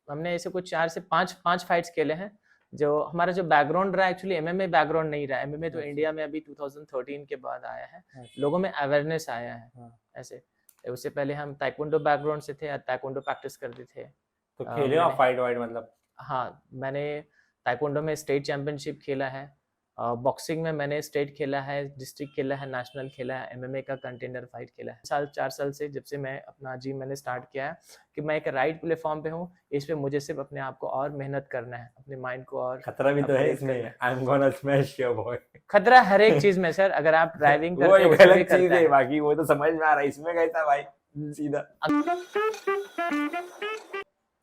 हमने ऐसे कुछ 4 से 5 फाइट्स खेले हैं। जो हमारा जो बैकग्राउंड रहा एक्चुअली एमएमए बैकग्राउंड नहीं रहा। एमएमए तो अच्छा। इंडिया में अभी 2013 के बाद आया है। अच्छा। लोगों में अवेयरनेस आया है हाँ। ऐसे। उससे पहले हम ताइक्वांडो बैकग्राउंड से थे, ताइक्वांडो प्रैक्टिस करते थे। तो खेले हो मैंने आप फाइट वाइट मतलब? हाँ, मैंने ताइक्वांडो में स्टेट चैंपियनशिप खेला है। बॉक्सिंग में मैंने स्टेट खेला है, डिस्ट्रिक्ट खेला है, नेशनल खेला है, एमएमए का कंटेंडर फाइट खेला है। 4 साल से जब से मैं अपना जिम मैंने स्टार्ट किया है कि मैं एक राइट प्लेटफॉर्म पे हूँ। इस पे मुझे सिर्फ अपने आप को और मेहनत करना है, अपने माइंड को और खतरा भी तो है अपग्रेड इसमें, करना है। I am gonna smash your boy. खतरा हर एक चीज में सर, अगर आप ड्राइविंग वो करते हैं एक उसमें भी अलग चीज खतरा है, है। बाकी वो तो समझ में आ रहा है, इसमें कैसा भाई सीधा।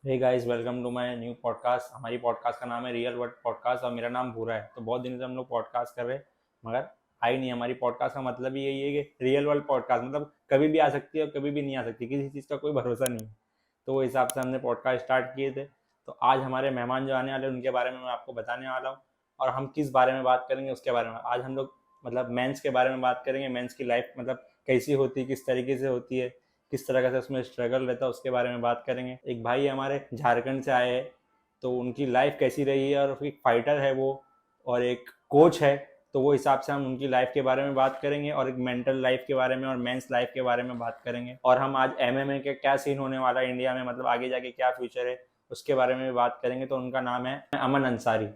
Hey guys, welcome to my new podcast. हमारी पॉडकास्ट का नाम है रियल वर्ल्ड पॉडकास्ट और मेरा नाम भूरा है। तो बहुत दिन से हम लोग पॉडकास्ट कर रहे हैं मगर आई नहीं। हमारी पॉडकास्ट का मतलब ही यही है कि रियल वर्ल्ड पॉडकास्ट मतलब कभी भी आ सकती है और कभी भी नहीं आ सकती, किसी चीज़ का कोई भरोसा नहीं है। तो वो हिसाब से हमने पॉडकास्ट स्टार्ट किए थे। तो आज हमारे मेहमान जो आने वाले हैं उनके बारे में मैं आपको बताने वाला हूँ और हम किस बारे में बात करेंगे उसके बारे में। आज हम लोग मतलब मेंस के बारे में बात करेंगे। मेंस की लाइफ मतलब कैसी होती है, किस तरीके से होती है, किस तरह का उसमें स्ट्रगल रहता है, उसके बारे में बात करेंगे। एक भाई हमारे झारखंड से आए हैं तो उनकी लाइफ कैसी रही है, और एक फाइटर है वो और एक कोच है। तो वो हिसाब से हम उनकी लाइफ के बारे में बात करेंगे और एक मेंटल लाइफ के बारे में और मेंस लाइफ के बारे में बात करेंगे। और हम आज एमएमए के क्या सीन होने वाला है इंडिया में, मतलब आगे जाके क्या फ्यूचर है उसके बारे में भी बात करेंगे। तो उनका नाम है अमन अंसारी।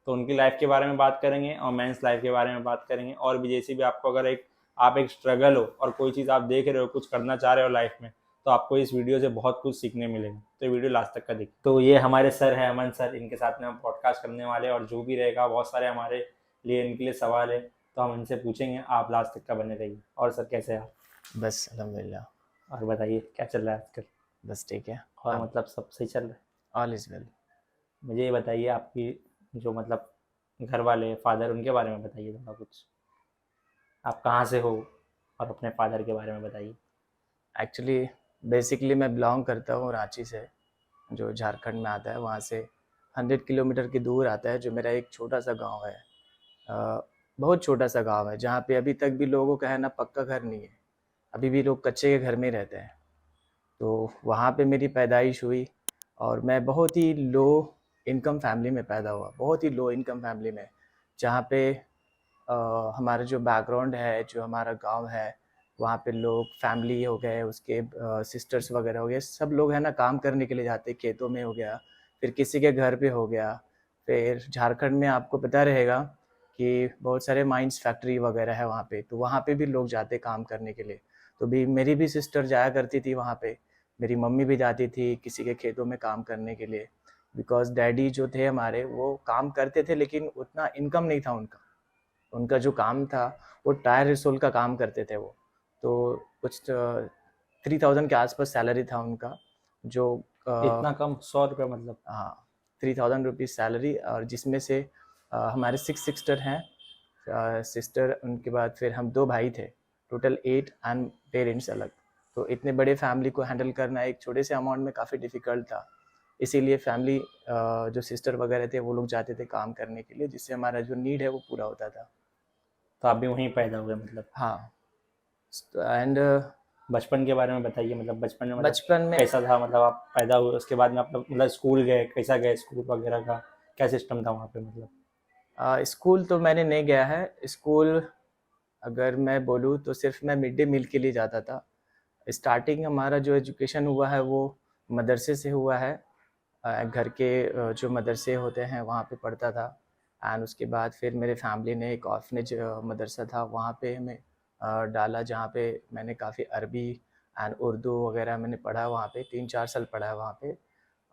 तो उनकी लाइफ के बारे में बात करेंगे और मेंस लाइफ के बारे में बात करेंगे। और भी जैसे भी आपको अगर आप एक स्ट्रगल हो और कोई चीज़ आप देख रहे हो, कुछ करना चाह रहे हो लाइफ में, तो आपको इस वीडियो से बहुत कुछ सीखने मिलेगा। तो ये वीडियो लास्ट तक का देखिए। तो ये हमारे सर है अमन सर, इनके साथ में हम पॉडकास्ट करने वाले हैं और जो भी रहेगा बहुत सारे हमारे लिए इनके लिए सवाल है तो हम इनसे पूछेंगे। आप लास्ट तक का बने रहिए। और सर कैसे हैं आप? बस अल्हम्दुलिल्लाह। और बताइए क्या चल रहा है आजकल? बस ठीक है। और मतलब सब सही चल रहा है? All is well. मुझे ये बताइए आपकी जो मतलब घर वाले फादर, उनके बारे में बताइए थोड़ा कुछ। आप कहाँ से हो और अपने फादर के बारे में बताइए। एक्चुअली बेसिकली मैं बिलोंग करता हूँ रांची से, जो झारखंड में आता है। वहाँ से 100 किलोमीटर की दूर आता है, जो मेरा एक छोटा सा गांव है। बहुत छोटा सा गांव है जहाँ पे अभी तक भी लोगों का है ना पक्का घर नहीं है। अभी भी लोग कच्चे के घर में रहते हैं। तो वहाँ पे मेरी पैदाइश हुई और मैं बहुत ही लो इनकम फैमिली में पैदा हुआ, बहुत ही लो इनकम फैमिली में। जहाँ पे हमारा जो बैकग्राउंड है, जो हमारा गांव है, वहाँ पे लोग फैमिली हो गए, उसके सिस्टर्स वगैरह हो गए, सब लोग है ना काम करने के लिए जाते, खेतों में हो गया, फिर किसी के घर पे हो गया। फिर झारखंड में आपको पता रहेगा कि बहुत सारे माइंस फैक्ट्री वगैरह है वहाँ पे, तो वहाँ पे भी लोग जाते काम करने के लिए। तो भी मेरी भी सिस्टर जाया करती थी वहाँ पे, मेरी मम्मी भी जाती थी किसी के खेतों में काम करने के लिए। बिकॉज डैडी जो थे हमारे वो काम करते थे लेकिन उतना इनकम नहीं था उनका। उनका जो काम था वो टायर रिसोल का काम करते थे वो। तो कुछ 3000 के आसपास सैलरी था उनका। जो इतना कम? 100 रुपये मतलब? हाँ, 3000 रुपीज़ सैलरी। और जिसमें से हमारे 6 सिस्टर हैं, सिस्टर उनके बाद फिर हम 2 भाई थे, टोटल 8 एंड पेरेंट्स अलग। तो इतने बड़े फैमिली को हैंडल करना एक छोटे से अमाउंट में काफ़ी डिफ़िकल्ट था। इसीलिए फैमिली जो सिस्टर वगैरह थे वो लोग जाते थे काम करने के लिए, जिससे हमारा जो नीड है वो पूरा होता था। तो आप भी वहीं पैदा हुए मतलब? हाँ। एंड बचपन के बारे में बताइए, मतलब बचपन में मतलब बचपन में कैसा था? मतलब आप पैदा हुए उसके बाद में आप मतलब स्कूल गए, कैसा गए स्कूल वगैरह का? क्या सिस्टम था वहाँ पे मतलब? स्कूल तो मैंने नहीं गया है। स्कूल अगर मैं बोलूँ तो सिर्फ मैं मिड डे मील के लिए जाता था। स्टार्टिंग हमारा जो एजुकेशन हुआ है वो मदरसे से हुआ है। घर के जो मदरसे होते हैं वहाँ पे पढ़ता था। एंड उसके बाद फिर मेरे फैमिली ने एक ऑर्फनेज मदरसा था वहाँ पे हमें डाला, जहाँ पे मैंने काफ़ी अरबी एंड उर्दू वगैरह मैंने पढ़ा वहाँ पे, 3-4 साल पढ़ा है वहाँ पे।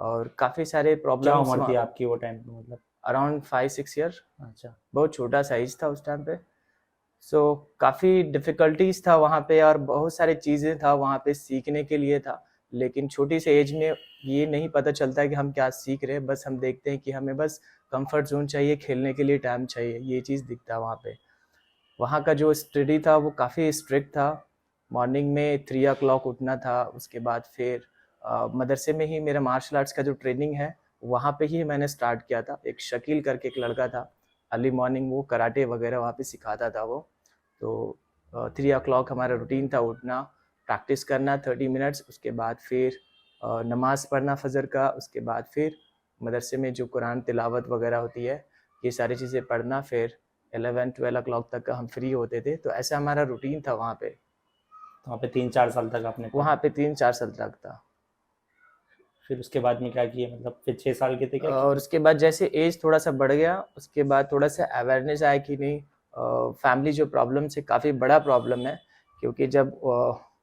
और काफ़ी सारे क्या प्रॉब्लम्स उम्र थी वहाँ, आपकी वो टाइम पे मतलब? Around 5-6 year. अच्छा। बहुत छोटा साइज़ था उस टाइम पे। सो काफ़ी डिफ़िकल्टीज़ था वहाँ पे और बहुत सारी चीज़ें था वहाँ पे सीखने के लिए था। लेकिन छोटी सी एज में ये नहीं पता चलता है कि हम क्या सीख रहे हैं, बस हम देखते हैं कि हमें बस कंफर्ट ज़ोन चाहिए, खेलने के लिए टाइम चाहिए, ये चीज़ दिखता है वहाँ पे। वहाँ का जो स्टडी था वो काफ़ी स्ट्रिक्ट था। मॉर्निंग में 3 o'clock उठना था। उसके बाद फिर मदरसे में ही मेरा मार्शल आर्ट्स का जो ट्रेनिंग है वहाँ पे ही मैंने स्टार्ट किया था। एक शकील करके एक लड़का था, अर्ली मॉर्निंग वो कराटे वगैरह वहाँ पे सिखाता था वो। तो 3 o'clock हमारा रूटीन था उठना, प्रैक्टिस करना 30 मिनट्स। उसके बाद फिर नमाज़ पढ़ना फ़जर का, उसके बाद फिर मदरसे में जो कुरान तिलावत वगैरह होती है, ये सारी चीज़ें पढ़ना, फिर 11-12 o'clock तक का हम फ्री होते थे। तो ऐसा हमारा रूटीन था वहाँ पे। तो वहाँ पे 3-4 साल तक आपने वहाँ पढ़ा। पे 3-4 साल तक था। फिर उसके बाद में क्या किया, मतलब फिर 6 साल के थे क्या और उसके बाद जैसे एज थोड़ा सा बढ़ गया, उसके बाद थोड़ा सा अवेयरनेस आया कि नहीं, फैमिली जो प्रॉब्लम से काफ़ी बड़ा प्रॉब्लम है। क्योंकि जब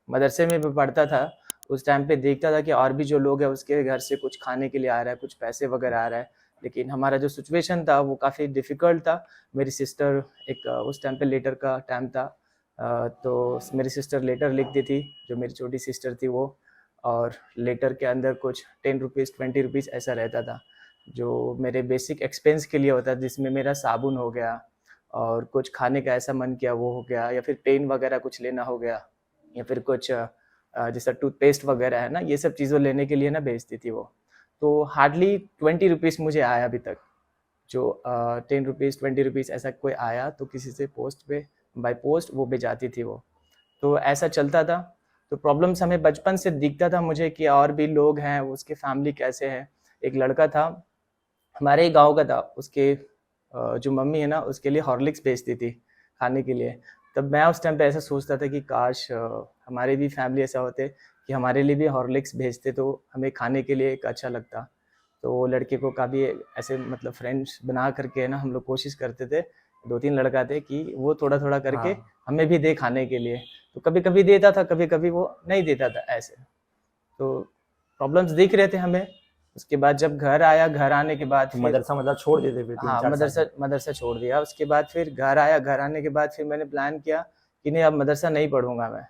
मदरसे में भी पढ़ता था, उस टाइम पे देखता था कि और भी जो लोग हैं उसके घर से कुछ खाने के लिए आ रहा है, कुछ पैसे वगैरह आ रहा है, लेकिन हमारा जो सिचुएशन था वो काफ़ी डिफ़िकल्ट था। मेरी सिस्टर एक उस टाइम पे लेटर का टाइम था, तो मेरी सिस्टर लेटर लिखती थी, जो मेरी छोटी सिस्टर थी वो। और लेटर के अंदर कुछ 10 रुपीज़ 20 रुपीज़ ऐसा रहता था, जो मेरे बेसिक एक्सपेंस के लिए होता था, जिसमें मेरा साबुन हो गया और कुछ खाने का ऐसा मन किया वो हो गया, या फिर पेन वगैरह कुछ लेना हो गया, या फिर कुछ जैसा टूथपेस्ट वगैरह है ना, ये सब चीज़ों लेने के लिए ना भेजती थी वो। तो हार्डली 20 रुपीज़ मुझे आया अभी तक, जो 10 रुपीज़ 20 रुपीज़ ऐसा कोई आया तो किसी से पोस्ट पे बाय पोस्ट वो भेजाती थी वो। तो ऐसा चलता था। तो प्रॉब्लम्स हमें बचपन से दिखता था मुझे कि और भी लोग हैं, उसके फैमिली कैसे है। एक लड़का था हमारे ही गांव का था, उसके जो मम्मी है ना उसके लिए हॉर्लिक्स भेजती थी खाने के लिए। तब मैं उस टाइम पे ऐसा सोचता था कि काश हमारे भी फैमिली ऐसा होते कि हमारे लिए भी हॉर्लिक्स भेजते तो हमें खाने के लिए एक अच्छा लगता। तो वो लड़के को काफ़ी ऐसे मतलब फ्रेंड्स बना करके ना हम लोग कोशिश करते थे, 2-3 लड़का थे, कि वो थोड़ा थोड़ा करके हाँ। हमें भी दे खाने के लिए। तो कभी कभी देता था, कभी कभी वो नहीं देता था ऐसे। तो प्रॉब्लम्स दिख रहे थे हमें। उसके बाद जब घर आया, घर आने के बाद तो फिर मदरसा मतलब छोड़ देते फिर तीन हाँ, चार साल मदरसा में। मदरसा छोड़ दिया। उसके बाद फिर घर आया, घर आने के बाद फिर मैंने प्लान किया कि नहीं अब मदरसा नहीं पढ़ूंगा मैं।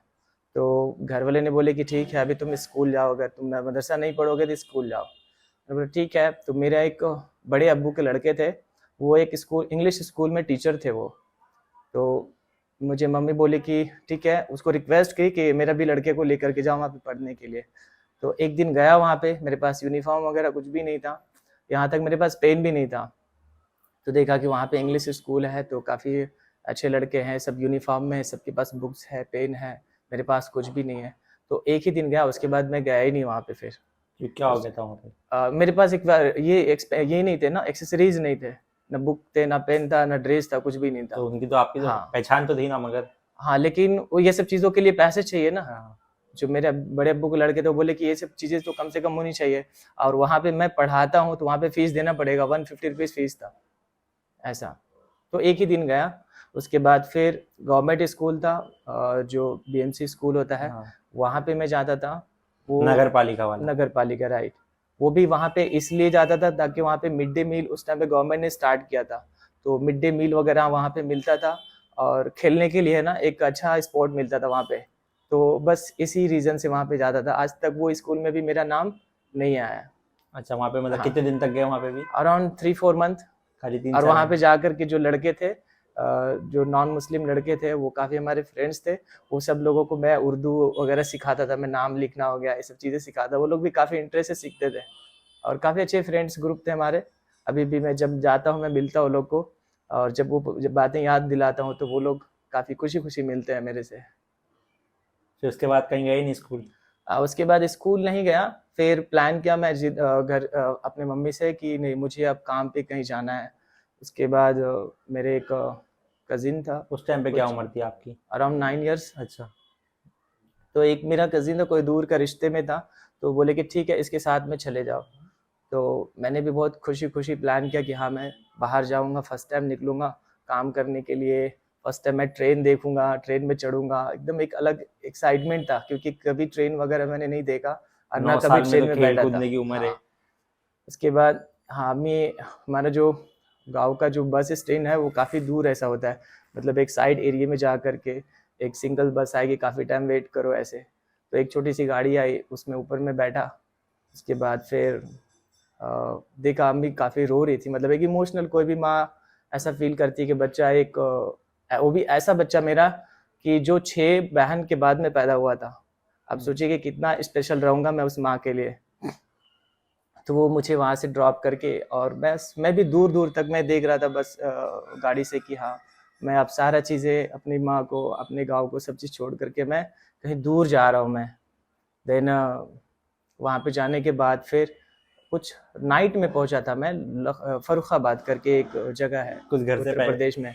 तो घर वाले ने बोले कि ठीक है अभी तुम स्कूल जाओ, अगर तुम मदरसा नहीं पढ़ोगे तो स्कूल जाओ। मैंने बोला ठीक है। तो मेरा एक बड़े अब्बू के लड़के थे, वो एक स्कूल इंग्लिश स्कूल में टीचर थे वो। तो मुझे मम्मी बोली कि ठीक है, उसको रिक्वेस्ट की कि मेरा भी लड़के को लेकर के जाओ वहाँ पे पढ़ने के लिए। तो एक दिन गया वहाँ पे, मेरे पास यूनिफॉर्म वगैरह कुछ भी नहीं था, यहाँ तक मेरे पास पेन भी नहीं था। तो देखा कि वहाँ पे इंग्लिश स्कूल है, तो काफ़ी अच्छे लड़के हैं, सब यूनिफॉर्म में है, सबके पास बुक्स है, पेन है, मेरे पास कुछ भी नहीं है। तो एक ही दिन गया, उसके बाद मैं गया ही नहीं वहाँ पे फिर। तो क्या हो उस गया था वहाँ पे। मेरे पास एक बार ये नहीं थे ना, एक्सेसरीज नहीं थे, ना बुक थे, ना पेन था, ना ड्रेस था, कुछ भी नहीं था। तो उनकी तो आपकी तो हाँ पहचान तो थी ना मगर। हाँ, लेकिन वो ये सब चीज़ों के लिए पैसे चाहिए ना। हाँ। जो मेरे बड़े अब्बू के लड़के थे वो बोले कि ये सब चीज़ें तो कम से कम होनी चाहिए, और वहाँ पे मैं पढ़ाता हूँ तो वहाँ पे फीस देना पड़ेगा, 150 रुपीज़ फीस था ऐसा। तो एक ही दिन गया। उसके बाद फिर गवर्नमेंट स्कूल था, जो बीएमसी स्कूल होता है, हाँ, वहाँ पे मैं जाता था। वो नगर पालिका वाला। नगर पालिका, राइट। वो भी वहाँ पे इसलिए जाता था ताकि वहाँ पे मिड डे मील उस टाइम पे गवर्नमेंट ने स्टार्ट किया था, तो मिड डे मील वगैरह वहाँ पे मिलता था, और खेलने के लिए ना एक अच्छा स्पॉट मिलता था वहाँ पे। तो बस इसी रीज़न से वहाँ पे जाता था। आज तक वो स्कूल में भी मेरा नाम नहीं आया है। अच्छा, वहाँ पे मतलब हाँ, कितने दिन तक गए वहाँ पे भी। Around 3-4 month. खाली तीन और चार वहाँ पे महीने जा कर के जो लड़के थे, जो नॉन मुस्लिम लड़के थे, वो काफ़ी हमारे फ्रेंड्स थे। वो सब लोगों को मैं उर्दू वगैरह सिखाता था, मैं नाम लिखना हो गया, ये सब चीज़ें सिखाता। वो लोग भी काफ़ी इंटरेस्ट से सीखते थे, और काफ़ी अच्छे फ्रेंड्स ग्रुप थे हमारे। अभी भी मैं जब जाता हूँ मैं मिलता हूँ लोग को, और जब बातें याद दिलाता हूँ तो वो लोग काफ़ी खुशी खुशी मिलते हैं मेरे से। फिर उसके बाद कहीं गए नहीं स्कूल। उसके बाद स्कूल नहीं गया। फिर प्लान किया मैं घर अपने मम्मी से कि नहीं मुझे अब काम पे कहीं जाना है। उसके बाद मेरे एक कज़िन था, उस टाइम पे क्या कुछ उम्र थी आपकी। Around 9 years. अच्छा। तो एक मेरा कज़िन था, कोई दूर का रिश्ते में था, तो बोले कि ठीक है इसके साथ में चले जाओ। तो मैंने भी बहुत खुशी खुशी प्लान किया कि हाँ मैं बाहर जाऊँगा, फर्स्ट टाइम निकलूँगा काम करने के लिए। फर्स्ट टाइम मैं ट्रेन देखूँगा, ट्रेन में चढ़ूँगा, एकदम एक अलग एक्साइटमेंट था, क्योंकि कभी ट्रेन वगैरह मैंने नहीं देखा और ना नौ कभी साल में ट्रेन तो में खेल बैठा था। कूदने की उम्र है। हाँ, उसके बाद हाँ, मैं हमारा जो गाँव का जो बस स्टैंड है वो काफ़ी दूर ऐसा होता है, मतलब एक साइड एरिया में जा कर के एक सिंगल बस आएगी, काफ़ी टाइम वेट करो ऐसे। तो एक छोटी सी गाड़ी आई, उसमें ऊपर में बैठा। उसके बाद फिर देखा अम्मी काफ़ी रो रही थी, मतलब एक इमोशनल, कोई भी माँ ऐसा फील करती है कि बच्चा एक वो भी ऐसा बच्चा मेरा कि जो 6 बहन के बाद में पैदा हुआ था। अब सोचिए कि कितना स्पेशल रहूँगा मैं उस माँ के लिए। तो वो मुझे वहाँ से ड्रॉप करके, और मैं भी दूर दूर तक मैं देख रहा था बस गाड़ी से कि हाँ मैं अब सारा चीज़ें अपनी माँ को, अपने गाँव को, सब चीज़ छोड़ करके मैं कहीं दूर जा रहा हूँ मैं। देन वहाँ पे जाने के बाद फिर कुछ नाइट में पहुंचा था मैं, फर्रुखाबाद करके एक जगह है कुछ घर से उत्तर प्रदेश में।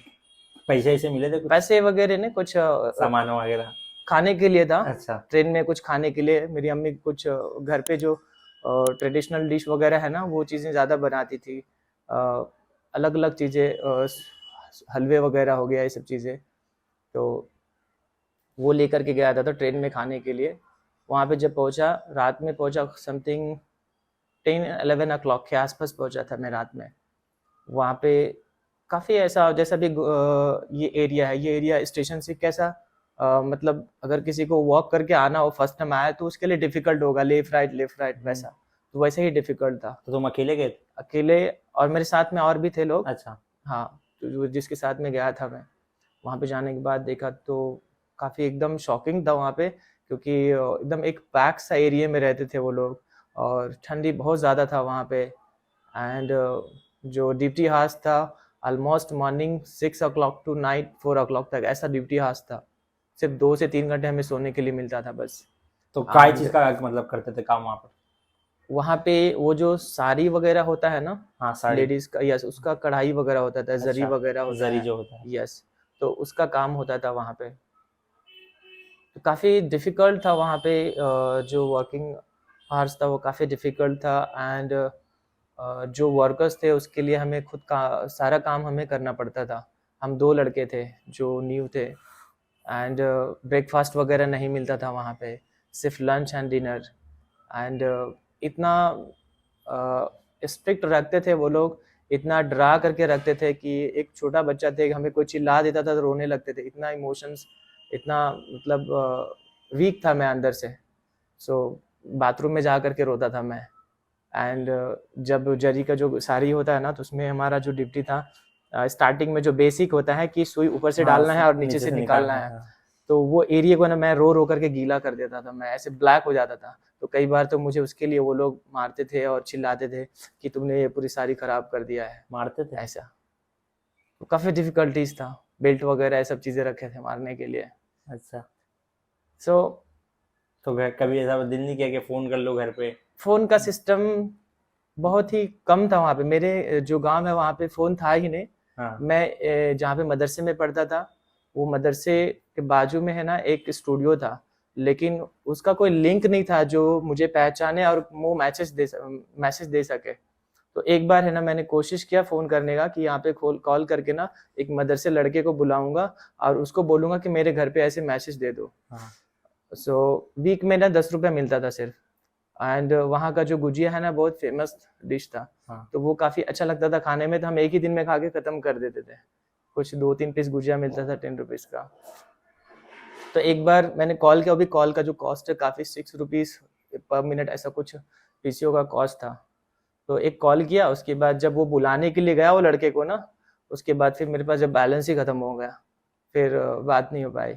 पैसे ऐसे मिले थे कुछ पैसे वगैरह ने कुछ सामान वगैरह? खाने के लिए था। अच्छा। ट्रेन में कुछ खाने के लिए मेरी अम्मी कुछ घर पे जो ट्रेडिशनल डिश वगैरह है ना, वो चीज़ें ज़्यादा बनाती थी। अलग अलग चीज़ें, हलवे वगैरह हो गया, ये सब चीज़ें, तो वो लेकर के गया था तो ट्रेन में खाने के लिए। वहाँ पे जब पहुँचा, रात में पहुँचा, समथिंग 10-11 o'clock के आसपास पहुँचा था मैं रात में। वहाँ पे काफ़ी ऐसा, जैसा भी ये एरिया है, ये एरिया स्टेशन से कैसा, मतलब अगर किसी को वॉक करके आना हो, फर्स्ट टाइम आया तो उसके लिए डिफिकल्ट होगा, लेफ्ट राइट वैसा, तो वैसे ही डिफिकल्ट था। तो तुम अकेले गए थे? अकेले, और मेरे साथ में और भी थे लोग। अच्छा। हाँ, तो जिसके साथ में गया था मैं, वहाँ पे जाने के बाद देखा तो काफ़ी एकदम शॉकिंग था वहाँ पे, क्योंकि एकदम एक पैक सा एरिया में रहते थे वो लोग, और ठंडी बहुत ज़्यादा था वहाँ पे। एंड जो ड्यूटी हाउस था, almost morning 6 o'clock to night 4 o'clock तक ऐसा ड्यूटी हाउस था। सिर्फ 2 से 3 घंटे हमें सोने के लिए मिलता था बस। तो काय And चीज का मतलब करते थे काम वहाँ पर? वहाँ पे वो जो साड़ी वगैरह होता है ना, हाँ, साड़ी। लेडीज का, यस, उसका कढ़ाई वगैरह होता था, जरी अच्छा, वगैरह होता जरी है, जो होता है। यस, तो उसका काम होता था वहाँ पे। तो काफ़ी डिफ़िकल्ट था वहाँ पे, जो वर्किंग आवर्स था वो काफ़ी डिफ़िकल्ट था। एंड जो वर्कर्स थे उसके लिए हमें खुद का सारा काम हमें करना पड़ता था। हम 2 लड़के थे जो न्यू थे, एंड ब्रेकफास्ट वगैरह नहीं मिलता था वहाँ पे, सिर्फ लंच एंड डिनर। एंड इतना स्ट्रिक्ट रखते थे वो लोग, इतना डरा करके रखते थे कि एक छोटा बच्चा थे, हमें कोई चिल्ला देता था तो रोने लगते थे। इतना इमोशंस, इतना मतलब वीक था मैं अंदर से। सो बाथरूम में जा करके रोता था मैं। एंड जब जरी का जो साड़ी होता है ना, तो उसमें हमारा जो ड्यूटी था, स्टार्टिंग में जो बेसिक होता है कि सुई ऊपर से हाँ, डालना है और नीचे से निकालना है, हाँ। तो वो एरिया को ना मैं रो रो करके गीला कर देता था, मैं ऐसे ब्लैक हो जाता था। तो कई बार तो मुझे उसके लिए वो लोग मारते थे और चिल्लाते थे कि तुमने ये पूरी साड़ी खराब कर दिया है, मारते थे? ऐसा। तो काफ़ी डिफिकल्टीज था, बेल्ट वगैरह ये सब चीज़ें रखे थे मारने के लिए। अच्छा। सो तो कभी ऐसा दिल नहीं किया कि फोन कर लो घर पे? फ़ोन का सिस्टम बहुत ही कम था वहाँ पे। मेरे जो गांव है वहाँ पे फ़ोन था ही नहीं। हाँ। मैं जहाँ पे मदरसे में पढ़ता था, वो मदरसे के बाजू में है ना एक स्टूडियो था, लेकिन उसका कोई लिंक नहीं था जो मुझे पहचाने और वो मैसेज दे सके। तो एक बार है ना मैंने कोशिश किया फ़ोन करने का कि यहाँ पे कॉल करके ना एक मदरसे लड़के को बुलाऊंगा और उसको बोलूंगा कि मेरे घर पे ऐसे मैसेज दे दो। हाँ। सो वीक में ना 10 रुपये मिलता था सिर्फ। एंड वहाँ का जो गुजिया है ना, बहुत फेमस डिश था। हाँ। तो वो काफ़ी अच्छा लगता था खाने में, तो हम एक ही दिन में खा के ख़त्म कर देते थे। कुछ 2-3 पीस गुजिया मिलता था 10 रुपीज़ का। तो एक बार मैंने कॉल किया, अभी कॉल का जो कॉस्ट है काफ़ी 6 रुपीज़ पर मिनट ऐसा कुछ पीसीओ का कॉस्ट था। तो एक कॉल किया, उसके बाद जब वो बुलाने के लिए गया वो लड़के को ना, उसके बाद फिर मेरे पास जब बैलेंस ही ख़त्म हो गया, फिर बात नहीं हो पाई।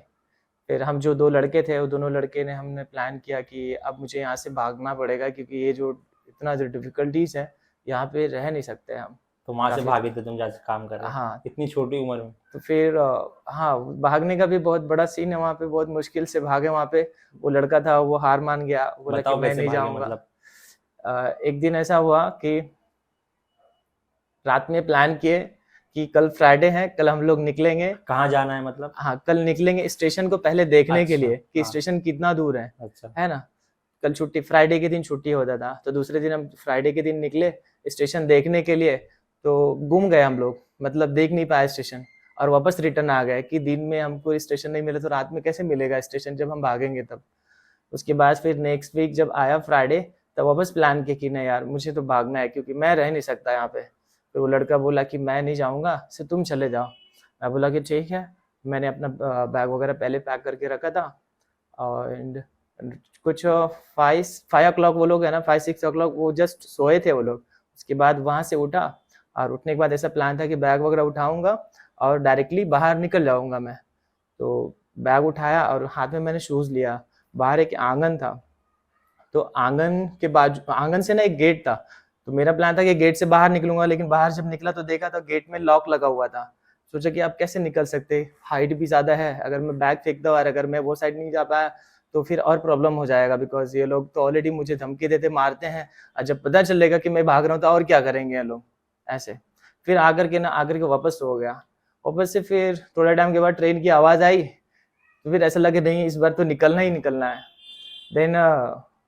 फिर हम जो 2 लड़के थे, वो दोनों लड़के ने हमने प्लान किया कि अब मुझे यहाँ से भागना पड़ेगा, क्योंकि ये जो इतना जो डिफ़िकल्टीज़ है, यहाँ पे रह नहीं सकते हम। तो वहाँ से काफ़ी, भागे थे तुम जहाँ से काम कर रहे थे? हाँ, इतनी छोटी उम्र में? तो फिर हाँ, भागने का भी बहुत बड़ा सीन है वहाँ पे, बहुत मुश्किल से भागे वहाँ पे। वो लड़का था, वो हार मान गया, बोला कि बताओ मैं कैसे नहीं भागे जाऊँगा। मतलब? एक दिन ऐसा हुआ कि रात में प्लान किए कि कल फ्राइडे है, कल हम लोग निकलेंगे। कहाँ जाना है मतलब? हाँ, कल निकलेंगे स्टेशन को पहले देखने के अच्छा। लिए कि हाँ। स्टेशन कितना दूर अच्छा। है ना? कल छुट्टी, फ्राइडे के दिन छुट्टी होता था, तो दूसरे दिन हम फ्राइडे के दिन निकले स्टेशन देखने के लिए। तो गुम गए हम लोग, मतलब देख नहीं पाए स्टेशन, और वापस रिटर्न आ गए कि दिन में हमको स्टेशन नहीं मिले तो रात में कैसे मिलेगा स्टेशन जब हम भागेंगे तब। उसके बाद फिर नेक्स्ट वीक जब आया फ्राइडे, तब वापस प्लान किया कि नहीं यार, मुझे तो भागना है क्योंकि मैं रह नहीं सकता यहाँ पे। फिर वो लड़का बोला कि मैं नहीं जाऊँगा, सिर्फ तुम चले जाओ। मैं बोला कि ठीक है। मैंने अपना बैग वगैरह पहले पैक करके रखा था, और कुछ 5 o'clock वो लोग है ना, 5-6 o'clock वो जस्ट सोए थे वो लोग। उसके बाद वहाँ से उठा, और उठने के बाद ऐसा प्लान था कि बैग वगैरह उठाऊंगा और डायरेक्टली बाहर निकल जाऊंगा मैं। तो बैग उठाया और हाथ में मैंने शूज़ लिया। बाहर एक आंगन था, तो आंगन के बाजू, आंगन से ना एक गेट था। तो मेरा प्लान था कि गेट से बाहर निकलूंगा, लेकिन बाहर जब निकला तो देखा तो गेट में लॉक लगा हुआ था। सोचा कि अब कैसे निकल सकते, हाइट भी ज़्यादा है, अगर मैं बैग फेंकता और अगर मैं वो साइड नहीं जा पाया तो फिर और प्रॉब्लम हो जाएगा, बिकॉज ये लोग तो ऑलरेडी मुझे धमकी देते मारते हैं, और जब पता चलेगा कि मैं भाग रहा हूँ तो और क्या करेंगे ये लोग ऐसे। फिर आकर के वापस सो गया। वापस से फिर थोड़ा टाइम के बाद ट्रेन की आवाज़ आई, तो फिर ऐसा लगे नहीं इस बार तो निकलना ही निकलना है। देन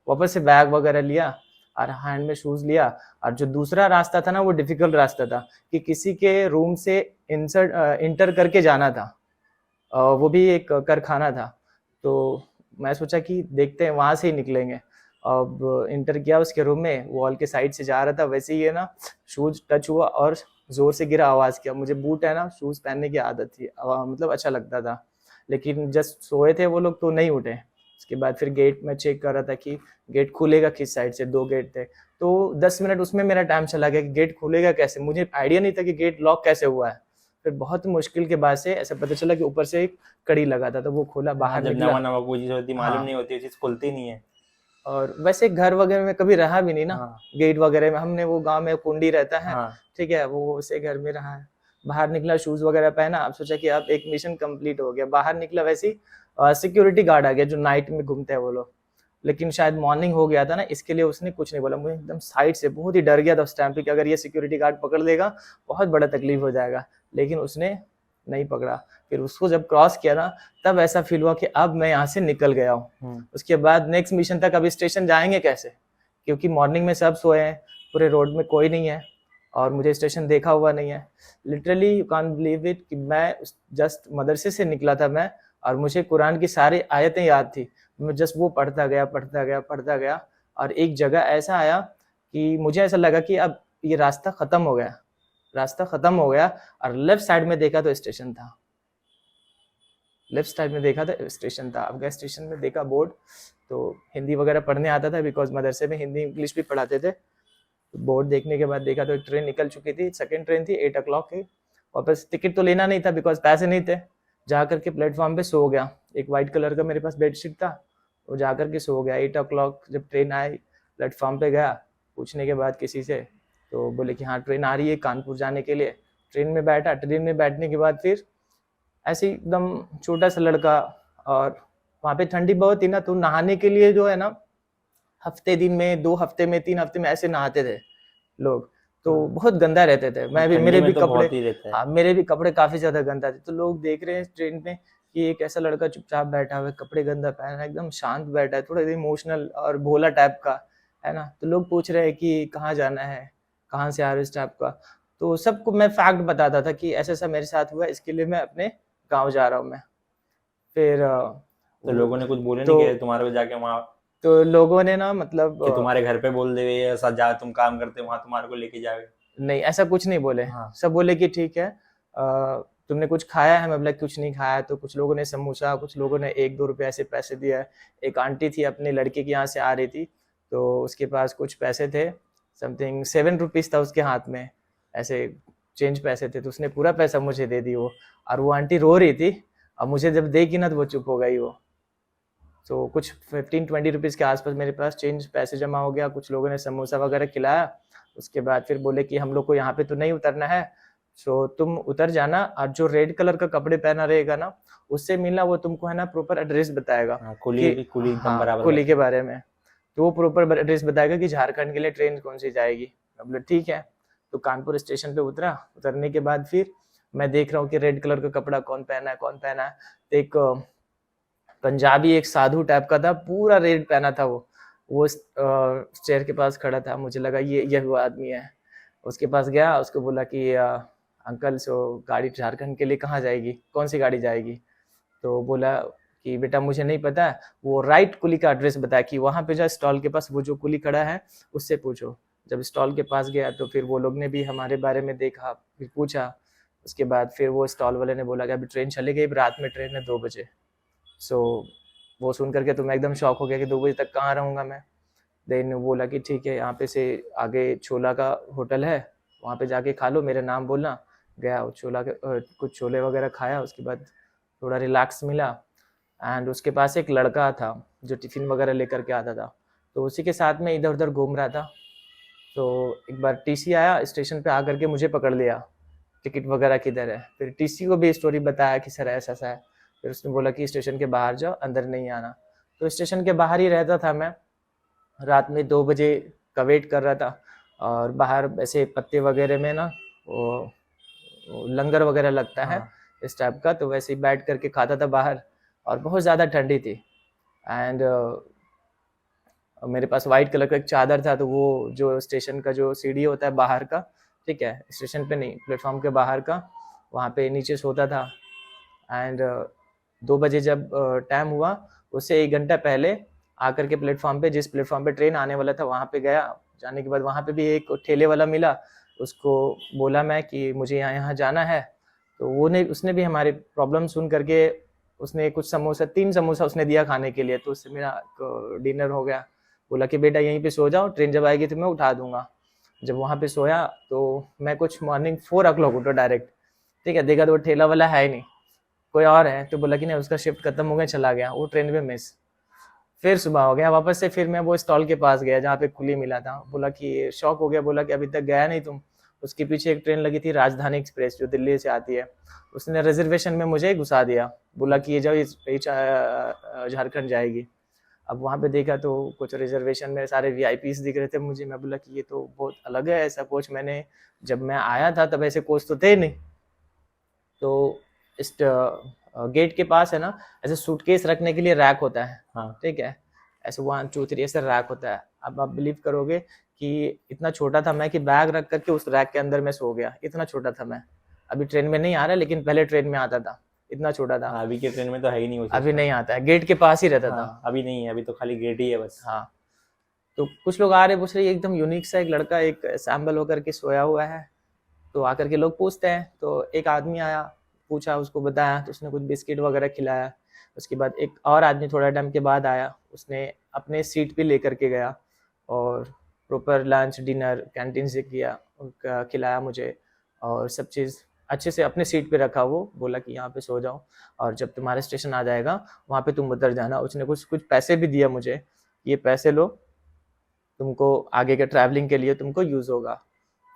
वापस से बैग वगैरह लिया और हैंड में शूज़ लिया, और जो दूसरा रास्ता था ना वो डिफ़िकल्ट रास्ता था कि किसी के रूम से इंटर करके जाना था। वो भी एक कारखाना था, तो मैं सोचा कि देखते हैं वहाँ से ही निकलेंगे। अब इंटर किया उसके रूम में, वॉल के साइड से जा रहा था, वैसे ही है ना शूज़ टच हुआ और ज़ोर से गिरा, आवाज़ किया। मुझे बूट है ना, शूज़ पहनने की आदत थी, मतलब अच्छा लगता था, लेकिन जस्ट सोए थे वो लोग तो नहीं उठे। उसके बाद फिर गेट में चेक कर रहा था कि गेट खुलेगा किस साइड से, 2 गेट थे, तो 10 मिनट उसमें मेरा टाइम चला गया कि गेट खुलेगा कैसे, मुझे आइडिया नहीं था कि गेट लॉक कैसे हुआ है। फिर बहुत मुश्किल के बाद से ऐसा पता चला कि ऊपर से एक कड़ी लगा था, तो वो खोला, हाँ, बाहर जब निकला। नवा नवा कोई चीज होती मालूम हाँ, नहीं होती, चीज खुलती नहीं है। और वैसे घर वगैरह में कभी रहा भी नहीं ना, हाँ गेट वगैरह में। हमने वो गांव में कुंडी रहता है, हाँ। ठीक है, वो उसे घर में रहा है। बाहर निकला, शूज वगैरह पहना, अब सोचा कि अब एक मिशन कंप्लीट हो गया। बाहर निकला, वैसे ही सिक्योरिटी गार्ड आ गया जो नाइट में घूमते हैं वो लोग, लेकिन शायद मॉर्निंग हो गया था ना, इसके लिए उसने कुछ नहीं बोला। मुझे एकदम साइड से बहुत ही डर गया था उस टाइम पे कि अगर ये सिक्योरिटी गार्ड पकड़ लेगा बहुत बड़ा तकलीफ हो जाएगा, लेकिन उसने नहीं पकड़ा। फिर उसको जब क्रॉस किया ना, तब ऐसा फील हुआ कि अब मैं यहाँ से निकल गया हूँ। उसके बाद नेक्स्ट मिशन तक अभी स्टेशन जाएंगे कैसे, क्योंकि मॉर्निंग में सब सोए हैं, पूरे रोड में कोई नहीं है और मुझे स्टेशन देखा हुआ नहीं है। Literally you can't believe it कि मैं जस्ट मदरसे से निकला था मैं, और मुझे कुरान की सारी आयतें याद थी। मैं जस्ट वो पढ़ता गया पढ़ता गया पढ़ता गया, और एक जगह ऐसा आया कि मुझे ऐसा लगा कि अब ये रास्ता खत्म हो गया, रास्ता खत्म हो गया। और लेफ्ट साइड में देखा तो स्टेशन था, लेफ्ट साइड में देखा था स्टेशन था। अब गया स्टेशन में, देखा बोर्ड, तो हिंदी वगैरह पढ़ने आता था बिकॉज मदरसे में हिंदी इंग्लिश भी पढ़ाते थे। बोर्ड देखने के बाद देखा तो एक ट्रेन निकल चुकी थी, सेकंड ट्रेन थी 8 o'clock की। वापस टिकट तो लेना नहीं था बिकॉज पैसे नहीं थे। जा करके प्लेटफॉर्म पे सो गया। एक वाइट कलर का मेरे पास बेडशीट था, वो जा करके सो गया। 8 o'clock जब ट्रेन आई, प्लेटफॉर्म पे गया, पूछने के बाद किसी से, तो बोले कि हाँ ट्रेन आ रही है कानपुर जाने के लिए। ट्रेन में बैठा, ट्रेन में बैठने के बाद फिर ऐसे ही एकदम छोटा सा लड़का, और वहाँ पे ठंडी बहुत थी ना, तो नहाने के लिए जो है ना, हफ्ते दिन में 2 हफ्ते में 3 हफ्ते में ऐसे नहाते थे लोग, तो बहुत गंदा रहते थे। मैं भी, ठंडी मेरे में भी तो कपड़े, बहुत ही रहता है। हाँ मेरे भी कपड़े काफी ज्यादा गंदा थे। तो लोग देख रहे हैं ट्रेन में कि एक ऐसा लड़का चुपचाप बैठा हुआ है, कपड़े गंदा पहना है, एकदम शांत बैठा है, थोड़ा इमोशनल और भोला टाइप का है ना। तो लोग पूछ रहे हैं कि कहाँ जाना है, कहाँ से आ रहे हो, इस टाइप का। तो सबको मैं फैक्ट बताता था कि ऐसा ऐसा मेरे साथ हुआ, इसके लिए मैं अपने गाँव जा रहा हूँ मैं। फिर तो लोगों ने कुछ बोले नहीं तो कि तुम्हारे को जाके वहाँ, तो लोगों ने ना, मतलब कि तुम्हारे घर पे बोल दे ऐसा, जा तुम काम करते वहां तुम्हारे को लेके जाए? नहीं ऐसा कुछ नहीं बोले। हाँ सब बोले कि ठीक है, तुमने कुछ खाया है? मैं बोला कुछ नहीं खाया। तो कुछ लोगों ने समोसा, कुछ लोगों ने 1-2 रुपए ऐसे पैसे दिया है। एक आंटी थी, अपने लड़के के यहाँ से आ रही थी, तो उसके पास कुछ पैसे थे, समथिंग 7 रुपीज था उसके हाथ में, ऐसे चेंज पैसे थे, तो उसने पूरा पैसा मुझे दे दी वो। और वो आंटी रो रही थी, और मुझे जब देखी ना तो वो चुप हो गई वो। तो कुछ 15-20 रुपीज़ के आसपास मेरे पास चेंज पैसे जमा हो गया। कुछ लोगों ने समोसा वगैरह खिलाया। उसके बाद फिर बोले कि हम लोग को यहाँ पे तो नहीं उतरना है, सो तुम उतर जाना, और जो रेड कलर का कपड़े पहना रहेगा ना, उससे मिलना, वो तुमको है ना प्रॉपर एड्रेस बताएगा हाँ, कि कुली कुली एकदम हाँ बराबर कुली के रहते बारे में। तो वो प्रॉपर एड्रेस बताएगा कि झारखंड के लिए ट्रेन कौन सी जाएगी। मैं बोला ठीक है। तो कानपुर स्टेशन पे उतरा। उतरने के बाद फिर मैं देख रहा हूँ कि रेड कलर का कपड़ा कौन पहना है, कौन पहना है। तो एक पंजाबी, एक साधु टाइप का था, पूरा रेड पहना था वो चेयर के पास खड़ा था। मुझे लगा ये वो आदमी है। उसके पास गया, उसको बोला कि अंकल सो गाड़ी झारखंड के लिए कहाँ जाएगी, कौन सी गाड़ी जाएगी? तो बोला कि बेटा मुझे नहीं पता। वो राइट कुली का एड्रेस बताया कि वहाँ पे जा, स्टॉल के पास वो जो कुली खड़ा है उससे पूछो। जब स्टॉल के पास गया तो फिर वो लोग ने भी हमारे बारे में देखा, फिर पूछा। उसके बाद फिर वो स्टॉल वाले ने बोला कि अभी ट्रेन चली गई, रात में ट्रेन है 2 बजे। सो वो सुन करके तो मैं एकदम शॉक हो गया कि 2 बजे तक कहाँ रहूँगा मैं। देन बोला कि ठीक है, यहाँ पे से आगे छोला का होटल है, वहाँ पे जाके खा लो, मेरा नाम बोलना। गया, छोला के कुछ छोले वगैरह खाया। उसके बाद थोड़ा रिलैक्स मिला। एंड उसके पास एक लड़का था जो टिफ़िन वगैरह लेकर के आता था, तो उसी के साथ में इधर उधर घूम रहा था। तो एक बार टीसी आया, स्टेशन पे आकर के मुझे पकड़ लिया, टिकट वगैरह किधर है। फिर टीसी को भी स्टोरी बताया कि सर ऐसा ऐसा है। फिर उसने बोला कि स्टेशन के बाहर जाओ, अंदर नहीं आना। तो स्टेशन के बाहर ही रहता था मैं। रात में 2 बजे का वेट कर रहा था, और बाहर ऐसे पत्ते वगैरह में ना वो लंगर वगैरह लगता है हाँ इस टाइप का, तो वैसे ही बैठ करके खाता था बाहर। और बहुत ज़्यादा ठंडी थी। एंड मेरे पास वाइट कलर का एक चादर था, तो वो जो स्टेशन का जो सीढ़ी होता है बाहर का, ठीक है, स्टेशन पे नहीं, प्लेटफॉर्म के बाहर का, वहाँ पे नीचे सोता था। एंड 2 बजे जब टाइम हुआ, उससे 1 घंटा पहले आकर के प्लेटफॉर्म पे, जिस प्लेटफॉर्म पे ट्रेन आने वाला था वहाँ पे गया। जाने के बाद वहाँ पे भी एक ठेले वाला मिला, उसको बोला मैं कि मुझे यहाँ यहाँ जाना है। तो उसने भी हमारी प्रॉब्लम सुन करके उसने कुछ समोसा, 3 समोसा उसने दिया खाने के लिए, तो उससे मेरा डिनर हो गया। बोला कि बेटा यहीं पे सो जाओ, ट्रेन जब आएगी तो मैं उठा दूंगा। जब वहाँ पे सोया तो मैं कुछ मॉर्निंग 4 o'clock उठा डायरेक्ट, ठीक है। देखा तो वो ठेला वाला है ही नहीं, कोई और है। तो बोला कि नहीं, उसका शिफ्ट खत्म हो गया, चला गया वो ट्रेन में मिस। फिर सुबह हो गया वापस से, फिर मैं वो स्टॉल के पास गया जहाँ पे कुली मिला था। बोला कि शॉक हो गया, बोला कि अभी तक गया नहीं तुम। उसके पीछे एक ट्रेन लगी थी राजधानी एक्सप्रेस जो दिल्ली से आती है, उसने रिजर्वेशन में मुझे घुसा दिया। बोला कि ये जाओ, झारखंड जाएगी। अब वहाँ पे देखा तो कुछ रिजर्वेशन में सारे वीआईपीज दिख रहे थे मुझे। मैं बोला कि ये तो बहुत अलग है, ऐसा कोच मैंने जब मैं आया था तब ऐसे कोच तो थे नहीं। तो इस गेट के पास है ना, ऐसे सूटकेस रखने के लिए रैक होता है, हाँ ठीक है, ऐसे 1 2 3 ऐसे रैक होता है। अब आप बिलीव करोगे कि इतना छोटा था मैं कि बैग रख करके उस रैक के अंदर मैं सो गया। इतना छोटा था मैं। अभी ट्रेन में नहीं आ रहा, लेकिन पहले ट्रेन में आता था, इतना छोटा था। अभी के ट्रेन में तो है ही नहीं वो अभी सिस्टम। नहीं आता है, गेट के पास ही रहता था। हाँ अभी नहीं है, अभी तो खाली गेट ही है बस। हाँ। तो कुछ लोग आ रहे पूछ रहे, एकदम यूनिक सा एक लड़का एक सैम्बल होकर के सोया हुआ है। तो आकर के लोग पूछते हैं, तो एक आदमी आया, पूछा, उसको बताया, तो उसने कुछ बिस्किट वगैरह खिलाया। उसके बाद एक और आदमी थोड़ा टाइम के बाद आया, उसने अपने सीट पे लेकर के गया और प्रॉपर लंच डिनर कैंटीन से किया, उनका खिलाया मुझे, और सब चीज़ अच्छे से अपने सीट पे रखा। वो बोला कि यहाँ पे सो जाओ, और जब तुम्हारा स्टेशन आ जाएगा वहाँ पे तुम उतर जाना। उसने कुछ कुछ पैसे भी दिया मुझे, ये पैसे लो, तुमको आगे के ट्रैवलिंग के लिए तुमको यूज़ होगा।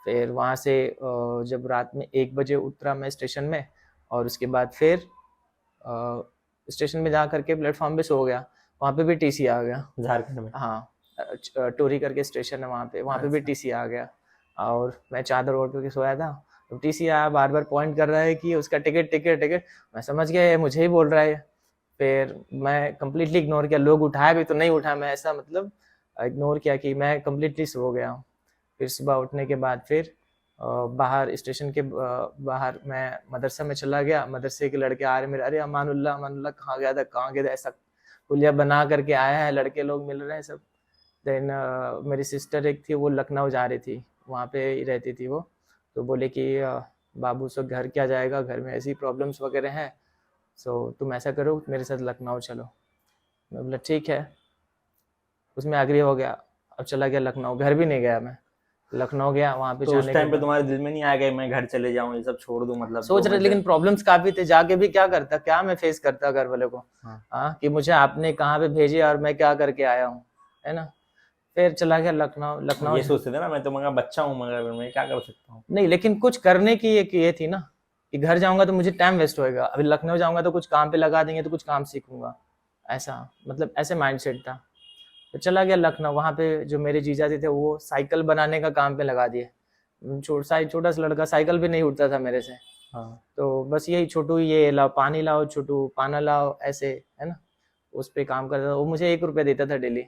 फिर वहाँ से जब रात में 1 बजे उतरा मैं स्टेशन में, और उसके बाद फिर स्टेशन में जा करके प्लेटफॉर्म पे सो गया। वहाँ पे भी टीसी आ गया। झारखंड में। हाँ, टोरी करके स्टेशन है वहाँ पे भी अच्छा। टीसी आ गया। और मैं चादर ओढ़ करके सोया था, तो टीसी आया, बार बार पॉइंट कर रहा है कि उसका टिकट टिकट टिकट। मैं समझ गया ये मुझे ही बोल रहा है। फिर मैं कम्प्लीटली इग्नोर किया, लोग उठाए भी तो नहीं उठा, मैं ऐसा मतलब इग्नोर किया कि मैं कम्प्लीटली सो गया हूँ। फिर सुबह उठने के बाद फिर बाहर स्टेशन के बाहर मैं मदरसा में चला गया। मदरसे के लड़के आ रहे मेरे, अरे अमानुल्लाह अमानुल्लाह कहाँ गया था कहाँ गया था, ऐसा पुलिया बना करके आया है, लड़के लोग मिल रहे हैं सब। देन मेरी सिस्टर एक थी, वो लखनऊ जा रही थी, वहाँ पे ही रहती थी वो। तो बोले कि बाबू सब घर क्या जाएगा, घर में ऐसी प्रॉब्लम्स वगैरह हैं, सो तुम ऐसा करो मेरे साथ लखनऊ चलो। मैं बोला ठीक है, उसमें एग्री हो गया। अब चला गया लखनऊ, घर भी नहीं गया मैं। लखनऊ गया, वहाँ पे तो उस जाने के टाइम पे बाद तुम्हारे दिल में नहीं आया कि मैं घर चले जाऊं, ये सब छोड़ दूं, मतलब सोच जो रहे, मैं लेकिन प्रॉब्लम्स काफी थे, जाके भी क्या करता, क्या मैं फेस करता घर वाले को। हाँ हाँ, कि मुझे आपने कहाँ पे भेजे और मैं क्या करके आया हूँ, है ना। फिर चला गया लखनऊ। ये सोचते थे ना, मैं तो मगर बच्चा हूँ, मगर मैं क्या कर सकता हूँ। नहीं, लेकिन कुछ करने की एक ये थी ना, कि घर जाऊंगा तो मुझे टाइम वेस्ट होएगा, अभी लखनऊ जाऊंगा तो कुछ काम पे लगा देंगे तो कुछ काम सीखूंगा, ऐसा मतलब ऐसे माइंडसेट था। तो चला गया लखनऊ। वहाँ पे जो मेरे जीजा जी थे वो साइकिल बनाने का काम पे लगा दिए। छोटा सा लड़का, साइकिल भी नहीं उठता था मेरे से। हाँ तो बस यही, छोटू ये लाओ पानी लाओ, छोटू पाना लाओ, ऐसे, है ना। उस पे काम करता था वो, मुझे 1 रुपया देता था डेली।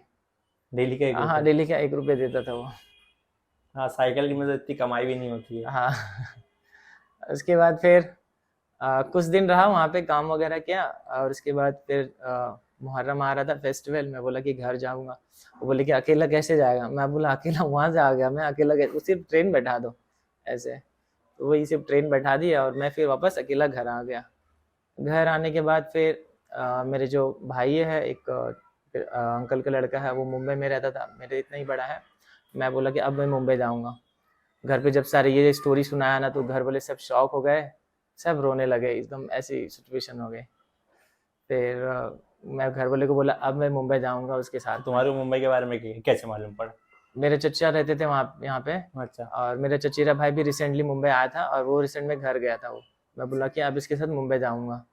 डेली का 1 रुपये। हाँ, डेली का 1 रुपया देता था वो। हाँ साइकिल की में तो इतनी कमाई भी नहीं होती है। हाँ। उसके बाद फिर कुछ दिन रहा वहाँ पे, काम वगैरह किया, और उसके बाद फिर मुहर्रम आ रहा था, फेस्टिवल। मैं बोला कि घर जाऊंगा। वो बोले कि अकेला कैसे जाएगा। मैं बोला अकेला वहाँ से आ गया मैं, अकेला कैसे, सिर्फ ट्रेन बैठा दो ऐसे। तो वही सिर्फ ट्रेन बैठा दिया, और मैं फिर वापस अकेला घर आ गया। घर आने के बाद फिर मेरे जो भाई है एक अंकल का लड़का है, वो मुंबई में रहता था, मेरे इतना ही बड़ा है। मैं बोला कि अब मैं मुंबई जाऊंगा। घर पे जब सारे ये स्टोरी सुनाया ना, तो घर वाले सब शॉक हो गए, सब रोने लगे, एकदम ऐसी सिचुएशन हो गई। फिर मैं घर वाले को बोला अब मैं मुंबई जाऊंगा उसके साथ में। तुम्हारे मुंबई के बारे में कैसे मालूम पड़ा? मेरे चचा रहते थे वहाँ यहाँ पे, अच्छा। और मेरा चचेरा भाई भी रिसेंटली मुंबई आया था, और वो रिसेंट में घर गया था वो। मैं बोला कि अब इसके साथ मुंबई जाऊंगा।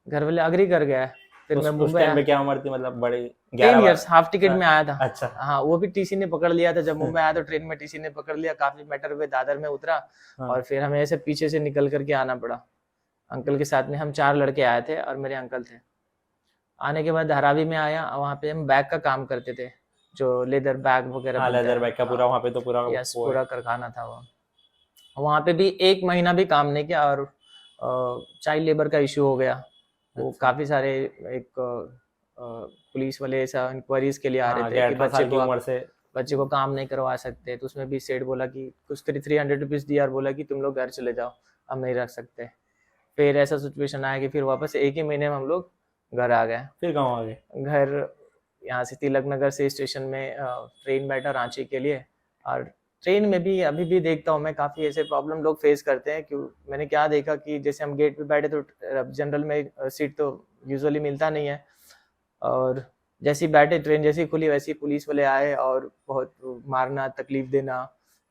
घर वाले अग्री कर गए। फिर मैं उस मुंबई टाइम पे क्या उम्र थी, मतलब बड़े 10 11 इयर्स हाफ टिकट में आया था। अच्छा। हाँ, वो भी टीसी ने पकड़ लिया था जब मुंबई आया, तो ट्रेन में टीसी ने पकड़ लिया, काफी मैटर हुए, दादर में उतरा हाँ और फिर हमें ऐसे पीछे से निकल करके आना पड़ा। अंकल के साथ में हम 4 लड़के आए थे और मेरे अंकल थे। आने के बाद धारावी में आया, वहाँ पे हम बैग का काम करते थे, जो लेदर बैग वगैरह हाँ, बनता लेदर है। बैग का पूरा हाँ, वहाँ पे तो पूरा यस, वो है। पूरा कारखाना था वो। वहाँ पे भी 1 महीना भी काम नहीं किया और चाइल्ड लेबर का इशू हो गया। वो अच्छा। काफ़ी सारे एक पुलिस वाले ऐसा इंक्वायरीज के लिए आ रहे हाँ, थे कि कि 18 साल की उम्र से। बच्चे को काम नहीं करवा सकते, तो उसमें भी सेठ बोला कि कुछ 300 रुपीज़ दिया और बोला कि तुम लोग घर चले जाओ, हम नहीं रख सकते। फिर ऐसा सिचुएशन आया कि फिर वापस 1 ही महीने में हम लोग घर आ गए। फिर गाँव आ गए। घर यहाँ से तिलक नगर से स्टेशन में ट्रेन बैठा रांची के लिए। और ट्रेन में भी अभी भी देखता हूँ मैं, काफ़ी ऐसे प्रॉब्लम लोग फेस करते हैं। क्यों, मैंने क्या देखा कि जैसे हम गेट पे बैठे तो जनरल में सीट तो यूजुअली मिलता नहीं है, और जैसे ही बैठे ट्रेन जैसे ही खुली वैसे ही पुलिस वाले आए और बहुत मारना, तकलीफ देना।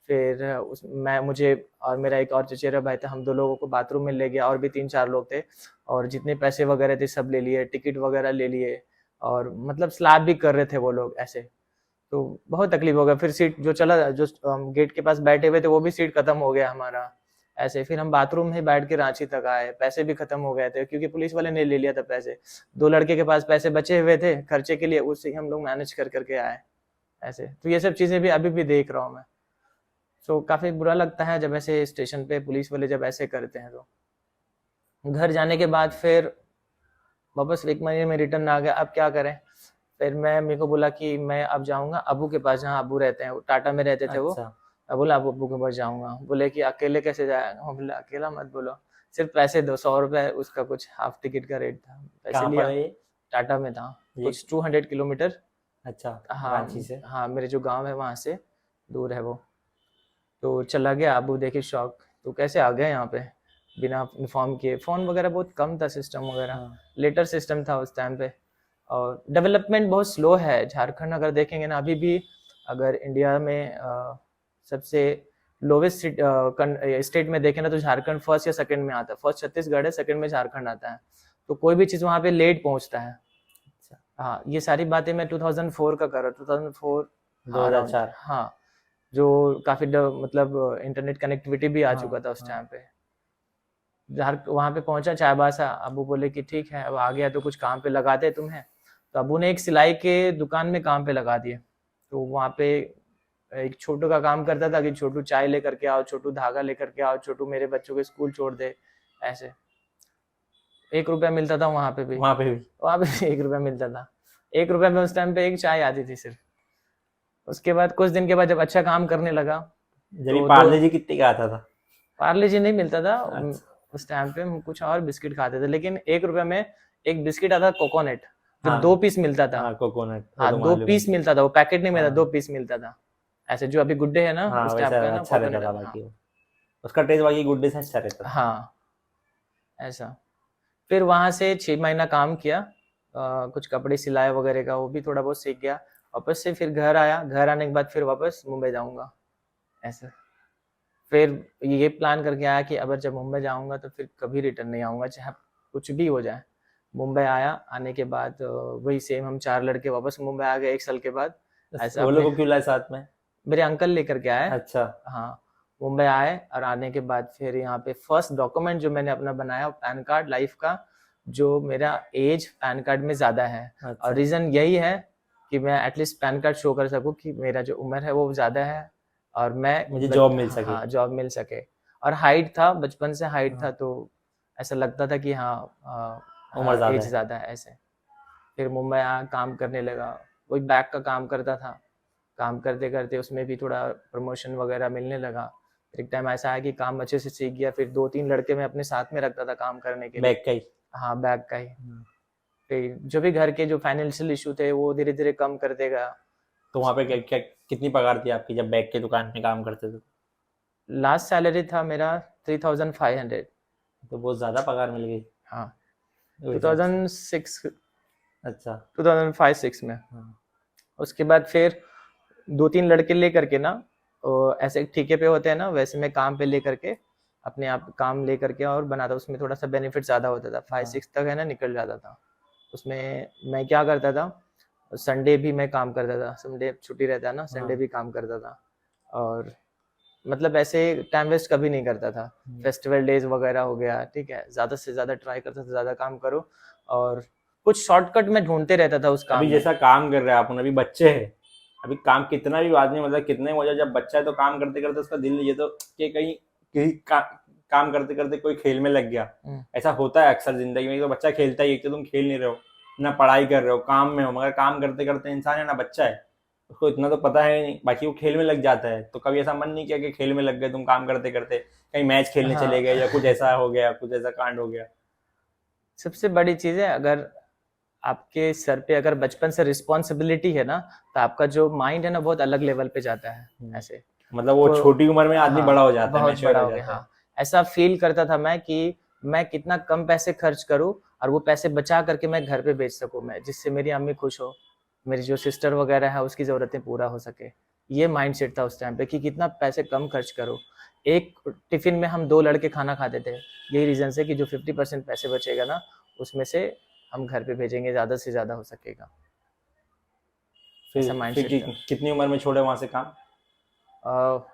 फिर मैं मुझे और मेरा एक और चचेरा भाई था, हम 2 लोगों को बाथरूम में ले गया, और भी 3-4 लोग थे, और जितने पैसे वगैरह थे सब ले लिए, टिकट वगैरह ले लिए, और मतलब स्लैब भी कर रहे थे वो लोग ऐसे। तो बहुत तकलीफ हो गया। फिर सीट जो चला, जो गेट के पास बैठे हुए थे, वो भी सीट खत्म हो गया हमारा ऐसे। फिर हम बाथरूम में बैठ के रांची तक आए, पैसे भी खत्म हो गए थे क्योंकि पुलिस वाले ने ले लिया था पैसे। 2 लड़के के पास पैसे बचे हुए थे खर्चे के लिए, उससे हम लोग मैनेज कर करके आए ऐसे। तो ये सब चीजें भी अभी भी देख रहा हूँ मैं। तो काफी बुरा लगता है जब ऐसे स्टेशन पे पुलिस वाले जब ऐसे करते हैं। तो घर जाने के बाद फिर वापस 1 महीने में रिटर्न आ गया। अब क्या करें, फिर मैं, मेरे को बोला कि मैं अब जाऊंगा अबू के पास, जहाँ अबू रहते हैं, वो टाटा में रहते थे वो। अच्छा। मैं बोला अब अबू के पास जाऊंगा। बोले कि अकेले कैसे जाएगा, मैं बोला अकेला मत बोलो, सिर्फ पैसे दो, 100 रुपये उसका कुछ हाफ टिकट का रेट था, पैसे कहाँ पर लिया। है ये? टाटा में था, ये कुछ 200 किलोमीटर। अच्छा, हाँ, रांची से। हाँ, मेरे जो गांव है वहाँ से दूर है वो। तो चला गया, अबू देखे शौक, तो कैसे आ गया यहाँ पे बिना इन्फॉर्म किए। फ़ोन वगैरह बहुत कम था, सिस्टम वगैरह हाँ लेटर सिस्टम था उस टाइम पे। और डेवलपमेंट बहुत स्लो है झारखंड, अगर देखेंगे ना अभी भी। अगर इंडिया में सबसे लोवेस्ट स्टेट में देखें ना, तो झारखंड फर्स्ट या सेकंड में आता है। फर्स्ट छत्तीसगढ़ है, सेकंड में झारखंड आता है। तो कोई भी चीज़ वहाँ पे लेट पहुँचता है। अच्छा। हाँ, ये सारी बातें मैं 2004 का कर रहा हूँ, 2004। हाँ, अराउंड। 2004। हाँ, जो काफ़ी मतलब इंटरनेट कनेक्टिविटी भी आ हाँ चुका था उस हाँ। टाइम पे। वहाँ पे पहुंचा चाईबासा, अबू बोले कि ठीक है, अब आ गया तो कुछ काम पे लगाते हैं तुम्हें। तो अबू ने एक सिलाई के दुकान में काम पे लगा दिए। तो वहाँ पे एक छोटू का काम करता था कि छोटू चाय लेकर के आओ, छोटू धागा लेकर के आओ, छोटू मेरे बच्चों को स्कूल छोड़ दे, ऐसे। 1 रुपया मिलता था वहाँ पे भी। वहाँ पे भी? वहाँ पे भी 1 रुपया मिलता था। 1 रुपया में उस टाइम पे एक चाय आती थी सिर्फ। उसके बाद कुछ दिन के बाद जब अच्छा काम करने लगा, जब तो दो पार्ले जी कितने का आता था? पार्ले जी नहीं मिलता था अच्छा। उस टाइम पे। हम कुछ और बिस्किट खाते थे, लेकिन 1 रुपया में एक बिस्किट आता था कोकोनट, जो हाँ 2 पीस मिलता था। हाँ, कोकोनट वो हाँ, तो दो मालूम है। पीस मिलता था, वो पैकेट नहीं मिलता, हाँ 2 पीस मिलता था ऐसे। जो अभी गुड्डे है ना, हाँ, उस टाइप वैसा का है ना अच्छा रहता कोकोनट। था हाँ, बाकी वो, उसका टेस्ट बाकी गुड्डे से अच्छा रहता था। हाँ, ऐसा। फिर वहां से 6 महीना काम किया, कुछ कपड़े सिलाए वगैरह का, वो भी थोड़ा बहुत सीख गया। वापस से फिर घर आया, घर आने के बाद फिर वापस मुंबई जाऊंगा ऐसा। फिर ये प्लान करके आया कि अगर जब मुंबई जाऊंगा तो फिर कभी रिटर्न नहीं आऊंगा, चाहे कुछ भी हो जाए। मुंबई आया, आने के बाद वही सेम, हम 4 लड़के वापस मुंबई आ गए 1 साल के बाद ऐसा। वो लोग अपने को क्यों लाए साथ में? मेरे अंकल लेकर के आए। अच्छा। हाँ, मुंबई आए और आने के बाद फिर यहाँ पे फर्स्ट डॉक्यूमेंट जो मैंने अपना बनाया, पैन कार्ड लाइफ का। जो मेरा एज पैन कार्ड में ज़्यादा है, और अच्छा। रीज़न यही है कि मैं एटलीस्ट पैन कार्ड शो कर सकूँ कि मेरा जो उम्र है वो ज़्यादा है, और मैं मुझे जॉब मिल सके। हाँ, जॉब मिल सके। और हाइट था, बचपन से हाइट था, हाँ, तो ऐसा लगता था कि उम्र ज्यादा एज है। ज़्यादा है ऐसे। फिर मुंबई आया, काम करने लगा, वही बैग का काम करता था। काम करते करते उसमें भी थोड़ा प्रमोशन वगैरह मिलने लगा। फिर एक टाइम ऐसा आया कि काम अच्छे से सीख गया, फिर 2-3 लड़के मैं अपने साथ में रखता था काम करने के लिए। बैग का ही? हाँ, बैग का ही। हाँ। फिर जो भी घर के जो फाइनेंशियल इशू थे वो धीरे धीरे कम करते गया। तो वहाँ पे क्या क्या कितनी पगार थी आपकी जब बैग के दुकान में काम करते थे? लास्ट सैलरी था मेरा 3500। तो बहुत ज्यादा पगार मिल गई हाँ, उस हिसाब से। 2006, अच्छा। 2005-6 में। हाँ उसके बाद फिर 2-3 लड़के ले करके ना, ऐसे ठेके पे होते हैं ना, वैसे मैं काम पे ले करके अपने आप काम ले करके और बनाता, उसमें थोड़ा सा बेनिफिट ज़्यादा होता था। 5-6 हाँ। तक है ना निकल जाता था। उसमें मैं क्या करता था, संडे भी मैं काम करता था, संडे छुट्टी रहता है ना, संडे हाँ। भी काम करता था। और मतलब ऐसे टाइम वेस्ट कभी नहीं करता था। फेस्टिवल डेज वगैरह हो गया, ठीक है, ज़्यादा से ज़्यादा ट्राई करता था, ज़्यादा काम करो, और कुछ शॉर्टकट मैं ढूंढते रहता था उस काम अभी में। जैसा काम कर रहे हैं अपन, अभी बच्चे हैं, अभी काम कितना भी आदमी मतलब कितने हो जाए, जब बच्चा है तो काम करते करते उसका दिल ये तो कि कहीं कहीं काम करते करते कोई खेल में लग गया। हम्म, ऐसा होता है अक्सर जिंदगी में, तो बच्चा खेलता ही है, एक तो तुम खेल नहीं रहे हो ना पढ़ाई कर रहे हो, काम में हो, मगर काम करते करते इंसान है ना बच्चा है, उसको इतना तो पता है नहीं, बाकी वो खेल में लग जाता है। तो कभी ऐसा मन नहीं किया कि खेल में लग गए तुम काम करते करते, कहीं मैच खेलने चले गए या कुछ हाँ। ऐसा हो गया, कुछ ऐसा कांड हो गया? सबसे बड़ी चीज़ है, अगर आपके सर पे अगर बचपन से रिस्पॉन्सिबिलिटी है ना, तो आपका जो माइंड है ना बहुत अलग लेवल पे जाता है। ऐसे मतलब वो को छोटी उम्र में आदमी बड़ा हाँ, हो जाता है, बहुत मैच्योर बड़ा हो हो गया, जाता है। हाँ। ऐसा फील करता था मैं कि मैं कितना कम पैसे खर्च करूँ और वो पैसे बचा करके मैं घर पे भेज सकूँ मैं, जिससे मेरी अम्मी खुश हो, मेरी जो सिस्टर वगैरह है उसकी ज़रूरतें पूरा हो सके। ये माइंडसेट था उस टाइम पे कि कितना पैसे कम खर्च करो। एक टिफ़िन में हम 2 लड़के खाना खाते थे। यही रीज़न से कि जो 50% पैसे बचेगा ना, उसमें से हम घर पे भेजेंगे, ज़्यादा से ज़्यादा हो सकेगा। ऐसा फिर माइंडसेट था। कितनी उम्र में छोड़े वहां से काम? अ,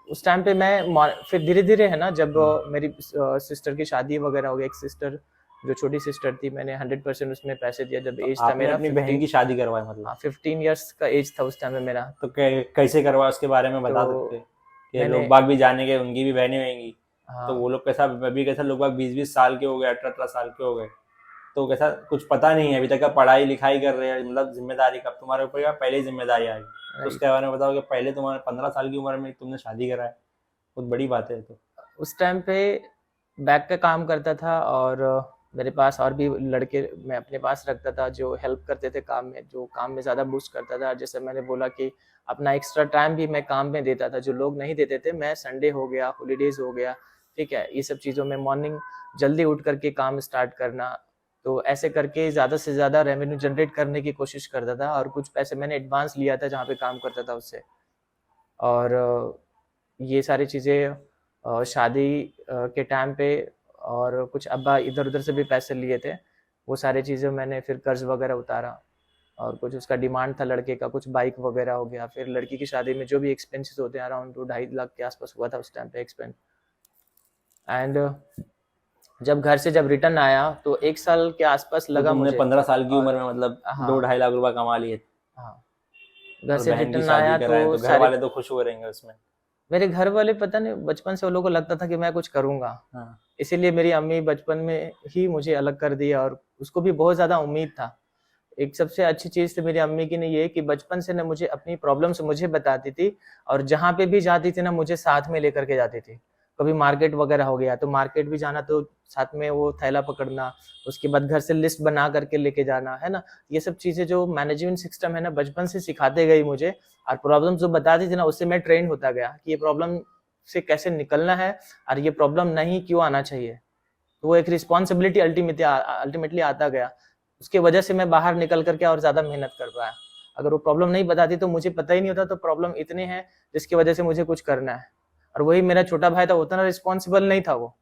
उस टाइम पे मैं फिर धीरे-धीरे है ना, जब हाँ। मेरी सिस्टर की शादी वगैरह हो गई, एक सिस्टर जो छोटी सिस्टर थी, मैंने 100% उसमें पैसे दिया जब तो एज था आपने मेरा अपनी बहन 15। की शादी करवाई मतलब? हाँ, 15 इयर्स का एज था उस टाइम में मेरा। तो कैसे करवाया उसके बारे में तो बता सकते हैं? कि मैंने लोग बाग भी जानेंगे, उनकी भी बहनें होंगी, तो हाँ, वो लोग कैसा, अभी कैसा लोग बाग 20-20 साल के हो गए, 18-18 साल के हो गए, तो कैसा कुछ पता नहीं है अभी तक का, पढ़ाई लिखाई कर रहे हैं, मतलब जिम्मेदारी कब तुम्हारे ऊपर या पहले ही जिम्मेदारी आ गई, तो राइट। उसके बारे में बताओ कि पहले तुम्हारे 15 साल की उम्र में तुमने शादी करा है, बहुत बड़ी बात है तो। उस टाइम पे बैग का काम करता था, और मेरे पास और भी लड़के मैं अपने पास रखता था जो हेल्प करते थे काम में, जो काम में ज़्यादा बूस्ट करता था। जैसे मैंने बोला कि अपना एक्स्ट्रा टाइम भी मैं काम में देता था, जो लोग नहीं देते थे। मैं संडे हो गया, हॉलीडेज़ हो गया, ठीक है? ये सब चीज़ों में मॉर्निंग जल्दी उठ कर के काम स्टार्ट करना। तो ऐसे करके ज़्यादा से ज़्यादा रेवेन्यू जनरेट करने की कोशिश करता था, और कुछ पैसे मैंने एडवांस लिया था जहाँ पे काम करता था उससे। और ये सारी चीज़ें शादी के टाइम पे, और कुछ अब्बा इधर-उधर से भी पैसे लिए थे। वो सारी चीज़ें मैंने फिर कर्ज़ वगैरह उतारा, और कुछ उसका डिमांड था लड़के का, कुछ बाइक वगैरह हो गया। फिर लड़की की शादी में जो भी एक्सपेंसेस होते हैं, अराउंड 2 ढाई लाख के आसपास हुआ था उस टाइम पे एक्सपेंस। एंड जब रिटर्न आया तो 1 साल के आसपास तो लगा तुमने मुझे। 15 साल की और उम्र में मतलब हाँ, 2-2.5 लाख रुपए कमा लिए, हाँ। घर और से बहन की रिटर्न शादी आया तो कराए, तो घर सारे वाले तो खुश हो रहेंगे उसमें। मेरे घर वाले, पता नहीं बचपन से उन लोगों को लगता था कि मैं कुछ करूँगा। हाँ। इसीलिए मेरी अम्मी बचपन में ही मुझे अलग कर दिया, और उसको भी बहुत ज़्यादा उम्मीद था। एक सबसे अच्छी चीज़ तो मेरी अम्मी की ने ये कि बचपन से ना मुझे अपनी प्रॉब्लम्स मुझे बताती थी, और जहाँ पे भी जाती थी ना मुझे साथ में लेकर के जाती थी। कभी मार्केट वगैरह हो गया तो मार्केट भी जाना तो साथ में वो थैला पकड़ना, उसके बाद घर से लिस्ट बना करके लेके जाना, है ना? ये सब चीज़ें जो मैनेजमेंट सिस्टम है ना बचपन से सिखाते गई मुझे, और प्रॉब्लम जो बताती थी ना उससे मैं ट्रेंड होता गया कि ये प्रॉब्लम से कैसे निकलना है, और ये प्रॉब्लम नहीं क्यों आना चाहिए। तो वो एक रिस्पॉन्सिबिलिटी अल्टीमेटली आता गया। उसकी वजह से मैं बाहर निकल कर के और ज़्यादा मेहनत कर पाया। अगर वो प्रॉब्लम नहीं बताती तो मुझे पता ही नहीं होता, तो प्रॉब्लम इतने हैं जिसकी वजह से मुझे कुछ करना है। और वही मेरा छोटा भाई था, उतना रिस्पॉन्सिबल नहीं था वो।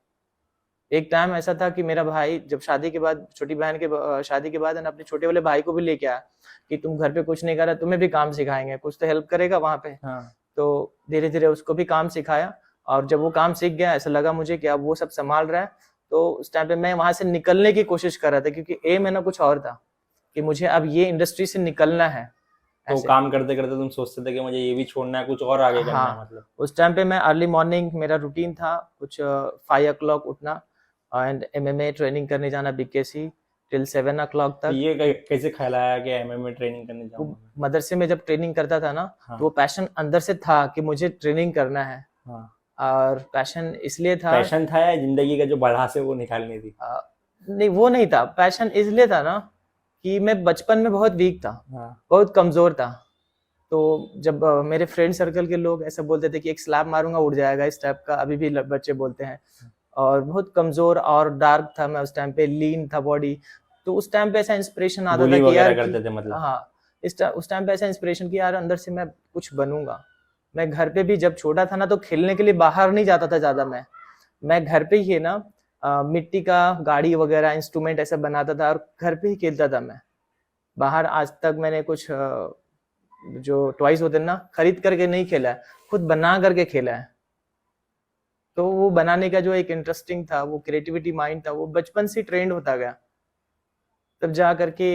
एक टाइम ऐसा था कि मेरा भाई जब शादी के बाद, छोटी बहन के शादी के बाद है ना, अपने छोटे वाले भाई को भी लेके आया कि तुम घर पे कुछ नहीं कर रहा, तुम्हें भी काम सिखाएँगे, कुछ तो हेल्प करेगा वहाँ पे। हाँ। तो धीरे-धीरे उसको भी काम सिखाया, और जब वो काम सीख गया ऐसा लगा मुझे कि अब वो सब सँभाल रहा है, तो उस टाइम पे मैं वहाँ से निकलने की कोशिश कर रहा था, क्योंकि एम है ना कुछ और था, कि मुझे अब ये इंडस्ट्री से निकलना है, तो ऐसे। काम करते करते तुम सोचते थे कि मुझे ये भी छोड़ना है, कुछ और आगे करना है हाँ, मतलब? उस टाइम पे मैं अर्ली मॉर्निंग मेरा रूटीन था, कुछ 5 ओ क्लॉक उठना, एंड एमएमए ट्रेनिंग करने जाना बीकेसी टिल 7 ओ क्लॉक तो तक। ये कैसे ख्याल आया कि एमएमए ट्रेनिंग करने वो जाऊंगा मैं? मदरसे में जब ट्रेनिंग करता था ना, तो हाँ। वो पैशन अंदर से था कि मुझे ट्रेनिंग करना है, हाँ। और पैशन इसलिए था। पैशन था या जिंदगी का जो बढ़ास है वो निकालनी थी? नहीं, वो नहीं था, पैशन इसलिए था ना कि मैं बचपन में बहुत वीक था, हाँ। बहुत कमज़ोर था। तो जब मेरे फ्रेंड सर्कल के लोग ऐसा बोलते थे कि एक स्लैप मारूँगा उड़ जाएगा, इस टाइप का अभी भी ल बच्चे बोलते हैं। और बहुत कमज़ोर और डार्क था मैं उस टाइम पे, लीन था बॉडी। तो उस टाइम पे ऐसा इंस्पिरेशन आता था बुली कि यार वगैरह कि करते थे मतलब? हाँ, उस टाइम पे ऐसा इंस्पिरेशन कि यार अंदर से मैं कुछ बनूँगा। मैं घर पे भी जब छोटा था ना तो खेलने के लिए बाहर नहीं जाता था ज़्यादा मैं। मैं घर पे ही है ना मिट्टी का गाड़ी वगैरह इंस्ट्रूमेंट ऐसा बनाता था और घर पे ही खेलता था मैं। बाहर आज तक मैंने कुछ जो टॉयज होते हैं ना खरीद करके नहीं खेला है, खुद बना करके खेला है। तो वो बनाने का जो एक इंटरेस्टिंग था, वो क्रिएटिविटी माइंड था, वो बचपन से ट्रेंड होता गया। तब जा करके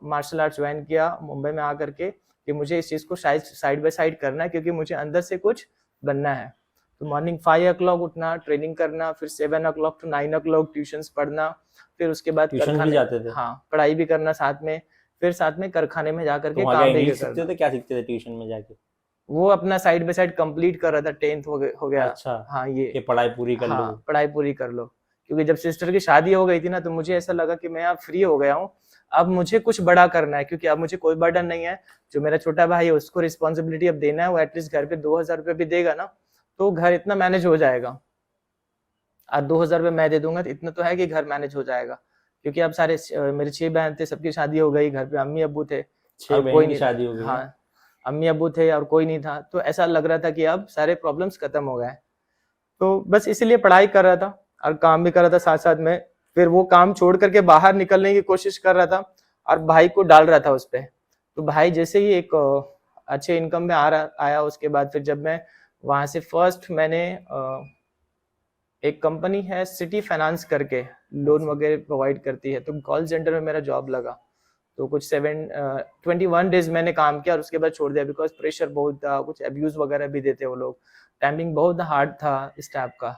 मार्शल आर्ट्स ज्वाइन किया मुंबई में आकर के कि मुझे इस चीज़ को शायद साइड बाय साइड करना है, क्योंकि मुझे अंदर से कुछ बनना है। तो मॉर्निंग 5 o'clock उठना, ट्रेनिंग करना, फिर 7 o'clock to 9 o'clock ट्यूशंस पढ़ना, फिर उसके बाद ट्यूशन भी कारखाने, जाते थे? हाँ पढ़ाई भी करना साथ में, फिर साथ में कारखाने में जा तो करके वहाँ क्या काम भी इंग्लिश सीखते करना। थे, क्या सीखते थे ट्यूशन में जाके? वो अपना साइड बाय साइड कंप्लीट कर रहा था, 10th हो गया। अच्छा, हाँ ये कि पढ़ाई पूरी कर हाँ लो। पढ़ाई पूरी कर लो, क्योंकि जब सिस्टर की शादी हो गई थी ना, तो मुझे ऐसा लगा कि मैं अब फ्री हो गया हूँ, अब मुझे कुछ बड़ा करना है, क्योंकि अब मुझे कोई बर्डन नहीं है। जो मेरा छोटा भाई है उसको रिस्पॉन्सिबिलिटी अब देना है, वो एटलीस्ट घर पे 2,000 रुपये भी देगा ना, तो घर इतना मैनेज हो जाएगा। और 2,000 रुपये मैं दे दूंगा तो इतना तो है कि घर मैनेज हो जाएगा। क्योंकि अब सारे मेरे 6 बहन थे, सबकी शादी हो गई, घर पे अम्मी अब्बू थे 6 और बहन कोई की नहीं। शादी हो गई है? हाँ अम्मी अब्बू थे और कोई नहीं था, तो ऐसा लग रहा था कि अब सारे प्रॉब्लम्स खत्म हो गए। तो बस इसीलिए पढ़ाई कर रहा था और काम भी कर रहा था साथ साथ में। फिर वो काम छोड़ करके बाहर निकलने की कोशिश कर रहा था और भाई को डाल रहा था उस पे। तो भाई जैसे ही एक अच्छे इनकम में आया, उसके बाद फिर जब मैं वहां से फर्स्ट मैंने एक कंपनी है सिटी फाइनेंस करके, लोन वगैरह प्रोवाइड करती है, तो कॉल सेंटर में मेरा जॉब लगा। तो कुछ 21 डेज मैंने काम किया और उसके बाद छोड़ दिया, बिकॉज प्रेशर बहुत था, कुछ अब्यूज वगैरह भी देते वो लोग, टाइमिंग बहुत हार्ड था स्टाफ का।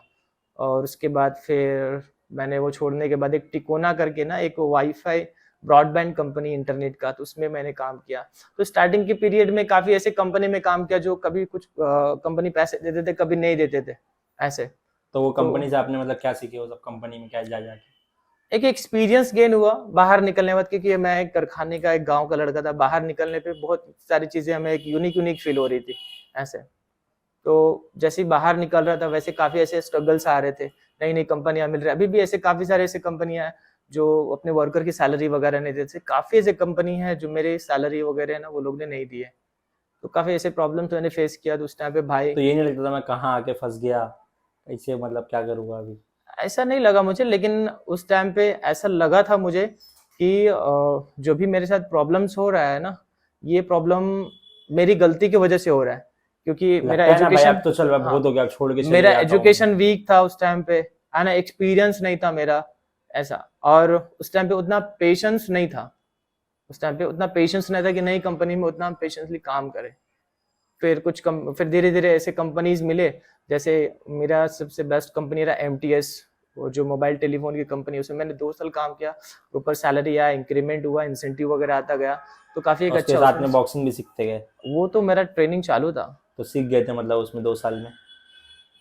और उसके बाद फिर मैंने वो छोड़ने के बाद एक टिकोना करके ना एक वाईफाई ब्रॉडबैंड कंपनी इंटरनेट का, तो उसमें मैंने काम किया। तो स्टार्टिंग के पीरियड में काफी ऐसे कंपनी में काम किया जो कभी कुछ कंपनी पैसे देते थे, कभी नहीं देते थे ऐसे। तो वो तो कंपनी से आपने मतलब क्या सीखे, वो सब कंपनी में क्या जा जाके? एक एक्सपीरियंस गेन हुआ बाहर निकलने के बाद, क्योंकि मैं एक कारखाने का एक गांव का लड़का था, बाहर निकलने पे बहुत सारी चीजें हमें एक यूनिक फील हो रही थी ऐसे। तो जैसे ही बाहर निकल रहा था वैसे काफी ऐसे स्ट्रगल्स आ रहे थे, नई नई कंपनियां मिल रही, अभी भी ऐसे काफी सारे ऐसे कंपनियां हैं जो अपने वर्कर की सैलरी वगैरह नहीं देते, काफी ऐसे कंपनी है जो मेरे सैलरी वगैरह है ना वो लोग ने नहीं दिए। तो काफी ऐसे प्रॉब्लम्स मैंने फेस किया। तो उस टाइम पे भाई, तो ये नहीं लगता था मैं कहाँ आके फंस गया, ऐसे मतलब क्या करूँगा अभी? ऐसा नहीं लगा मुझे, लेकिन उस टाइम पे ऐसा लगा था मुझे कि जो भी मेरे साथ प्रॉब्लम्स हो रहा है ना, ये प्रॉब्लम मेरी गलती की वजह से हो रहा है, क्योंकि मेरा लगता है ना भाई, एजुकेशन, अब तो चल, अब हाँ बहुत हो गया, अब छोड़ के चले मेरा जाता हूँ। एजुकेशन वीक था उस टाइम पे, है ना, एक्सपीरियंस नहीं था मेरा ऐसा। और उस टाइम पे उतना पेशेंस नहीं था, उस टाइम पे उतना पेशेंस नहीं था कि नई कंपनी में उतना पेशेंसली काम करे। फिर धीरे धीरे ऐसे कंपनीज मिले, जैसे मेरा सबसे बेस्ट कंपनी रहा MTS, वो जो मोबाइल टेलीफोन की कंपनी, उसमें मैंने 2 साल काम किया, ऊपर सैलरी आया, इंक्रीमेंट हुआ, इंसेंटिव वगैरह आता गया, तो काफी एक और उसके अच्छा साथ उसमें। में बॉक्सिंग भी सीखते गए? वो तो मेरा ट्रेनिंग चालू था, तो सीख गए थे मतलब उसमें 2 साल में?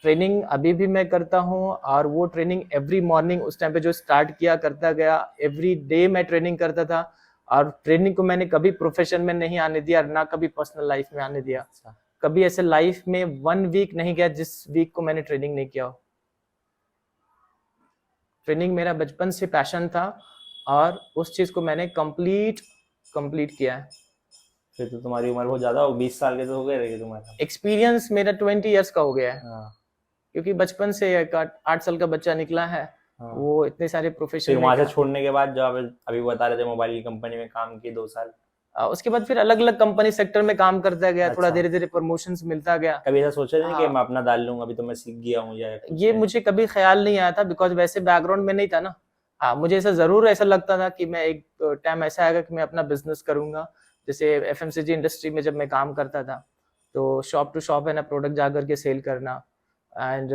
ट्रेनिंग अभी भी मैं करता हूँ। और वो ट्रेनिंग एवरी मॉर्निंग उस टाइम पे जो स्टार्ट किया करता गया, एवरी डे मैं ट्रेनिंग करता था। और ट्रेनिंग को मैंने कभी प्रोफेशन में नहीं आने दिया और ना कभी पर्सनल लाइफ में आने दिया। अच्छा। कभी ऐसे लाइफ में 1 वीक नहीं गया जिस वीक को मैंने ट्रेनिंग नहीं किया हो। ट्रेनिंग मेरा बचपन से पैशन था और उस चीज को मैंने कंप्लीट किया है। फिर तो तुम्हारी उम्र बहुत ज्यादा हो, 20 साल के तो हो गए रहेगी तुम्हारा। एक्सपीरियंस मेरा 20 ईयर्स का हो गया है, हाँ क्योंकि बचपन से 8 साल का बच्चा निकला है, हाँ। वो इतने सारे प्रोफेशन फिर में वहां से क्या। छोड़ने के बाद जो आप अभी बता रहे थे मोबाइल की कंपनी में काम किए 2 साल। उसके बाद फिर अलग अलग कंपनी सेक्टर में काम करता गया, थोड़ा अच्छा। धीरे धीरे प्रमोशंस मिलता गया। कभी ऐसा सोचा नहीं कि हाँ, मैं अपना डाल लूंगा, अभी तो मैं सीख गया हूँ या कुछ ये है? मुझे कभी ख्याल नहीं आया था, बिकॉज वैसे बैकग्राउंड में नहीं था ना। हाँ मुझे ऐसा जरूर ऐसा लगता था कि मैं एक टाइम ऐसा आएगा कि मैं अपना बिजनेस करूंगा। जैसे FMCG इंडस्ट्री में जब मैं काम करता था, तो शॉप टू शॉप है ना, प्रोडक्ट जा करके सेल करना। एंड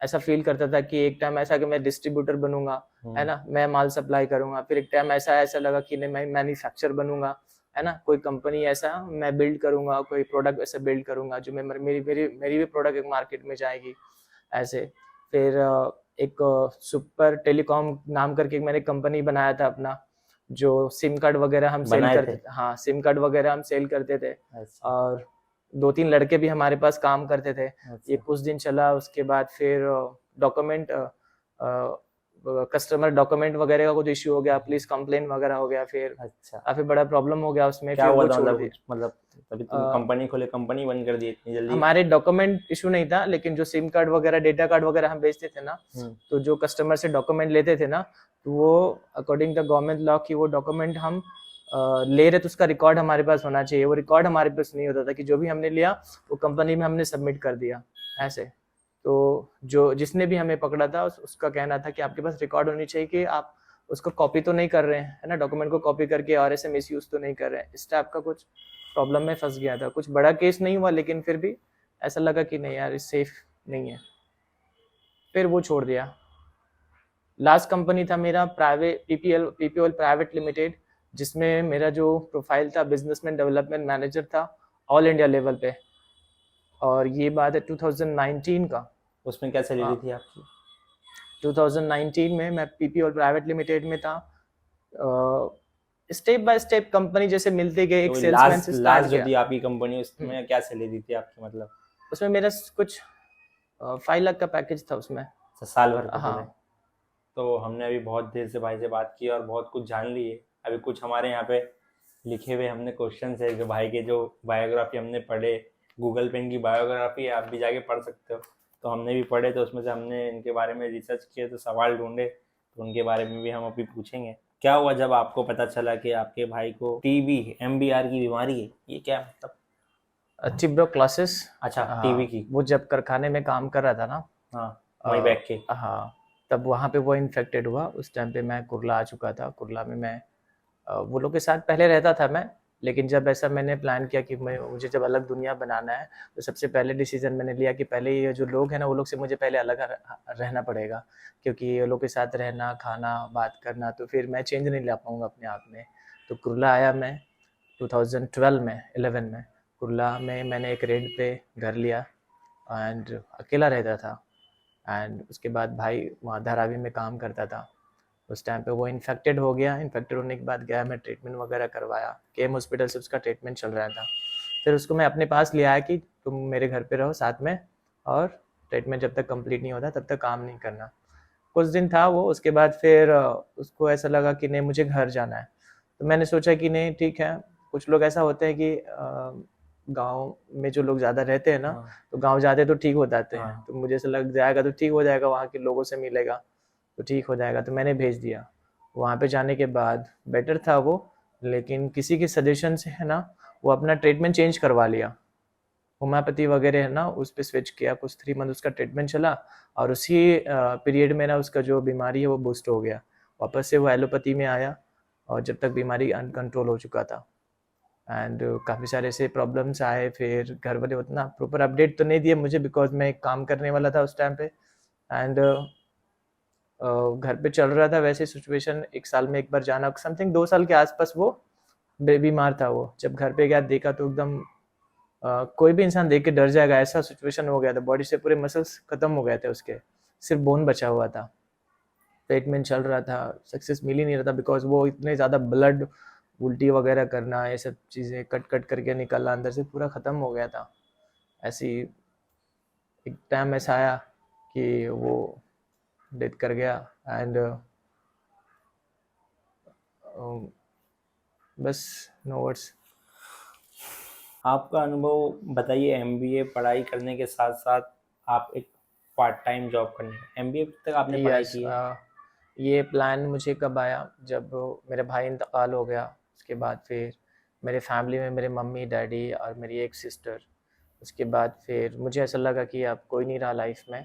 ऐसा फील करता था कि एक टाइम ऐसा कि मैं डिस्ट्रीब्यूटर बनूंगा, है ना, मैं माल सप्लाई करूंगा। फिर एक टाइम ऐसा लगा कि नहीं, मैं मैन्युफैक्चर बनूंगा, है ना, कोई कंपनी ऐसा मैं बिल्ड करूंगा, कोई प्रोडक्ट ऐसा बिल्ड करूंगा जो मैं मेरी भी प्रोडक्ट एक मार्केट में जाएगी ऐसे। फिर एक सुपर टेलीकॉम नाम करके एक मैंने कंपनी बनाया था अपना, जो सिम कार्ड वगैरह हम सेल बनाए करते थे? थे। हाँ सिम कार्ड वगैरह हम सेल करते थे। अच्छा और 2-3 लड़के भी हमारे पास काम करते थे। ये अच्छा। कुछ दिन चला, उसके बाद फिर डॉक्यूमेंट कस्टमर डॉक्यूमेंट वगैरह का कुछ इश्यू हो गया, पुलिस कंप्लेन वगैरह हो गया, फिर अच्छा, काफी बड़ा प्रॉब्लम हो गया उसमें, क्या फिर हुआ वो था? छोड़ मतलब दिया। कुछ, मतलब तभी तुम अ, कंपनी खोले, कंपनी बंद कर दी इतनी जल्दी? हमारे डॉक्यूमेंट इशू नहीं था, लेकिन जो सिम कार्ड वगैरह, डेटा कार्ड वगैरह हम बेचते थे ना, हम्म। तो जो कस्टमर से डॉक्यूमेंट लेते थे ना, तो वो अकॉर्डिंग द गवर्नमेंट लॉ की वो डॉक्यूमेंट हम ले रहे, तो उसका रिकॉर्ड हमारे पास होना चाहिए। वो रिकॉर्ड हमारे पास नहीं होता था कि जो भी हमने लिया वो कंपनी में हमने सबमिट कर दिया ऐसे। तो जो जिसने भी हमें पकड़ा था उसका कहना था कि आपके पास रिकॉर्ड होनी चाहिए कि आप उसको कॉपी तो नहीं कर रहे हैं, है ना, डॉक्यूमेंट को कॉपी करके और ऐसे मिस यूज तो नहीं कर रहे हैं। इस टाइप का कुछ प्रॉब्लम में फंस गया था। कुछ बड़ा केस नहीं हुआ, लेकिन फिर भी ऐसा लगा कि नहीं यार, सेफ नहीं है, फिर वो छोड़ दिया। लास्ट कंपनी था मेरा प्राइवेट पीपीएल प्राइवेट लिमिटेड, जिसमें मेरा जो प्रोफाइल था बिजनेसमैन डेवलपमेंट मैनेजर था, ऑल इंडिया लेवल पे। और ये बात है 2019 का। उसमें क्या सैलरी हाँ, थी आपकी? 2019 में मैं पीपीएल प्राइवेट लिमिटेड में था। स्टेप बाय स्टेप कंपनी जैसे मिलते गए, एक तो सेल्समैन लास्ट से स्टार्ट लास्ट जो किया। थी आपकी कंपनी, उसमें क्या सैलरी थी आपकी, मतलब? उसमें मेरा कुछ 5 लाख का पैकेज था उसमें। अच्छा, साल भर का पूरे? हाँ। तो हमने अभी बहुत देर से भाई से बात की और बहुत कुछ जान ली है। अभी कुछ हमारे यहाँ पे लिखे हुए हमने क्वेश्चन है, जो भाई के जो बायोग्राफी हमने पढ़े, गूगल पे इनकी बायोग्राफी है, आप भी जाके पढ़ सकते हो। तो हमने भी पढ़े, तो उसमें से हमने इनके बारे में रिसर्च किए, तो सवाल ढूंढे, तो उनके बारे में भी हम अभी पूछेंगे। क्या हुआ जब आपको पता चला कि आपके भाई को टीबी एमबीआर की बीमारी है? ये क्या मतलब? ट्यूबरक्लोसिस। अच्छा, टीबी की। वो जब कारखाने में काम कर रहा था ना, हाँ, वहीं बैठ के। हाँ, तब वहाँ पे वो इन्फेक्टेड हुआ। उस टाइम पे मैं कुरला आ चुका था। कुरला में मैं वो लोग के साथ पहले रहता था मैं, लेकिन जब ऐसा मैंने प्लान किया कि मुझे जब अलग दुनिया बनाना है, तो सबसे पहले डिसीजन मैंने लिया कि पहले ये जो लोग हैं ना, वो लोग से मुझे पहले अलग रहना पड़ेगा, क्योंकि ये लोग के साथ रहना, खाना, बात करना, तो फिर मैं चेंज नहीं ला पाऊंगा अपने आप में। तो कुरला आया मैं 2012 में, 11 में। कुरला में मैंने एक रेंट पे घर लिया एंड अकेला रहता था। एंड उसके बाद भाई वहाँ धारावी में काम करता था। उस टाइम पे वो इन्फेक्टेड हो गया। इन्फेक्टेड होने के बाद गया, मैं ट्रीटमेंट वगैरह करवाया, केम हॉस्पिटल से उसका ट्रीटमेंट चल रहा था। फिर उसको मैं अपने पास ले आया कि तुम मेरे घर पे रहो साथ में, और ट्रीटमेंट जब तक कंप्लीट नहीं होता तब तक काम नहीं करना। कुछ दिन था वो, उसके बाद फिर उसको ऐसा लगा कि नहीं, मुझे घर जाना है। तो मैंने सोचा कि नहीं ठीक है। कुछ लोग ऐसा होते हैं कि गांव में जो लोग ज़्यादा रहते हैं ना, हाँ। तो गांव जाते तो ठीक हो जाते हैं। हाँ। तो मुझे ऐसा लग जाएगा तो ठीक हो जाएगा, वहाँ के लोगों से मिलेगा तो ठीक हो जाएगा, तो मैंने भेज दिया। वहाँ पे जाने के बाद बेटर था वो, लेकिन किसी के सजेशन से है ना, वो अपना ट्रीटमेंट चेंज करवा लिया। होम्योपैथी वगैरह है ना, उस पर स्विच किया। कुछ 3 मंथ उसका ट्रीटमेंट चला, और उसी पीरियड में ना उसका जो बीमारी है वो बूस्ट हो गया। वापस से वो एलोपैथी में आया, और जब तक बीमारी अनकंट्रोल हो चुका था। एंड काफ़ी सारे ऐसे प्रॉब्लम्स आए। फिर घर वाले उतना प्रॉपर अपडेट तो नहीं दिए मुझे, बिकॉज मैं एक काम करने वाला था उस टाइम पे। एंड घर पे चल रहा था वैसे सिचुएशन। 1 साल में एक बार जाना, समथिंग 2 साल के आसपास वो बीमार था। वो जब घर पे गया, देखा तो एकदम कोई भी इंसान देख के डर जाएगा, ऐसा सिचुएशन हो गया था। बॉडी से पूरे मसल्स खत्म हो गए थे उसके, सिर्फ बोन बचा हुआ था। ट्रीटमेंट चल रहा था, सक्सेस मिल ही नहीं रहा था, बिकॉज वो इतने ज़्यादा ब्लड, उल्टी वगैरह करना, ये सब चीज़ें कट कट करके निकलना अंदर से, पूरा ख़त्म हो गया था। ऐसी एक टाइम ऐसा आया कि वो डेथ कर गया। एंड बस, नो वर्ड्स। आपका अनुभव बताइए। एमबीए पढ़ाई करने के साथ साथ आप एक पार्ट टाइम जॉब करने, एमबीए तक आपने पढ़ाई यस, की है? ये प्लान मुझे कब आया, जब मेरे भाई इंतकाल हो गया। उसके बाद फिर मेरे फैमिली में मेरे मम्मी डैडी और मेरी एक सिस्टर। उसके बाद फिर मुझे ऐसा लगा कि अब कोई नहीं रहा लाइफ में,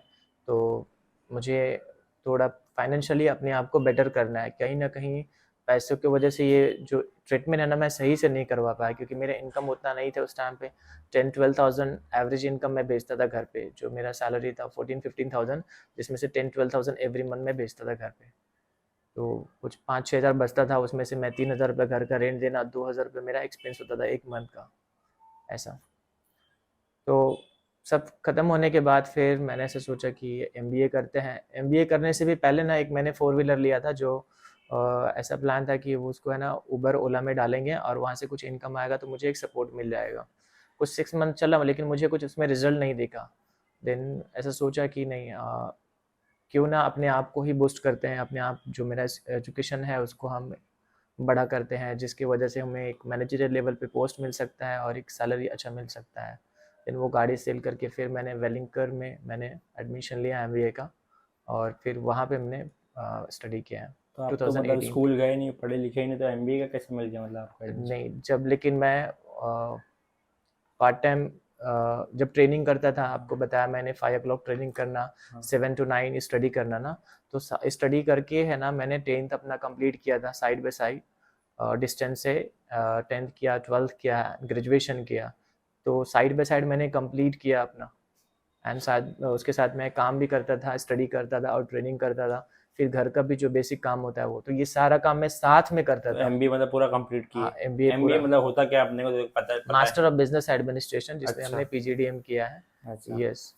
तो मुझे थोड़ा फाइनेंशियली अपने आप को बेटर करना है। कहीं ना कहीं पैसों की वजह से ये जो ट्रीटमेंट है ना, मैं सही से नहीं करवा पाया, क्योंकि मेरा इनकम उतना नहीं था उस टाइम पे। 10-12 थाउजेंड एवरेज इनकम मैं बेचता था घर पे। जो मेरा सैलरी था 14-15 थाउजेंड, जिसमें से 10-12 थाउजेंड एवरी मंथ में बेचता था घर पे। तो कुछ 5-6 हज़ार बचता था, उसमें से मैं 3 हज़ार रुपये घर का रेंट देना, 2 हज़ार रुपये मेरा एक्सपेंस होता था एक मंथ का, ऐसा। तो सब खत्म होने के बाद फिर मैंने ऐसे सोचा कि एमबीए करते हैं। एमबीए करने से भी पहले ना, एक मैंने 4 व्हीलर लिया था, जो ऐसा प्लान था कि वो उसको है ना उबर ओला में डालेंगे, और वहाँ से कुछ इनकम आएगा तो मुझे एक सपोर्ट मिल जाएगा। कुछ 6 मंथ चला, लेकिन मुझे कुछ उसमें रिजल्ट नहीं दिखा। देन ऐसा सोचा कि नहीं, क्यों ना अपने आप को ही बूस्ट करते हैं, अपने आप जो मेरा एजुकेशन है उसको हम बड़ा करते हैं, जिसकी वजह से हमें एक मैनेजरियल लेवल पे पोस्ट मिल सकता है और एक सैलरी अच्छा मिल सकता है। देन वो गाड़ी सेल करके फिर मैंने वेलिंगकर में मैंने एडमिशन लिया एमबीए का, और फिर वहाँ पे मैंने स्टडी किया है तो आप तो मतलब 2018 स्कूल गए नहीं, पढ़े लिखे ही नहीं, तो एमबीए का कैसे मिल गया मतलब आपको एडमिशन? नहीं, जब लेकिन मैं पार्ट टाइम जब ट्रेनिंग करता था, आपको बताया मैंने 5 o'clock ट्रेनिंग करना, हाँ। 7 to 9 स्टडी करना ना, तो स्टडी करके है ना मैंने 10th अपना कंप्लीट किया था साइड बाय साइड, डिस्टेंस से 10th किया, 12th किया, ग्रेजुएशन किया, तो साइड बाय साइड मैंने कंप्लीट किया अपना। एंड साथ उसके साथ मैं काम भी करता था, स्टडी करता था और ट्रेनिंग करता था, फिर घर का भी जो बेसिक काम होता है वो, तो ये सारा काम मैं साथ में करता तो था। एमबीए मतलब पूरा कंप्लीट किए? हाँ, एमबीए एमबीए पूरा, मतलब होता क्या अपने को तो पता मास्टर है। ऑफ बिजनेस एडमिनिस्ट्रेशन, जिसमें अच्छा। हमने पीजीडीएम किया है। अच्छा, यस।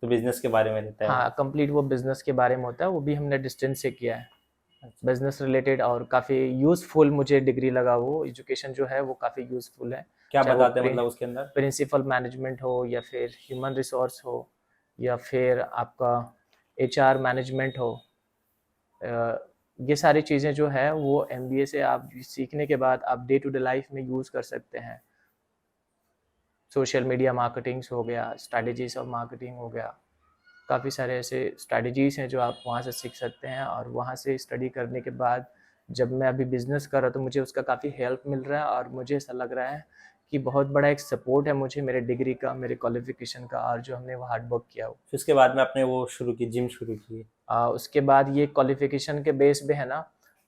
तो बिजनेस के बारे में रहता है वो? हाँ, कंप्लीट वो बिजनेस के बारे में होता है, वो भी हमने डिस्टेंस से किया है, अच्छा। बिजनेस रिलेटेड, और काफ़ी यूज़फुल मुझे डिग्री लगा। वो एजुकेशन जो है वो काफ़ी यूज़फुल है, क्या चाहे वो बताते हैं मतलब उसके अंदर? प्रिंसिपल मैनेजमेंट हो, या फिर ह्यूमन रिसोर्स हो, या फिर आपका एचआर मैनेजमेंट हो, ये सारी चीज़ें जो है वो एमबीए से आप सीखने के बाद आप डे टू डे लाइफ में यूज़ कर सकते हैं। सोशल मीडिया मार्केटिंग्स हो गया, स्ट्रैटेजीज ऑफ मार्केटिंग हो गया, काफ़ी सारे ऐसे स्ट्रैटेजीज़ हैं जो आप वहाँ से सीख सकते हैं। और वहाँ से स्टडी करने के बाद जब मैं अभी बिज़नेस कर रहा हूँ तो मुझे उसका काफ़ी हेल्प मिल रहा है, और मुझे ऐसा लग रहा है कि बहुत बड़ा एक सपोर्ट है मुझे मेरे डिग्री का, मेरे क्वालिफिकेशन का, और जो हमने वो हार्ड वर्क किया हो। फिर उसके बाद में आपने वो शुरू की, जिम शुरू की? उसके बाद ये क्वालिफिकेशन के बेस पे है ना,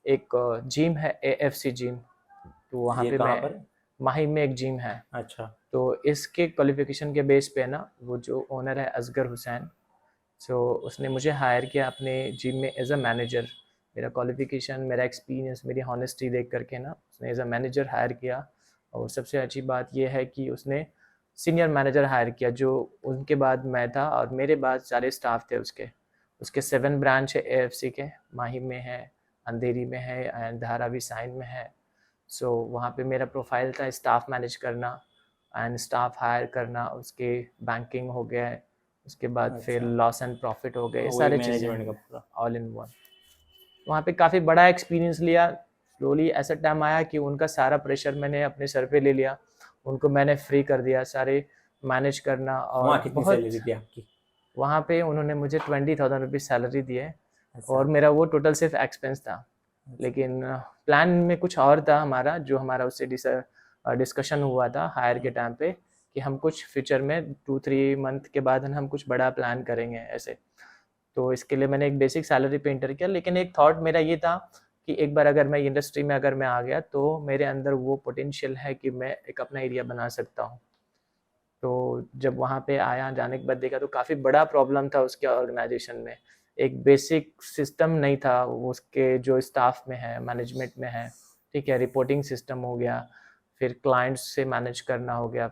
एक जिम है एएफसी जिम, तो वहाँ ये पे कहाँ मैं, पर? माहिम में एक जिम है, अच्छा। तो इसके क्वालिफिकेशन के बेस पे ना वो जो ओनर है असगर हुसैन, सो उसने मुझे हायर किया अपने जिम में एज अ मैनेजर। मेरा क्वालिफिकेशन, मेरा एक्सपीरियंस, मेरी हॉनेस्टी देख करके ना उसने एज अ मैनेजर हायर किया। और सबसे अच्छी बात यह है कि उसने सीनियर मैनेजर हायर किया, जो उनके बाद मैं था, और मेरे बाद सारे स्टाफ थे उसके। उसके 7 ब्रांच है एएफसी के, माहिम में है, अंधेरी में है, एंड धारावी साइन में है। सो वहाँ पे मेरा प्रोफाइल था स्टाफ मैनेज करना एंड स्टाफ हायर करना, उसके बैंकिंग हो गया है, उसके बाद फिर अच्छा, लॉस एंड प्रॉफिट हो गए, वही सारी चीज़ें मैनेजमेंट का पूरा। All in one. वहाँ पे काफ़ी बड़ा एक्सपीरियंस लिया। स्लोली ऐसा टाइम आया कि उनका सारा प्रेशर मैंने अपने सर पे ले लिया, उनको मैंने फ्री कर दिया सारे मैनेज करना। वहाँ और कितनी बहुत, सैलरी थी आपकी? वहाँ पे उन्होंने मुझे 20,000 रुपीज़ सैलरी दिए, अच्छा। और मेरा वो टोटल सिर्फ एक्सपेंस था। अच्छा। लेकिन प्लान में कुछ और था हमारा, जो हमारा उससे डिस्कशन हुआ था हायर के हाँ। टाइम पे, कि हम कुछ फ्यूचर में 2-3 मंथ के बाद हम कुछ बड़ा प्लान करेंगे ऐसे। तो इसके लिए मैंने एक बेसिक सैलरी पे इंटर किया, लेकिन एक थॉट मेरा ये था कि एक बार अगर मैं इंडस्ट्री में अगर मैं आ गया तो मेरे अंदर वो पोटेंशियल है कि मैं एक अपना एरिया बना सकता हूँ। तो जब वहाँ पे आया, जाने के बाद देखा तो काफ़ी बड़ा प्रॉब्लम था उसके ऑर्गेनाइजेशन में। एक बेसिक सिस्टम नहीं था वो उसके जो स्टाफ में है, मैनेजमेंट में है, ठीक है? रिपोर्टिंग सिस्टम हो गया, फिर क्लाइंट्स से मैनेज करना हो गया।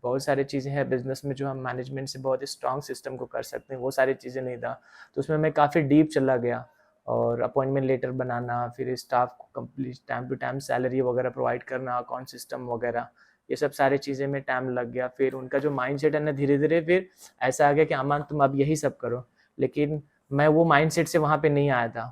बहुत सारी चीज़ें हैं बिज़नेस में जो हम मैनेजमेंट से बहुत स्ट्रॉन्ग सिस्टम को कर सकते हैं, वो सारी चीज़ें नहीं था। तो उसमें मैं काफ़ी डीप चला गया, और अपॉइंटमेंट लेटर बनाना, फिर स्टाफ को complete time to time salary वगैरह प्रोवाइड करना, अकाउंट सिस्टम वगैरह, ये सब सारी चीज़ें में टाइम लग गया। फिर उनका जो माइंडसेट है ना, धीरे-धीरे फिर ऐसा आ गया कि अमान तुम अब यही सब करो। लेकिन मैं वो माइंडसेट से वहाँ पे नहीं आया था।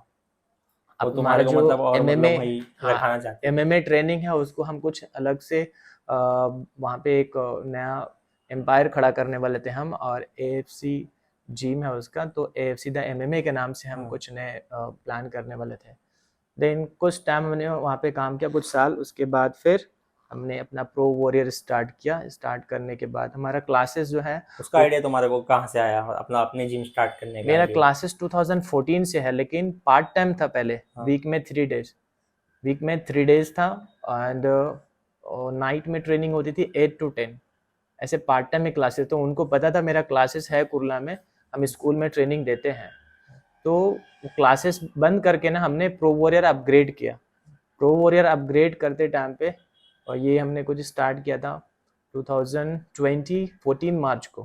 वो अब हमारा तुम्हारे को जो मतलब और एमएमए, मतलब वही हाँ, रखाना चाहते थे? एमएमए ट्रेनिंग है उसको हम कुछ अलग से वहाँ पे एक नया एम्पायर खड़ा करने वाले थे हम, और एएफसी जिम है उसका, तो एएफसी द एमएमए के नाम से हम हाँ। कुछ नए प्लान करने वाले थे। देन कुछ टाइम मैंने वहाँ पे काम किया, कुछ साल, उसके बाद फिर हमने अपना प्रो वॉरियर स्टार्ट किया। स्टार्ट करने के बाद हमारा क्लासेस जो है उसका वो, आइडिया तुम्हारे को कहाँ से आया, अपना अपने जिम स्टार्ट करने का मेरा आइडिया? क्लासेस 2014 से है, लेकिन पार्ट टाइम था पहले, हाँ। वीक में 3 डेज था। एंड नाइट में ट्रेनिंग होती थी 8 to 10, ऐसे पार्ट टाइम में क्लासेस। तो उनको पता था मेरा क्लासेस है कुरला में, हम स्कूल में ट्रेनिंग देते हैं। तो क्लासेस बंद करके ना हमने प्रो वॉरियर अपग्रेड किया। प्रो वॉरियर अपग्रेड करते टाइम पे, और ये हमने कुछ स्टार्ट किया था 2020 14 मार्च को।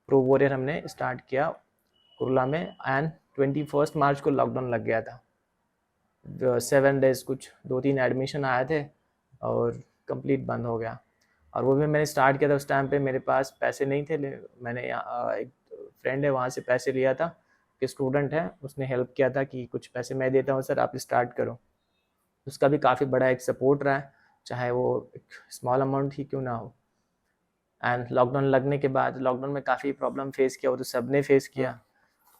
प्रो वॉरियर हमने स्टार्ट किया कुरला में, एंड 21 मार्च को लॉकडाउन लग गया था। 7 डेज कुछ 2-3 एडमिशन आए थे, और कंप्लीट बंद हो गया। और वो भी मैंने स्टार्ट किया था, उस टाइम पे मेरे पास पैसे नहीं थे। मैंने एक फ्रेंड है वहाँ से पैसे लिया था, के स्टूडेंट हैं, उसने हेल्प किया था कि कुछ पैसे मैं देता हूँ सर, आप स्टार्ट करो। उसका भी काफ़ी बड़ा एक सपोर्ट रहा है, चाहे वो एक स्मॉल अमाउंट ही क्यों ना हो। एंड लॉकडाउन लगने के बाद, लॉकडाउन में काफ़ी प्रॉब्लम फेस किया, वो तो सबने फेस किया, हाँ।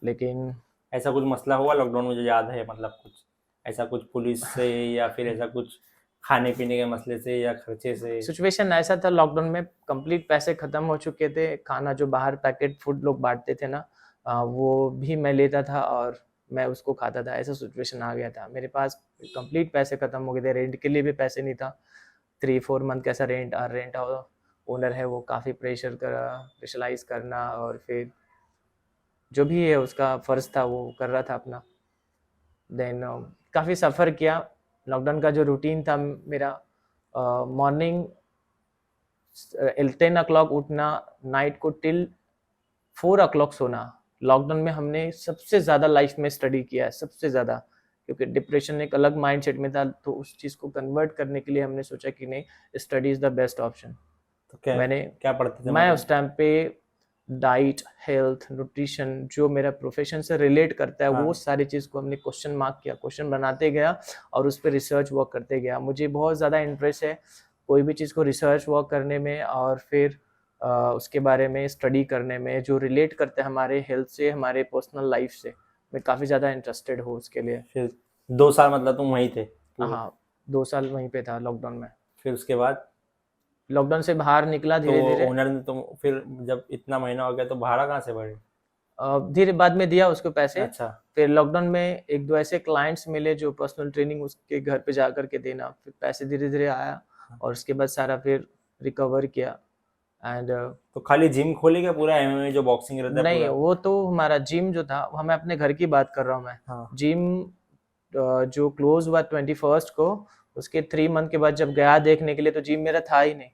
लेकिन ऐसा कुछ मसला हुआ लॉकडाउन में जो याद है, मतलब कुछ ऐसा कुछ पुलिस से या फिर ऐसा कुछ खाने पीने के मसले से या खर्चे से? सिचुएशन ऐसा था लॉकडाउन में, कंप्लीट पैसे ख़त्म हो चुके थे, खाना जो बाहर पैकेट फूड लोग बांटते थे ना, वो भी मैं लेता था और मैं उसको खाता था, ऐसा सिचुएशन आ गया था। मेरे पास कंप्लीट पैसे ख़त्म हो गए थे, रेंट के लिए भी पैसे नहीं था, 3-4 मंथ का ऐसा रेंट, और रेंट ओनर है वो काफ़ी प्रेशराइज़ करना, और फिर जो भी है उसका फ़र्ज़ था वो कर रहा था अपना। देन काफ़ी सफ़र किया। लॉकडाउन का जो रूटीन था मेरा, मॉर्निंग 10 o'clock उठना, नाइट को टिल 4 o'clock सोना। लॉकडाउन में हमने सबसे ज़्यादा लाइफ में स्टडी किया है, सबसे ज़्यादा, क्योंकि डिप्रेशन एक अलग माइंडसेट में था, तो उस चीज़ को कन्वर्ट करने के लिए हमने सोचा कि नहीं, study is the best option. तो क्या मैंने क्या पढ़ते थे मैं मतलब? उस टाइम पे डाइट, हेल्थ, न्यूट्रिशन, जो मेरा प्रोफेशन से रिलेट करता है, वो हाँ। सारी चीज़ को हमने क्वेश्चन मार्क किया, क्वेश्चन बनाते गया और उस पर रिसर्च वर्क करते गया। मुझे बहुत ज़्यादा इंटरेस्ट है कोई भी चीज़ को रिसर्च वर्क करने में, और फिर उसके बारे में स्टडी करने में, जो रिलेट करता है हमारे हेल्थ से, हमारे पर्सनल लाइफ से। मैं काफ़ी ज़्यादा इंटरेस्टेड हूँ उसके लिए। फिर 2 साल मतलब तुम वहीं थे पूरे? हाँ, 2 साल वहीं पे था लॉकडाउन में। फिर उसके बाद लॉकडाउन से बाहर निकला तो धीरे धीरे। ओनर ने तुम फिर जब इतना महीना हो गया तो भाड़ा कहाँ से भरे? धीरे बाद में दिया उसको पैसे। अच्छा। फिर लॉकडाउन में एक दो ऐसे क्लाइंट्स मिले जो पर्सनल ट्रेनिंग उसके घर पे जा कर के देना, फिर पैसे धीरे धीरे आया, और उसके बाद सारा फिर रिकवर किया। एंड तो खाली जिम खोली क्या, पूरा एमएमए जो बॉक्सिंग रहता है नहीं, पूरा? वो तो हमारा जिम जो था, वो मैं अपने घर की बात कर रहा हूँ मैं। हाँ। जिम जो क्लोज हुआ 21st को, उसके 3 मंथ के बाद जब गया देखने के लिए, तो जिम मेरा था ही नहीं।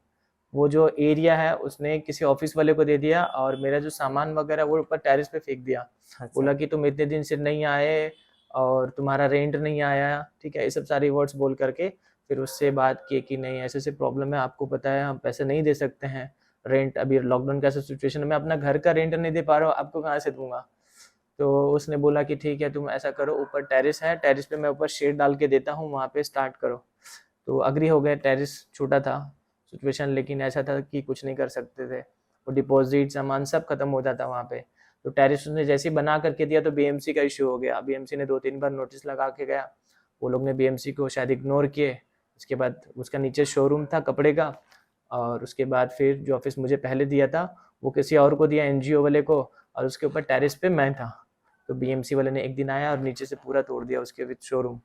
वो जो एरिया है उसने किसी ऑफिस वाले को दे दिया, और मेरा जो सामान वगैरह वो ऊपर टेरेस पे फेंक दिया। अच्छा। बोला कि तुम इतने दिन से नहीं आए और तुम्हारा रेंट नहीं आया, ठीक है, ये सब सारी वर्ड्स बोल करके फिर उससे बात की कि नहीं, ऐसे ऐसे प्रॉब्लम है, आपको पता है हम पैसे नहीं दे सकते हैं, रेंट अभी लॉकडाउन का ऐसा सिचुएशन है, मैं अपना घर का रेंट नहीं दे पा रहा हूँ, आपको कहाँ से दूंगा। तो उसने बोला कि ठीक है, तुम ऐसा करो, ऊपर टेरेस है, टेरेस पे मैं ऊपर शेड डाल के देता हूँ, वहाँ पे स्टार्ट करो। तो अग्री हो गए। टेरेस छोटा था सिचुएशन, लेकिन ऐसा था कि कुछ नहीं कर सकते थे, वो डिपॉजिट सामान सब खत्म होता था वहाँ पे। तो टेरेस उसने जैसे ही बना करके दिया, तो बीएमसी का इशू हो गया। बीएमसी ने 2-3 बार नोटिस लगा के गया, वो लोग ने बीएमसी को शायद इग्नोर किए। उसके बाद उसका नीचे शोरूम था कपड़े का, और उसके बाद फिर जो ऑफिस मुझे पहले दिया था वो किसी और को दिया, एनजीओ वाले को, और उसके ऊपर टेरेस पे मैं था। तो बीएमसी वाले ने एक दिन आया और नीचे से पूरा तोड़ दिया, उसके विद शोरूम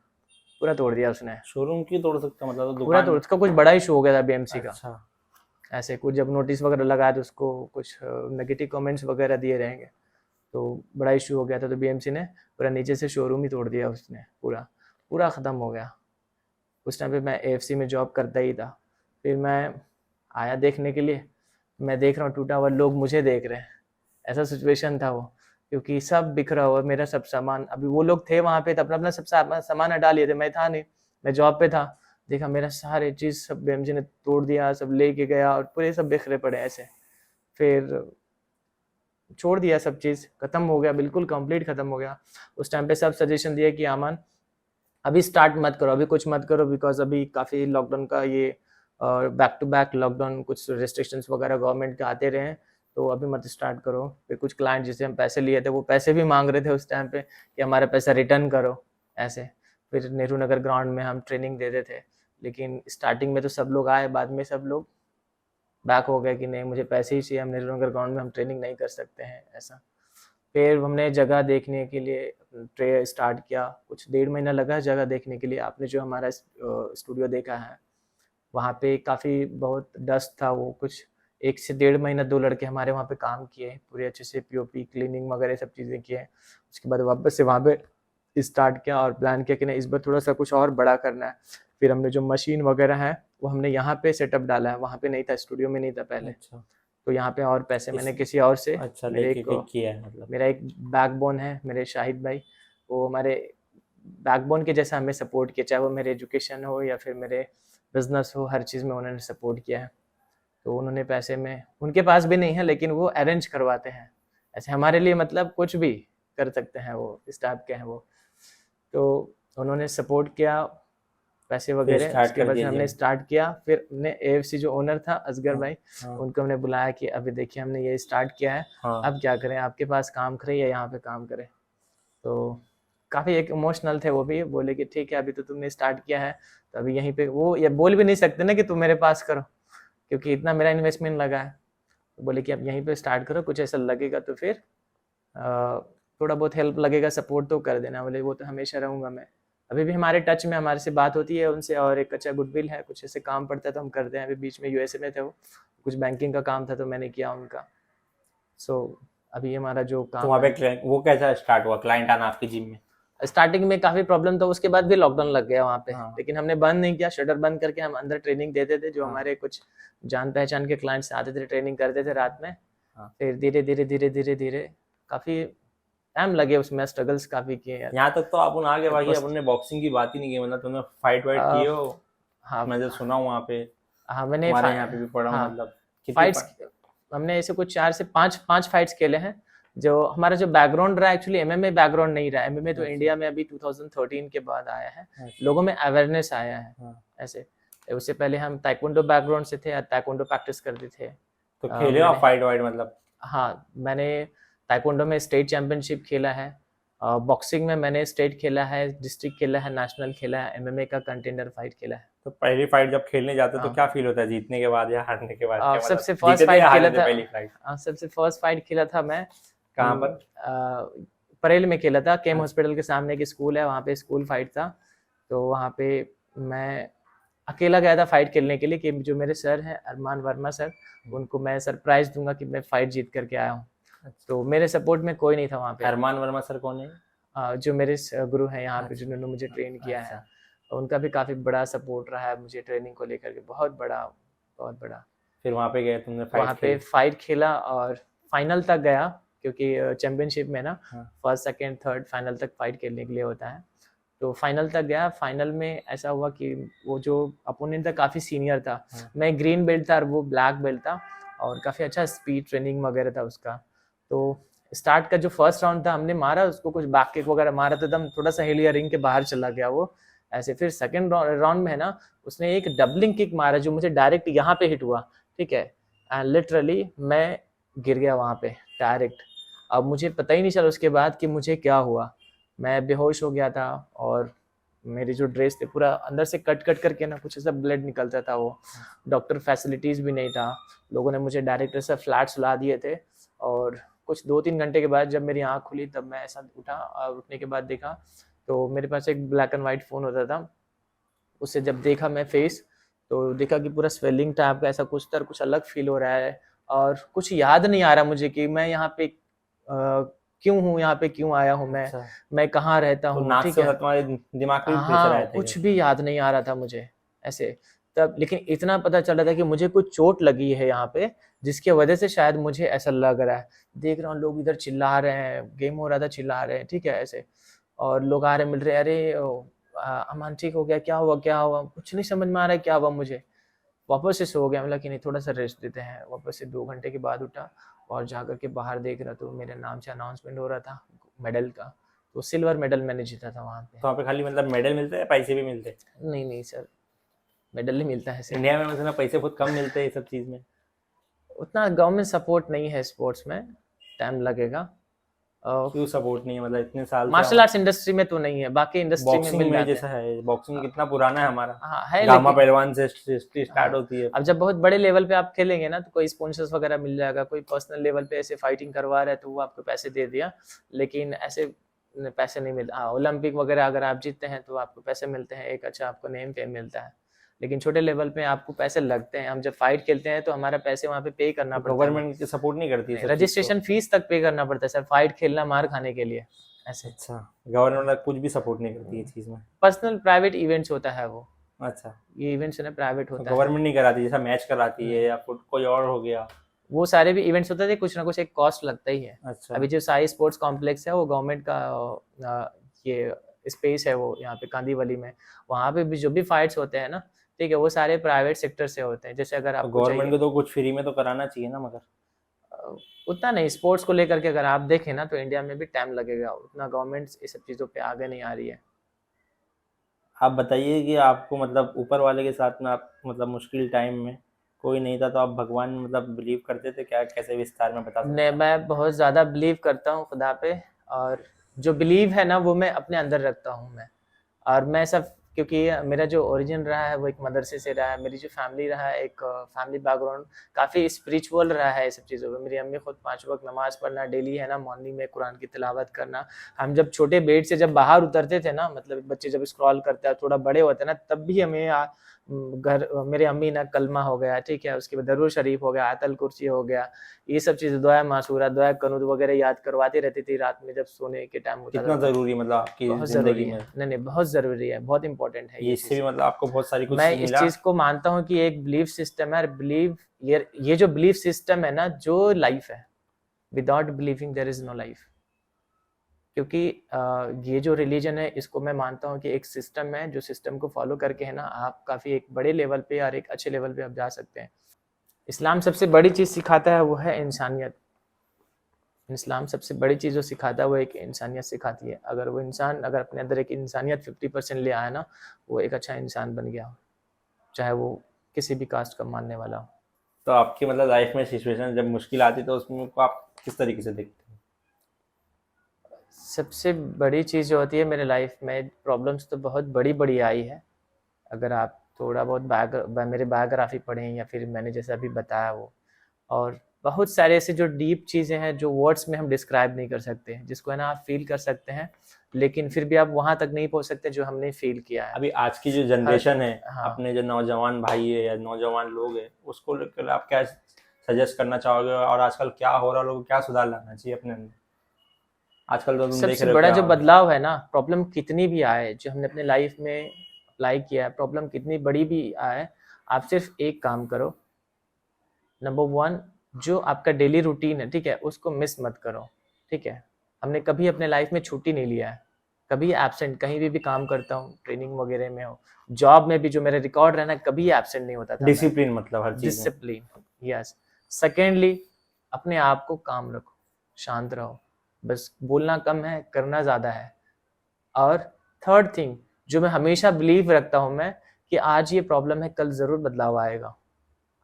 पूरा तोड़ दिया उसने, शोरूम की तोड़ सकता मतलब, तो पूरा तोड़। दुकान? उसका कुछ बड़ा इशू हो गया था बीएमसी का, अच्छा। ऐसे कुछ जब नोटिस वगैरह लगाया तो उसको कुछ नेगेटिव कमेंट्स वगैरह दिए रहेंगे, तो बड़ा इशू हो गया था। तो बीएमसी ने पूरा नीचे से शोरूम ही तोड़ दिया उसने, पूरा पूरा ख़त्म हो गया। उस टाइम पे मैं एएफसी में जॉब करता ही था। फिर मैं आया देखने के लिए, मैं देख रहा हूँ टूटा हुआ, लोग मुझे देख रहे हैं, ऐसा सिचुएशन था वो, क्योंकि सब बिखरा हुआ, मेरा सब सामान, अभी वो लोग थे वहाँ पे तो अपना अपना सब सामान हटा लिए थे, मैं था नहीं, मैं जॉब पे था। देखा मेरा सारे चीज़ सब बीएमसी ने तोड़ दिया, सब लेके गया, और पूरे सब बिखरे पड़े ऐसे। फिर छोड़ दिया, सब चीज़ खत्म हो गया, बिल्कुल कंप्लीट खत्म हो गया। उस टाइम पे सब सजेशन दिया कि आमान अभी स्टार्ट मत करो, अभी कुछ मत करो, बिकॉज अभी काफ़ी लॉकडाउन का ये बैक टू बैक लॉकडाउन, कुछ रिस्ट्रिक्शंस वगैरह गवर्नमेंट के आते रहे, तो अभी मत स्टार्ट करो। फिर कुछ क्लाइंट जिससे हम पैसे लिए थे, वो पैसे भी मांग रहे थे उस टाइम पे कि हमारा पैसा रिटर्न करो, ऐसे। फिर नेहरू नगर ग्राउंड में हम ट्रेनिंग देते थे, लेकिन स्टार्टिंग में तो सब लोग आए, बाद में सब लोग बैक हो गए कि नहीं, मुझे पैसे ही चाहिए, हम नेहरू नगर ग्राउंड में हम ट्रेनिंग नहीं कर सकते हैं, ऐसा। फिर हमने जगह देखने के लिए ट्रे स्टार्ट किया, कुछ 1.5 महीना लगा जगह देखने के लिए। आपने जो हमारा स्टूडियो देखा है, वहाँ पे काफ़ी बहुत डस्ट था, वो कुछ 1 से 1.5 महीना 2 लड़के हमारे वहाँ पे काम किए, पूरे अच्छे से पीओपी क्लीनिंग वगैरह सब चीज़ें किए। उसके बाद वापस से वहाँ पे स्टार्ट किया और प्लान किया कि नहीं, इस बार थोड़ा सा कुछ और बड़ा करना है। फिर हमने जो मशीन वगैरह है वो हमने यहाँ पे सेटअप डाला है, वहाँ पे नहीं था, स्टूडियो में नहीं था पहले। अच्छा। तो यहाँ पे और पैसे मैंने इस किसी और से, अच्छा, मेरे लेके एक पिक किया है मतलब? मेरा एक बैकबोन है, मेरे शाहिद भाई, वो हमारे बैकबोन के जैसा हमें सपोर्ट किया, चाहे वो मेरे एजुकेशन हो या फिर मेरे बिजनेस हो, हर चीज़ में उन्होंने सपोर्ट किया है। तो उन्होंने पैसे में, उनके पास भी नहीं है लेकिन वो अरेंज करवाते हैं, ऐसे हमारे लिए मतलब कुछ भी कर सकते हैं, वो इस टाइप के हैं वो। तो उन्होंने सपोर्ट किया, पैसे फिर वगैरह, स्टार्ट उसके कर बाद दिया हमने जिम। स्टार्ट किया। फिर हमने AFC जो ओनर था असगर हाँ भाई, हाँ उनको हमने बुलाया कि अभी देखिए हमने ये स्टार्ट किया है, हाँ। अब क्या करें, आपके पास काम करें या यहाँ पे काम करें। तो काफ़ी एक इमोशनल थे वो भी, बोले कि ठीक है अभी तो तुमने स्टार्ट किया है, तो अभी यहीं पे, वो ये बोल भी नहीं सकते ना कि तुम मेरे पास करो, क्योंकि इतना मेरा इन्वेस्टमेंट लगा है। तो बोले कि अब यहीं पे स्टार्ट करो, कुछ ऐसा लगेगा तो फिर थोड़ा बहुत हेल्प लगेगा, सपोर्ट तो कर देना। बोले वो तो हमेशा रहूँगा मैं। अभी भी हमारे टच में, हमारे से बात होती है उनसे, और एक अच्छा गुडविल है, कुछ ऐसे काम पड़ता है तो हम करते हैं। अभी बीच में USA में थे वो, कुछ बैंकिंग का काम था तो मैंने किया उनका। सो अभी हमारा जो तो काम वहाँ पे है, वो कैसा स्टार्ट हुआ क्लाइंट आना आपकी जिम में? स्टार्टिंग में काफ़ी प्रॉब्लम था, उसके बाद भी लॉकडाउन लग गया वहाँ पे, हाँ लेकिन हमने बंद नहीं किया, शटर बंद करके हम अंदर ट्रेनिंग देते थे। जो हाँ हमारे कुछ जान पहचान के क्लाइंट्स आते थे, ट्रेनिंग करते थे रात में। हाँ। फिर धीरे धीरे धीरे धीरे धीरे काफ़ी टाइम लगे उसमें, स्ट्रगल्स काफ़ी किए यार। यहाँ तक तो अपन आगे बाकी बस अपन ने बॉक्सिंग की बात ही नहीं की, मतलब तुमने फाइट वाइट किए हो? हाँ मैं जब सुना हूँ वहाँ पे, हाँ, मैंने हमारे यहाँ पे भी पढ़ा हूँ, हाँ मतलब कितनी फाइट्स, हमने ऐसे कुछ 4 से 5 फाइट्स खेले हैं। जो हमारा जो बैकग्राउंड रहा, एक्चुअली MMA बैकग्राउंड नहीं रहा। MMA तो अच्छा इंडिया में अभी 2013 के बाद आया है, अच्छा। लोगों में अवेयरनेस आया है हाँ। ऐसे। उससे पहले हम ताइक्वांडो बैकग्राउंड से थे, ताइक्वांडो प्रैक्टिस करते थे। तो खेले हो आप मैंने, फाइट वाइट मतलब? हाँ मैंने ताइक्वांडो में स्टेट चैंपियनशिप खेला है, बॉक्सिंग में मैंने स्टेट खेला है, डिस्ट्रिक्ट खेला है, नेशनल खेला है, MMA का कंटेंडर फाइट खेला है। तो पहली फाइट जब खेलने जाते हो तो हाँ, क्या फील होता है, जीतने के बाद या हारने के बाद? क्या मतलब सबसे फर्स्ट जीते थे फाइट या खेला हारे थे था, पहली फाइट? सबसे फर्स्ट फाइट खेला था मैं, कहाँ पर? परेल में खेला था। केम अच्छा हॉस्पिटल के सामने एक स्कूल है, वहाँ पे स्कूल फाइट था। तो वहाँ पे मैं अकेला गया था फाइट खेलने के लिए, कि जो मेरे सर हैं अरमान वर्मा सर, उनको मैं सरप्राइज दूंगा कि मैं फाइट जीत करके आया हूँ। अच्छा। तो मेरे सपोर्ट में कोई नहीं था वहाँ पे। अरमान वर्मा सर कौन है? जो मेरे गुरु हैं यहाँ पे, अच्छा जिन्होंने मुझे ट्रेन किया है, अच्छा। उनका भी काफ़ी बड़ा सपोर्ट रहा है मुझे ट्रेनिंग को लेकर के, बहुत बड़ा, बहुत बड़ा। फिर वहाँ पे गए तुमने वहाँ फाइट पे खेली? फाइट खेला और फाइनल तक गया, क्योंकि चैंपियनशिप में ना हाँ फर्स्ट सेकंड थर्ड फाइनल तक फाइट खेलने के लिए होता है। तो फाइनल तक गया। फाइनल में ऐसा हुआ कि वो जो अपोनेंट था काफ़ी सीनियर था, हाँ। मैं ग्रीन बेल्ट था और वो ब्लैक बेल्ट था, और काफ़ी अच्छा स्पीड ट्रेनिंग वगैरह था उसका। तो स्टार्ट का जो फर्स्ट राउंड था, हमने मारा उसको, कुछ बैक किक वगैरह मारा तो एकदम थोड़ा सा हिलिया, रिंग के बाहर चला गया वो ऐसे। फिर सेकंड राउंड में है ना, उसने एक डबलिंग किक मारा जो मुझे डायरेक्ट यहाँ पे हिट हुआ, ठीक है, एंड लिटरली मैं गिर गया वहाँ पे डायरेक्ट। अब मुझे पता ही नहीं चला उसके बाद कि मुझे क्या हुआ, मैं बेहोश हो गया था, और मेरी जो ड्रेस थे पूरा अंदर से कट कट करके ना कुछ ऐसा ब्लड निकलता था वो। डॉक्टर फैसिलिटीज़ भी नहीं था, लोगों ने मुझे डायरेक्ट ऐसा फ्लैट सुला दिए थे। और कुछ 2-3 घंटे के बाद जब मेरी आँख खुली, तब मैं ऐसा उठा, और उठने के बाद देखा तो मेरे पास एक ब्लैक एंड वाइट फ़ोन होता था, उससे जब देखा मैं फेस, तो देखा कि पूरा स्वेलिंग टाइप का ऐसा कुछ था, कुछ अलग फील हो रहा है, और कुछ याद नहीं आ रहा मुझे कि मैं यहाँ पे क्यों हूँ, यहाँ पे क्यों आया हूँ अच्छा। मैं कहाँ रहता तो हूँ, नाक ठीक से है। मतलब तुम्हारे दिमाग पे भी प्रेशर आया हाँ, था क्या? कुछ भी याद नहीं आ रहा था मुझे ऐसे तब, लेकिन इतना पता चल रहा था कि मुझे कुछ चोट लगी है यहाँ पे, जिसकी वजह से शायद मुझे ऐसा लग रहा है। देख रहा हूँ लोग इधर चिल्ला रहे हैं, गेम हो रहा था, चिल्ला रहे हैं, ठीक है ऐसे, और लोग आ रहे मिल रहे, अरे अमान ठीक हो गया, क्या हुआ क्या हुआ, कुछ नहीं समझ में आ रहा है क्या हुआ मुझे। वापस से सो गया, मतलब कि नहीं थोड़ा सा रेस्ट देते हैं। वापस से 2 घंटे के बाद उठा, और जाकर के बाहर देख रहा तो मेरे नाम से अनाउंसमेंट हो रहा था मेडल का, तो सिल्वर मेडल मैंने जीता था वहाँ पे। तो वहाँ पे खाली मतलब मेडल मिलते हैं, पैसे भी मिलते हैं? नहीं नहीं सर, मेडल नहीं मिलता है सिर्फ। इंडिया में मतलब पैसे बहुत कम मिलते हैं ये सब चीज़ में। उतना गवर्नमेंट सपोर्ट नहीं है स्पोर्ट्स में, टाइम लगेगा। क्यों सपोर्ट नहीं है, मतलब इतने साल से मार्शल आर्ट्स इंडस्ट्री में तो नहीं है, बाकी इंडस्ट्री में बॉक्सिंग मिल में जाते जैसा हैं। है, बॉक्सिंग कितना पुराना है हमारा, हाँ है, गामा लेकिन पहलवान से हिस्ट्री स्टार्ट हाँ, होती है। अब जब बहुत बड़े लेवल पे आप खेलेंगे ना, तो कोई स्पॉन्सर्स वगैरह मिल जाएगा, कोई पर्सनल लेवल पे ऐसे फाइटिंग करवा रहा है तो वो आपको पैसे दे दिया, लेकिन ऐसे पैसे नहीं मिलता। हाँ, ओलंपिक वगैरह अगर आप जीतते हैं तो आपको पैसे मिलते हैं, एक अच्छा आपको नेम फेम मिलता है, लेकिन छोटे लेवल पे आपको पैसे लगते हैं। हम जब फाइट खेलते हैं तो हमारा पैसे वहाँ पे पे करना तो पड़ता है, गवर्नमेंट सपोर्ट नहीं करती है सब चीज़ को? रजिस्ट्रेशन फीस तक पे करना पड़ता है सर, फाइट खेलना मार खाने के लिए ऐसे। अच्छा, गवर्नमेंट कुछ भी सपोर्ट नहीं करती है चीज़ में? पर्सनल प्राइवेट इवेंट्स होता है वो, अच्छा। ये इवेंट्स है ना प्राइवेट तो होता है। गवर्नमेंट नहीं कराती, जैसा मैच कराती है या फुट कोई और हो गया? वो सारे भी इवेंट्स होते थे, कुछ ना कुछ एक कॉस्ट लगता ही है। अच्छा अभी जो साई स्पोर्ट्स कॉम्प्लेक्स है वो गवर्नमेंट का ये स्पेस है वो यहाँ पे कांदीवली में, वहाँ पे भी जो भी फाइट्स होते हैं ना, ठीक है, वो सारे प्राइवेट सेक्टर से होते हैं। जैसे अगर तो आपको गवर्नमेंट चाहिए, को तो कुछ फ्री में तो कराना चाहिए ना, मगर उतना नहीं, स्पोर्ट्स को लेकर के अगर आप देखें ना तो इंडिया में भी टाइम लगेगा, उतना गवर्नमेंट इस सब चीज़ों पे आगे नहीं आ रही है। आप बताइए कि आपको मतलब ऊपर वाले के साथ में आप मतलब मुश्किल टाइम में कोई नहीं था तो आप भगवान में मतलब बिलीव करते थे क्या, कैसे विस्तार में बता सकते ने हैं? मैं बहुत ज़्यादा बिलीव करता हूँ खुदा पे, और जो बिलीव है ना वो मैं अपने अंदर रखता हूँ मैं। और मैं सब, क्योंकि मेरा जो ओरिजिन रहा है वो एक मदरसे से रहा है, मेरी जो फैमिली रहा है एक फैमिली बैकग्राउंड काफ़ी स्पिरिचुअल रहा है, ये सब चीज़ों में। मेरी अम्मी खुद 5 वक्त नमाज़ पढ़ना डेली है ना, मॉर्निंग में कुरान की तिलावत करना। हम जब छोटे बेड से जब बाहर उतरते थे ना, मतलब बच्चे जब स्क्रॉल करते हैं थोड़ा बड़े होते हैं ना, तब भी हमें घर मेरे अम्मी ना कलमा हो गया, ठीक है, उसके बाद दरूद शरीफ हो गया, आयतल कुर्सी हो गया, ये सब चीज़ें, दुआ मासूरा, दुआ कनूद वगैरह याद करवाती रहती थी रात में जब सोने के टाइम होता था कितना तब। ज़रूरी मतलब आपकी बहुत ज़िंदगी ज़रूरी है, में? नहीं नहीं बहुत ज़रूरी है, बहुत इंपॉर्टेंट है ये ये इससे चीज़। भी मतलब आपको बहुत सारी कुछ मैं इस मिला? चीज़ को मानता हूँ कि एक बिलीफ सिस्टम है, और बिलीव ये जो बिलीफ सिस्टम है ना, जो लाइफ है, without believing there is no life. क्योंकि ये जो रिलीजन है इसको मैं मानता हूँ कि एक सिस्टम है, जो सिस्टम को फॉलो करके है ना आप काफ़ी एक बड़े लेवल पे और एक अच्छे लेवल पे आप जा सकते हैं। इस्लाम सबसे बड़ी चीज़ सिखाता है वो है इंसानियत। इस्लाम सबसे बड़ी चीज़ जो सिखाता है वो एक इंसानियत सिखाती है। अगर वो इंसान अगर अपने अंदर एक इंसानियत 50% ले आया ना, वो एक अच्छा इंसान बन गया, चाहे वो किसी भी कास्ट का मानने वाला हो। तो आपकी मतलब लाइफ में सिचुएशन जब मुश्किल आती तो उसमें को आप किस तरीके से देखते हैं? सबसे बड़ी चीज़ जो होती है मेरे लाइफ में, प्रॉब्लम्स तो बहुत बड़ी बड़ी आई है। अगर आप थोड़ा बहुत मेरे बायोग्राफी पढ़ें या फिर मैंने जैसे अभी बताया वो, और बहुत सारे ऐसे जो डीप चीज़ें हैं जो वर्ड्स में हम डिस्क्राइब नहीं कर सकते, जिसको है ना आप फील कर सकते हैं, लेकिन फिर भी आप वहाँ तक नहीं पहुँच सकते जो हमने फील किया है। अभी आज की जो हर जनरेशन है, हाँ, अपने जो नौजवान भाई है या नौजवान लोग हैं, उसको लेकर आप क्या सजेस्ट करना चाहोगे और आजकल क्या हो रहा है, लोगों को क्या सुधार लाना चाहिए अपने अंदर? आजकल तो तुम देख सबसे रहे हो बड़ा क्या जो हो रहा है। बदलाव है ना, प्रॉब्लम कितनी भी आए जो हमने अपने लाइफ में अप्लाई किया है, प्रॉब्लम कितनी बड़ी भी आए, आप सिर्फ एक काम करो। नंबर 1, जो आपका डेली रूटीन है, ठीक है, उसको मिस मत करो, ठीक है। हमने कभी अपने लाइफ में छुट्टी नहीं लिया है, कभी एब्सेंट, कहीं भी काम करता हूँ, ट्रेनिंग वगैरह में हो, जॉब में भी जो मेरा रिकॉर्ड रहना, कभी एब्सेंट नहीं होता था मैं। डिसिप्लिन मतलब हर चीज़ में। Discipline, yes. सेकेंडली, अपने आप को काम रखो, शांत रहो, बस बोलना कम है, करना ज़्यादा है। और थर्ड थिंग, जो मैं हमेशा बिलीव रखता हूँ मैं, कि आज ये प्रॉब्लम है, कल ज़रूर बदलाव आएगा।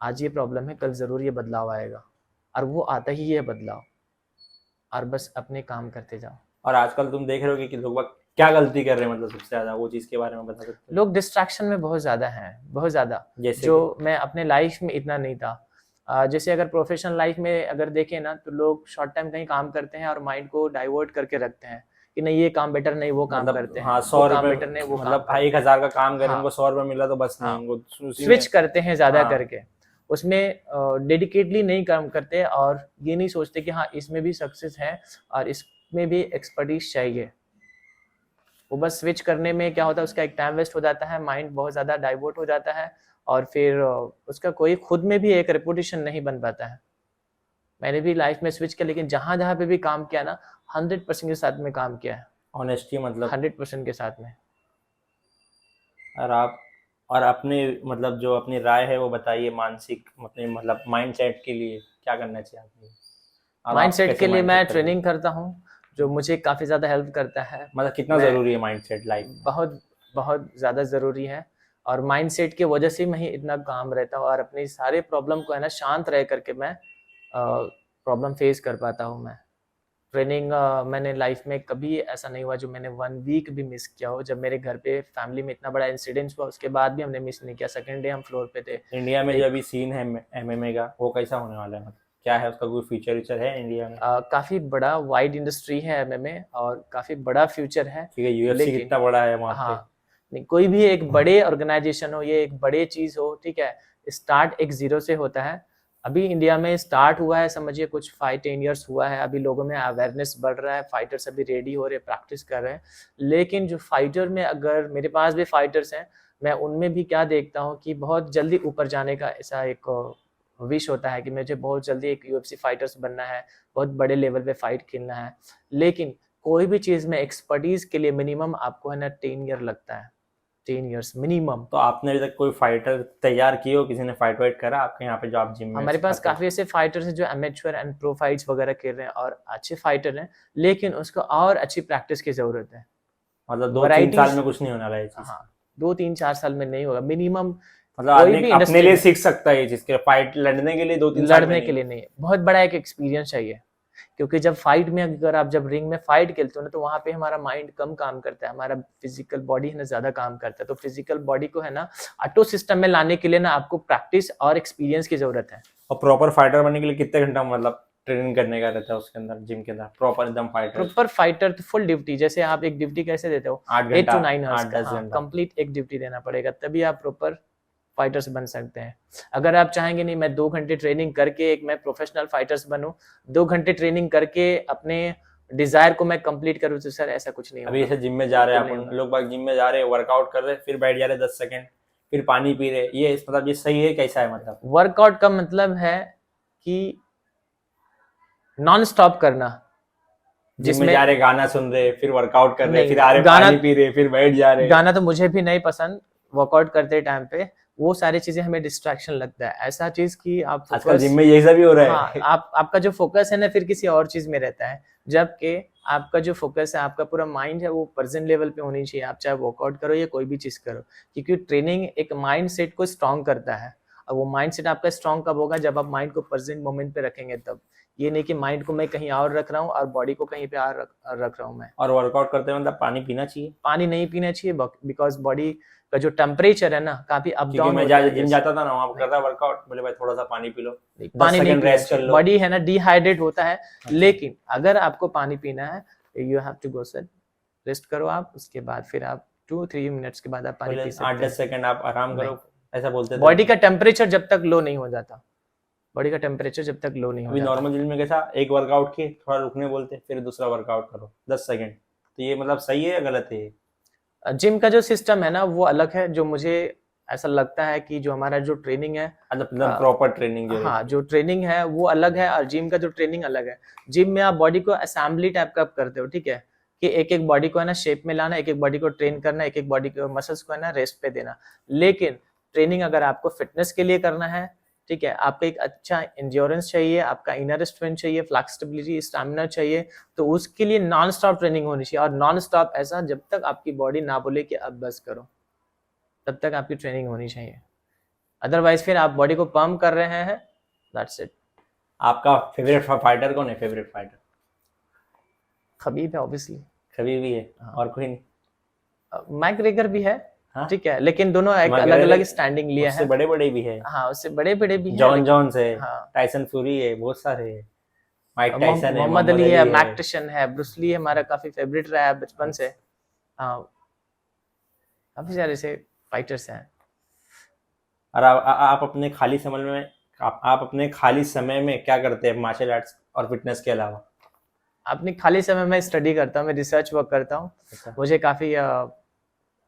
आज ये प्रॉब्लम है, कल ज़रूर ये बदलाव आएगा, और वो आता ही है बदलाव, और बस अपने काम करते जाओ। और आजकल तुम देख रहे हो कि लोग बाग क्या गलती कर रहे हैं, मतलब सबसे ज़्यादा वो चीज़ के बारे में बता सकते हो? लोग डिस्ट्रैक्शन में बहुत ज़्यादा हैं, बहुत ज़्यादा, जैसे जो कि मैं अपने लाइफ में इतना नहीं था। जैसे अगर प्रोफेशनल लाइफ में अगर देखें ना, तो लोग शॉर्ट टाइम कहीं काम करते हैं और माइंड को डाइवर्ट करके रखते हैं कि नहीं ये काम बेटर, नहीं वो काम मतलब करते हैं, हाँ, वो सौ काम रुपये, बेटर, नहीं वो काम मतलब करते हैं। 1,000 का काम करें, हाँ, उनको 100 रुपये मिला तो बस नहीं, हाँ, उनको उसी में। स्विच करते हैं ज़्यादा हाँ। करके, उसमें डेडिकेटली नहीं काम करते, और ये नहीं सोचते कि हाँ इसमें भी सक्सेस है और इसमें भी एक्सपर्टीज चाहिए। वो बस स्विच करने में क्या होता है, उसका एक टाइम वेस्ट हो जाता है, माइंड बहुत ज़्यादा डाइवर्ट हो जाता है, और फिर उसका कोई खुद में भी एक रेपुटेशन नहीं बन पाता है। मैंने भी लाइफ में स्विच किया, लेकिन जहाँ जहाँ पे भी काम किया ना, 100% के साथ में काम किया है, ऑनेस्टी मतलब। 100% के साथ में। और आप और अपने मतलब जो अपनी राय है वो बताइए, मानसिक अपने मतलब माइंड सेट के लिए क्या करना चाहिए आदमी? और माइंड आप सेट कैसे के लिए माइंड मैं सेट करते हैं? ट्रेनिंग करता हूँ, जो मुझे काफ़ी ज़्यादा हेल्प करता है। मतलब कितना मैं ज़रूरी है माइंड सेट लाइफ में? बहुत बहुत ज़्यादा ज़रूरी है, और माइंडसेट की वजह से मैं ही इतना काम रहता हूँ, और अपनी सारे प्रॉब्लम को है ना शांत रह करके मैं प्रॉब्लम फेस कर पाता हूँ मैं। ट्रेनिंग मैंने लाइफ में कभी ऐसा नहीं हुआ जो मैंने 1 वीक भी मिस किया हो। जब मेरे घर पे फैमिली में इतना बड़ा इंसिडेंस हुआ उसके बाद भी हमने मिस नहीं किया। सेकंड डे हम फ्लोर पे थे। इंडिया में जो एक अभी सीन है एमएमए का, वो कैसा होने वाला है? मतलब क्या है उसका, कोई फीचर वीचर है इंडिया में? काफ़ी बड़ा वाइड इंडस्ट्री है एमएमए, और काफ़ी बड़ा फ्यूचर है। ठीक है, यूएफसी लेकिन कितना बड़ा है वहाँ पे? हाँ, नहीं, कोई भी एक बड़े ऑर्गेनाइजेशन हो, ये एक बड़े चीज़ हो, ठीक है, स्टार्ट एक ज़ीरो से होता है। अभी इंडिया में स्टार्ट हुआ है, समझिए कुछ 5-10 ईयर्स हुआ है, अभी लोगों में अवेयरनेस बढ़ रहा है, फाइटर्स अभी रेडी हो रहे हैं, प्रैक्टिस कर रहे हैं। लेकिन जो फाइटर में, अगर मेरे पास भी फाइटर्स हैं, मैं उनमें भी क्या देखता हूँ कि बहुत जल्दी ऊपर जाने का ऐसा एक विश होता है कि मुझे बहुत जल्दी एक यूएफसी फाइटर्स बनना है, बहुत बड़े लेवल पे फाइट खेलना है। लेकिन कोई भी चीज़ में एक्सपर्टीज़ के लिए मिनिमम आपको है ना 10 ईयर लगता है। 10 years मिनिमम। तो आपने अभी तक कोई फाइटर तैयार किए हो, किसी ने फाइट वाइट करा आपके यहाँ पे जो आप जिम में हमारे पास सिखाते हो? काफ़ी ऐसे फाइटर्स हैं जो एमेच्योर एंड प्रो फाइट्स वगैरह खेल रहे हैं और अच्छे फाइटर हैं, लेकिन उसको और अच्छी प्रैक्टिस की ज़रूरत है। मतलब 2-3 वैरायटीज, साल में कुछ नहीं होने वाला ये चीज। हाँ 2-3-4 साल में नहीं होगा मिनिमम। मतलब कोई आदमी भी अपने इंडस्ट्री लिए में सीख सकता है ये चीज के, फाइट लड़ने के लिए 2-3 साल में लड़ने नहीं। के लिए नहीं है, बहुत बड़ा एक एक्सपीरियंस चाहिए। क्योंकि जब फाइट में, अगर आप जब रिंग में फाइट खेलते हो ना, तो वहाँ पे हमारा माइंड कम काम करता है, हमारा फिजिकल बॉडी है ना ज़्यादा काम करता है। तो फिजिकल बॉडी को है ना ऑटो सिस्टम में लाने के लिए ना आपको प्रैक्टिस और एक्सपीरियंस की ज़रूरत है। और प्रॉपर फाइटर बनने के लिए कितने घंटा मतलब ट्रेनिंग करने का रहता है उसके अंदर, जिम के अंदर प्रॉपर एकदम फाइटर? प्रॉपर फाइटर तो फुल ड्यूटी, जैसे आप एक ड्यूटी कैसे देते हो 8 8 घंटा, to 9 आवर्स का, 8-10 हाँ घंटा। कंप्लीट एक ड्यूटी देना पड़ेगा, तभी आप प्रॉपर फाइटर्स बन सकते हैं। अगर आप चाहेंगे नहीं मैं 2 घंटे ट्रेनिंग करके एक मैं प्रोफेशनल फाइटर्स बनूं, 2 घंटे ट्रेनिंग करके अपने डिजायर को मैं कंप्लीट करूं, तो सर ऐसा कुछ नहीं अभी होगा। ऐसे जिम में जा रहे हैं बिल्कुल नहीं अपन होगा। लोग बाग, जिम में जा रहे हैं, वर्कआउट कर रहे हैं, फिर बैठ जा रहे हैं 10 सेकंड, फिर पानी पी रहे हैं, ये मतलब ये सही है कैसा है मतलब? वर्कआउट का मतलब है कि नॉन स्टॉप करना, जिम में जा रहे गाना सुन रहे, फिर वर्कआउट कर रहे, नहीं फिर आ रहे गाना, पानी पी रहे, फिर बैठ जा रहे। गाना तो मुझे भी नहीं पसंद वर्कआउट करते टाइम पे, वो सारी चीजें हमें डिस्ट्रैक्शन लगता है। ऐसा चीज कि आप आजकल जिम फोकस, में यही सब भी हो रहा हाँ है। आपका जो फोकस है ना फिर किसी और चीज में रहता है, जबकि आपका जो फोकस है, आपका पूरा माइंड है वो प्रेजेंट लेवल पे होनी चाहिए। आप चाहे वर्कआउट करो या कोई भी चीज करो, क्योंकि ट्रेनिंग एक माइंड सेट को स्ट्रांग करता है। और वो माइंड सेट आपका स्ट्रांग कब होगा, जब आप माइंड को प्रेजेंट मोमेंट पे रखेंगे तब। ये नहीं कि माइंड को मैं कहीं और रख रहा हूँ और बॉडी को कहीं पे और रख रहा हूँ मैं। और वर्कआउट करते हैं मतलब पानी पीना चाहिए, पानी नहीं पीना चाहिए, बिकॉज बॉडी का जो टेम्परेचर है ना काफी अप क्योंकि डाउन मैं होता है। Gym yes। जाता था ना, वहां पर नहीं, करता वर्कआउट, बोले भाई थोड़ा सा पानी पी लो, 10 पानी नहीं सेकंड पीना रेस्ट कर चाहिए, लो। बॉडी है ना डिहाइड्रेट होता है। अच्छा। लेकिन अगर आपको पानी पीना है, you have to go sir, rest करो आप, उसके बाद फिर आप 2-3 मिनट्स के बाद आप पानी बोले पी सकते 8-10 सेकंड आप आराम करो, ऐसा बोलते हैं। थे। बॉडी का टेम्परेचर जब तक लो नहीं हो जाता, बॉडी का टेम्परेचर जब तक लो नहीं हो अभी जाता। नॉर्मल जिम में कैसा, एक वर्कआउट किए थोड़ा रुकने बोलते, फिर दूसरा वर्कआउट करो 10 सेकंड, तो ये मतलब सही है या गलत है ये? जिम का जो सिस्टम है ना वो अलग है, जो मुझे ऐसा लगता है कि जो हमारा जो ट्रेनिंग है, मतलब प्रॉपर ट्रेनिंग जो हाँ रहती जो ट्रेनिंग है वो अलग है, और जिम का जो ट्रेनिंग अलग है। जिम में आप बॉडी को असेंबली टाइप का करते हो, ठीक है, कि एक एक बॉडी को है ना शेप में लाना, एक एक बॉडी को ट्रेन करना, एक एक बॉडी को मसल्स को है ना रेस्ट पे देना। लेकिन ट्रेनिंग अगर आपको फिटनेस के लिए करना है, ठीक है, आपको एक अच्छा इंड्योरेंस चाहिए, आपका इनर स्ट्रेंथ चाहिए, फ्लेक्सिबिलिटी, स्टैमिना चाहिए, तो उसके लिए नॉन स्टॉप ट्रेनिंग होनी चाहिए। और नॉन स्टॉप ऐसा जब तक आपकी बॉडी ना बोले कि अब बस करो, तब तक आपकी ट्रेनिंग होनी चाहिए। अदरवाइज फिर आप बॉडी को पंप कर रहे हैं, दैट्स इट। आपका फेवरेट फाइटर कौन है? फेवरेट फाइटर खबीब है ऑब्वियसली। कभी भी है? हाँ। और कोई नहीं? मैकग्रेगर भी है, हाँ? ठीक है, लेकिन दोनों एक अलग मैकग्रेगर अलग स्टैंडिंग लिया उससे है। बड़े बड़े भी है, हाँ उससे बड़े बड़े भी हैं, जॉन लेकिन जॉन्स है, हाँ टाइसन फ्यूरी है, बहुत सारे है, माइक टाइसन है, मोहम्मद अली है, मैक टिशन है, ब्रूस ली हमारा काफी फेवरेट रहा है बचपन से। हाँ काफी सारे से फाइटर्स हैं। और आप अपने खाली समय में आप अपने खाली समय में क्या करते हैं मार्शल आर्ट्स और फिटनेस के अलावा? अपने खाली समय में स्टडी करता हूँ, मैं रिसर्च वर्क करता हूँ। अच्छा। मुझे काफी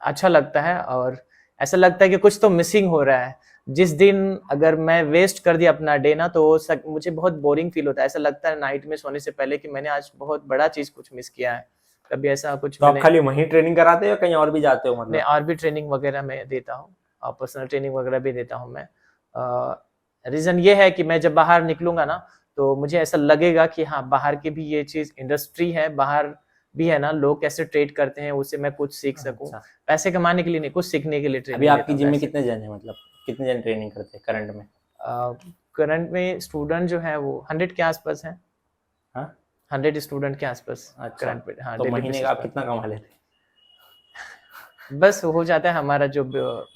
अच्छा लगता है, और ऐसा लगता है कि कुछ तो मिसिंग हो रहा है। जिस दिन अगर मैं वेस्ट कर दिया अपना डे ना, तो मुझे बहुत बोरिंग फील होता है। ऐसा लगता है नाइट में सोने से पहले कि मैंने आज बहुत बड़ा चीज कुछ मिस किया है। कभी ऐसा कुछ तो आप मैंने, खाली वहीं ट्रेनिंग कराते हो या कहीं और भी जाते हो मैं मतलब? और भी ट्रेनिंग वगैरह मैं देता हूँ, और पर्सनल ट्रेनिंग वगैरह भी देता हूँ मैं। रीज़न ये है कि मैं जब बाहर निकलूंगा ना, तो मुझे ऐसा लगेगा कि हाँ बाहर की भी ये चीज़ इंडस्ट्री है, बाहर भी है ना लोग कैसे ट्रेड करते हैं, उससे मैं कुछ सीख सकूं। अच्छा। पैसे कमाने के लिए नहीं, कुछ सीखने के लिए अभी ट्रेनिंग आपकी देता जिम हूँ। में कितने जन है, मतलब कितने जन ट्रेनिंग करते हैं करंट में? करंट में स्टूडेंट जो है वो 100 के आसपास हैं। हाँ 100 स्टूडेंट के आसपास अच्छा। करंट पे। हाँ तो डेली महीने बेसिस का आप पर कितना कमा लेते हैं? बस हो जाता है, हमारा जो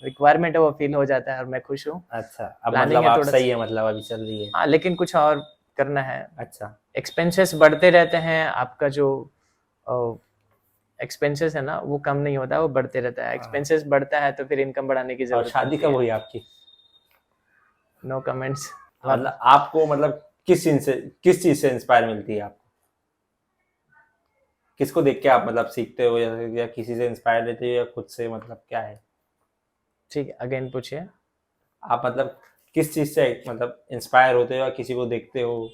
रिक्वायरमेंट है वो फिल हो जाता है, और मैं खुश हूँ। अच्छा, अब प्लानिंग मतलब है आप थोड़ा सही है, मतलब अभी चल रही है। हाँ, लेकिन कुछ और करना है। अच्छा। एक्सपेंसेस बढ़ते रहते हैं, आपका जो एक्सपेंसेस है ना वो कम नहीं होता है, वो बढ़ते रहता है। एक्सपेंसेस बढ़ता है तो फिर इनकम बढ़ाने की और जरूरत शादी पड़ती कब है। हुई आपकी? No comments. मतलब आपको मतलब किस चीज से इंस्पायर मिलती है आपको? किसको देख के आप मतलब सीखते हो, या किसी से इंस्पायर लेते हो, या खुद से, मतलब क्या है? ठीक है, अगेन पूछिए। आप मतलब किस चीज से मतलब इंस्पायर होते हो, या किसी को देखते हो,